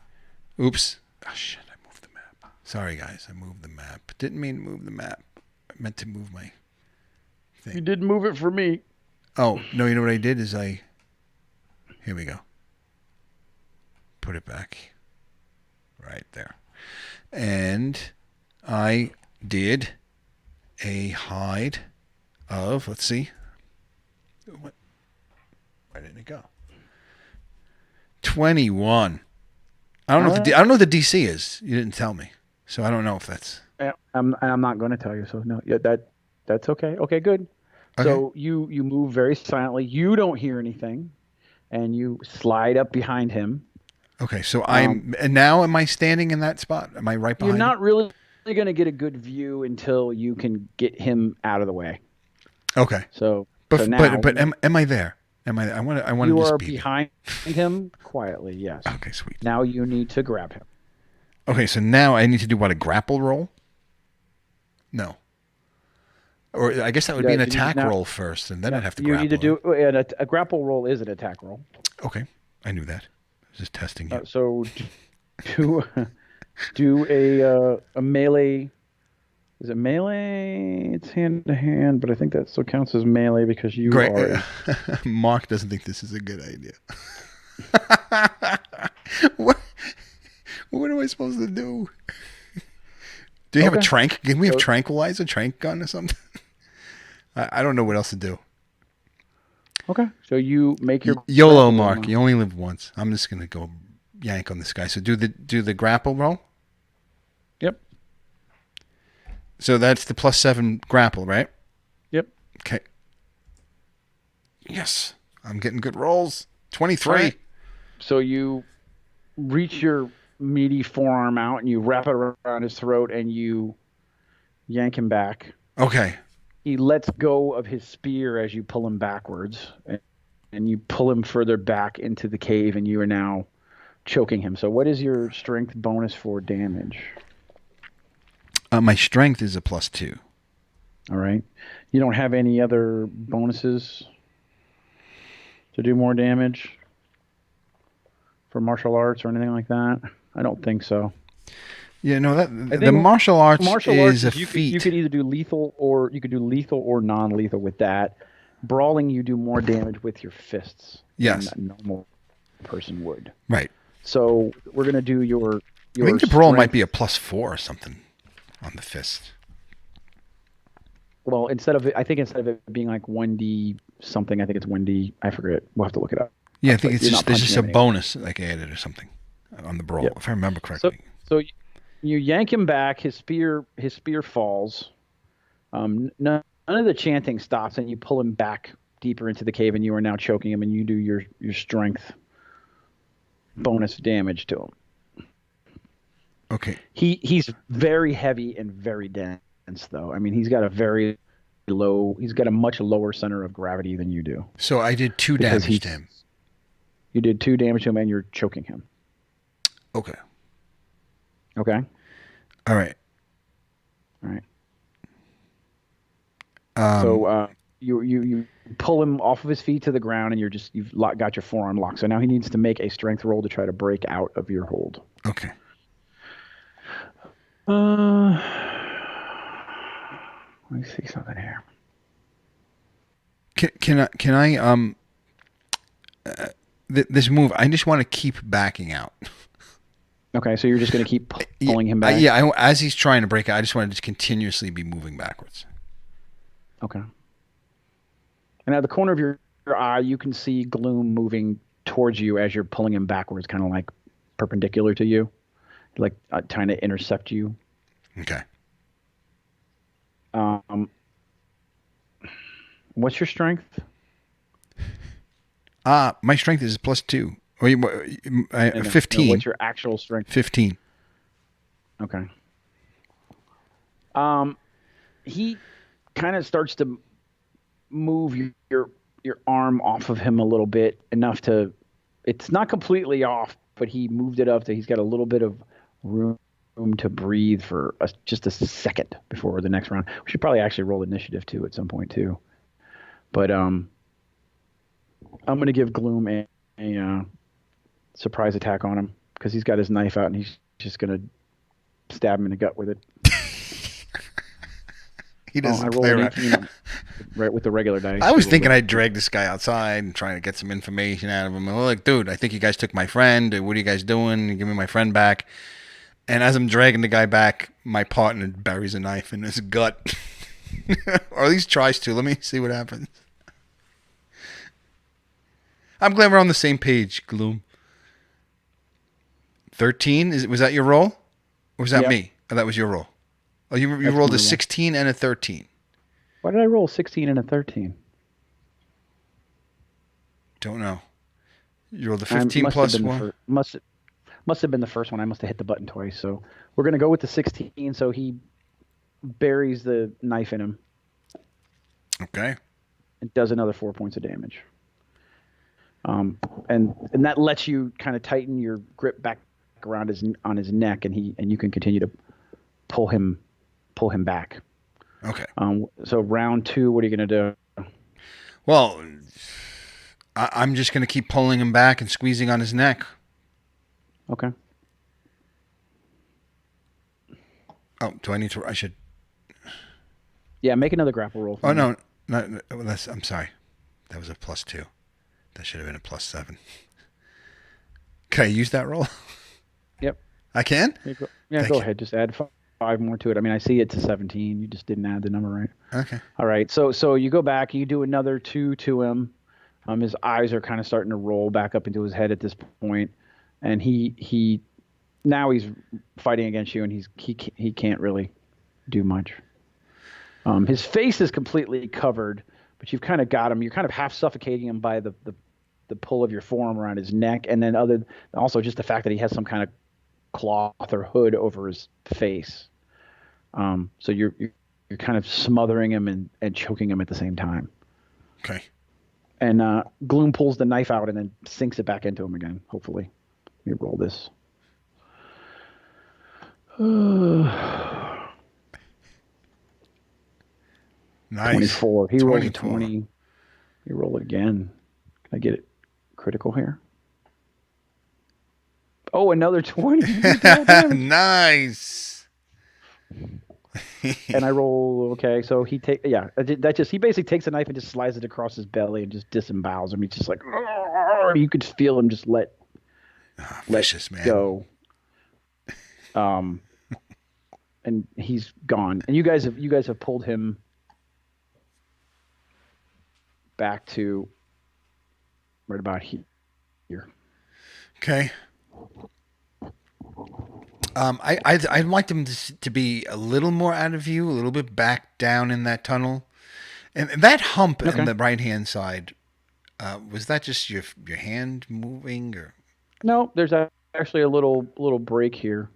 Oops. Oh shit! I moved the map. Sorry, guys. I moved the map. Didn't mean to move the map. I meant to move my thing. You did move it for me. Oh no! You know what I did is Here we go. Put it back. Right there. And I did a hide of, let's see. Where did it go? 21. I don't know what the DC is. You didn't tell me. So I don't know if that's. I'm not going to tell you. So no, that's okay. Okay, good. Okay. So you move very silently. You don't hear anything. And you slide up behind him. Okay, so and now am I standing in that spot? Am I right behind You're not really going to get a good view until you can get him out of the way. Okay. But now, am I there? Am I? I want to. You are behind him quietly. Yes. Okay, sweet. Now you need to grab him. Okay, so now I need to do what, a grapple roll? No. Or I guess that would be an attack roll first, and then I'd have to grapple. You need to do a grapple roll is an attack roll. Okay, I knew that. I was just testing you. So do do a melee. Is it melee? It's hand to hand, but I think that still counts as melee because you Great. are a. Mark doesn't think this is a good idea. what? What am I supposed to do? Do you have a Okay. trank? Can we have So, tranquilizer, trank gun, or something? I don't know what else to do. okay. So you make your YOLO, grapple roll Mark. now. You only live once. I'm just gonna go yank on this guy. So do the grapple roll. Yep. So that's the +7 grapple, right? Yep. Okay. Yes, I'm getting good rolls. All 23. right. So you reach your meaty forearm out and you wrap it around his throat and you yank him back. Okay. He lets go of his spear as you pull him backwards, and you pull him further back into the cave, and you are now choking him. So, what is your strength bonus for damage? My strength is a +2. All right. You don't have any other bonuses to do more damage for martial arts or anything like that? I don't think so. Yeah, no, that I the think martial arts martial arts is a is you feat. could either do lethal or you could do lethal or non-lethal with that. Brawling, you do more damage with your fists than Yes. a normal person would. Right. So we're gonna do I your think the brawl might be strength. a +4 or something on the fist. Well, I think instead of it being like 1d something, I think it's 1d. I forget. We'll have to look it up. Yeah, I think But it's you're just not there's punching just a him anyway. bonus like added or something on the brawl, Yep. if I remember So correctly. so you yank him back. His spear falls. None of the chanting stops, and you pull him back deeper into the cave, and you are now choking him, and you do your strength bonus damage to him. Okay. He's very heavy and very dense, though. I mean, he's got a much lower center of gravity than you do So I did 2 because damage to him. you did 2 damage to him, and you're choking him. Okay. Okay. All right. All right. Um, So you pull him off of his feet to the ground, and got your forearm locked. So now he needs to make a strength roll to try to break out of your hold. okay. Uh, let me see something here. This move, I just want to keep backing out. Okay, so you're just going to keep Yeah, pulling him back. as he's trying to break out, I just want to just continuously be moving backwards. Okay. And at the corner of your eye, you can see gloom moving towards you as you're pulling him backwards, kind of like perpendicular to you, like trying to intercept you. Okay. What's your strength? My strength is +2. Or No, 15. what's your actual strength? 15. Okay. He kind of starts to move your arm off of him a little bit, enough to. It's not completely off, but he moved it up to he's got a little bit of room to breathe for just a second before the next round. We should probably actually roll initiative too at some point too. But I'm going to give Gloom a surprise attack on him because he's got his knife out and he's just going to stab him in the gut with it. He doesn't I rolled play an around. 18 right with the regular dice. I was thinking I'd drag this guy outside and try to get some information out of him. I'm like, dude, I think you guys took my friend. What are you guys doing? Give me my friend back. And as I'm dragging the guy back, my partner buries a knife in his gut. Or at least tries to. Let me see what happens. I'm glad we're on the same page, Gloom. 13? Was that your roll? Or was that Yep. me? Oh, that was your roll. Oh, you That's rolled my a roll. 16 and a 13. Why did I roll 16 and a 13? Don't know. You rolled a 15 plus 1. Must have been the first one. I must have hit the button twice. So we're gonna go with the 16. So he buries the knife in him Okay. and does another 4 points of damage. And that lets you kind of tighten your grip back around on his neck, and you can continue to pull him back. Okay. So round 2, what are you gonna do? Well, I'm just going to keep pulling him back and squeezing on his neck. Okay. Oh, do I need to? I should. Yeah, make another grapple roll for Oh me. no, no. I'm sorry. That was a +2. That should have been a +7. Can I use that roll? Yep. I can. Yeah, Thank go you. ahead. Just add five more to it. I mean, I see it's a 17. You just didn't add the number right. Okay. All right. So you go back. You do another 2 to him. His eyes are kind of starting to roll back up into his head at this point, and he now he's fighting against you, and he can't really do much. His face is completely covered, but you've kind of got him. You're kind of half suffocating him by the pull of your forearm around his neck, and then also just the fact that he has some kind of cloth or hood over his face. So you're kind of smothering him and choking him at the same time. Okay. And Gloom pulls the knife out and then sinks it back into him again. Hopefully, let me roll this. Nice. 24. He rolls a 20. You roll it again. Can I get it critical here? Oh, another 20. Nice. And I roll okay. So he he basically takes a knife and just slides it across his belly and just disembowels him. He's just like, you could feel him just let Vicious, man. go. And he's gone. And you guys have pulled him back to right about here. Okay. I'd like them to be a little more out of view, a little bit back down in that tunnel, and that hump in the right hand side. Was that just your hand moving, or? No, there's actually a little break here.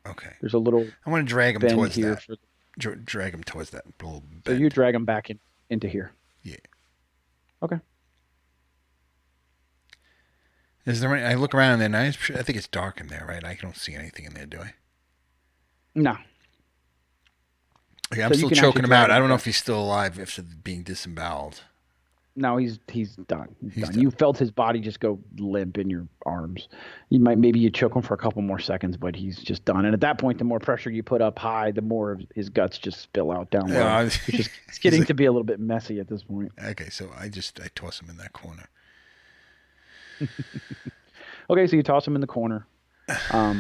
Okay. There's a little. I want to drag him towards here that. Drag him towards that little bend. So you drag him back into here. Yeah. Okay. Is there any, I look around and I think it's dark in there, right? I don't see anything in there, do I? No. Okay, I'm still choking him out. I don't know if he's still alive after being disemboweled. No, he's done. He's done. You felt his body just go limp in your arms. Maybe you choke him for a couple more seconds, but he's just done. And at that point, the more pressure you put up high, the more of his guts just spill out down low. It's getting to be a little bit messy at this point. Okay, so I toss him in that corner. Okay, so you toss him in the corner. All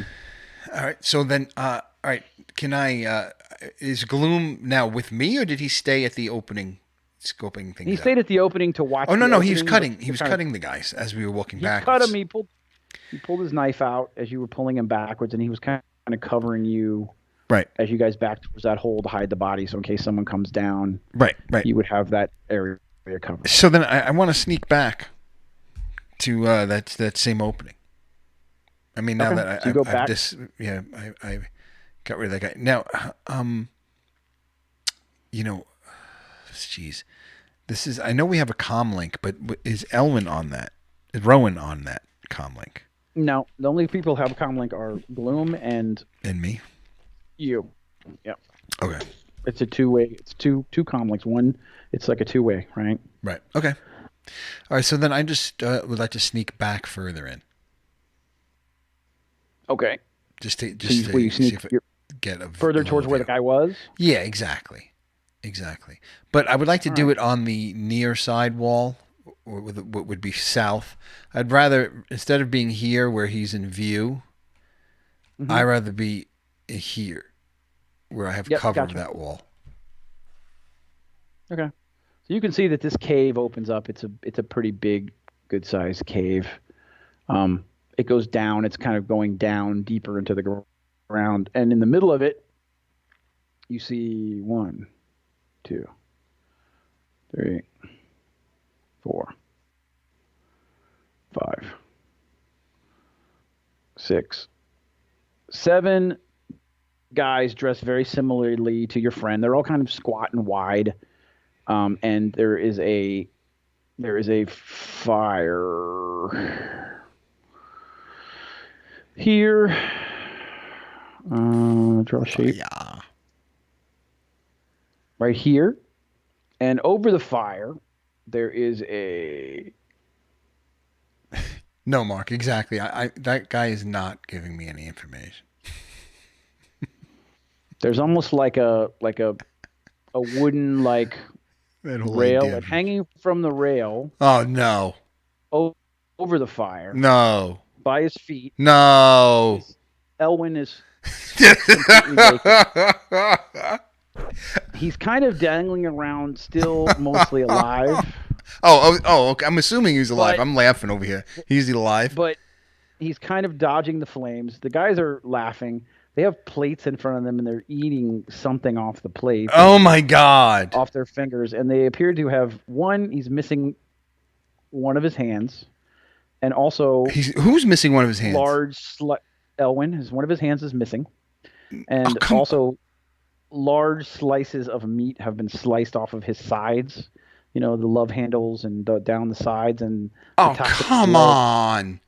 right. So then, all right. Can I? Is Gloom now with me, or did he stay at the opening, scoping things? He stayed at the opening to watch. Oh no, he was cutting. He was cutting the guys as we were walking back. He cut him. He pulled his knife out as you were pulling him backwards, and he was kind of covering you. Right. As you guys backed towards that hole to hide the body, so in case someone comes down. Right. You would have that area covered. So then I want to sneak back to that same opening. I mean, now that I got rid of that guy. Now, jeez, this is. I know we have a comm link, but is Elwin on that? Is Rowan on that comm link? No, the only people who have a comm link are Gloom and me. You. Yeah. Okay. It's a two-way. It's two comm links. One, it's like a two-way, right? Right. Okay. All right. So then I just would like to sneak back further in. Okay. Just to see if I get further towards where the guy was? Yeah, exactly. But I would like to do it on the near side wall, or what would be south. I'd rather, instead of being here where he's in view, I'd rather be here where I have covered that wall. Okay. So you can see that this cave opens up. It's a pretty big, good-sized cave. It goes down. It's kind of going down deeper into the ground. And in the middle of it, you see 1, 2, 3, 4, 5, 6, 7 guys dressed very similarly to your friend. They're all kind of squat and wide. And there is a fire here. Draw shape. Yeah. Right here. And over the fire, there is a... No, Mark, exactly. That guy is not giving me any information. There's almost like a wooden like That whole rail, idea. and hanging from the rail Oh no. over the fire No. by his feet. No. Elwyn is completely naked. He's kind of dangling around, still mostly alive. Okay. I'm assuming he's alive. I'm laughing over here. He's alive. But he's kind of dodging the flames. The guys are laughing. They have plates in front of them, and they're eating something off the plate. Oh my God. Off their fingers, and they appear to have one. He's missing one of his hands, and also who's missing one of his hands? Elwyn is one of his hands is missing, and also large slices of meat have been sliced off of his sides. You know, the love handles and down the sides, and come on,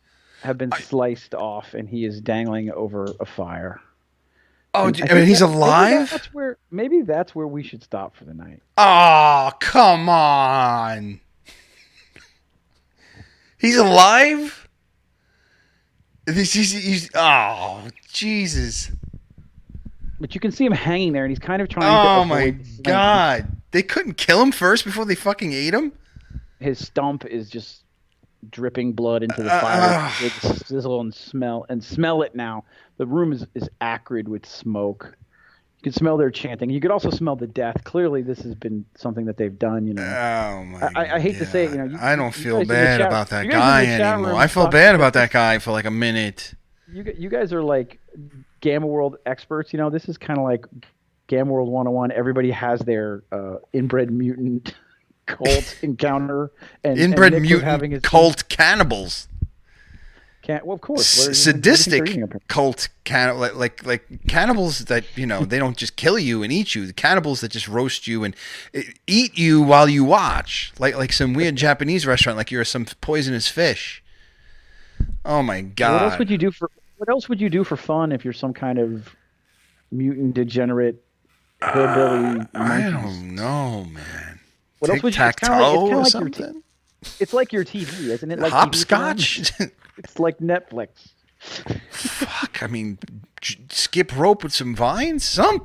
have been sliced off, and he is dangling over a fire. Oh, I mean, he's alive? Maybe that's where we should stop for the night. Oh, come on. He's alive? Oh, Jesus. But you can see him hanging there, and he's kind of trying to avoid my God. They couldn't kill him first before they fucking ate him? His stump is just dripping blood into the fire. Sizzle and smell it now. The room is acrid with smoke. You can smell their chanting. You could also smell the death. Clearly, this has been something that they've done. You know. Oh my! I hate to say it. You know. I don't feel bad about that guy anymore. I felt bad about that guy for like a minute. You guys are like Gamma World experts. You know, this is kind of like Gamma World 101. Everybody has their inbred mutant cult encounter, and inbred mutant cult cannibals. Well, of course, sadistic cult like cannibals that they don't just kill you and eat you. The cannibals that just roast you and eat you while you watch, like some weird Japanese restaurant, like you're some poisonous fish. Oh my God! What else would you do for fun if you're some kind of mutant degenerate hillbilly? I don't know, man. What else would you? It's kind of like something. It's like your TV, isn't it? Like hopscotch. It's like Netflix. Fuck, I mean, skip rope with some vines? Something.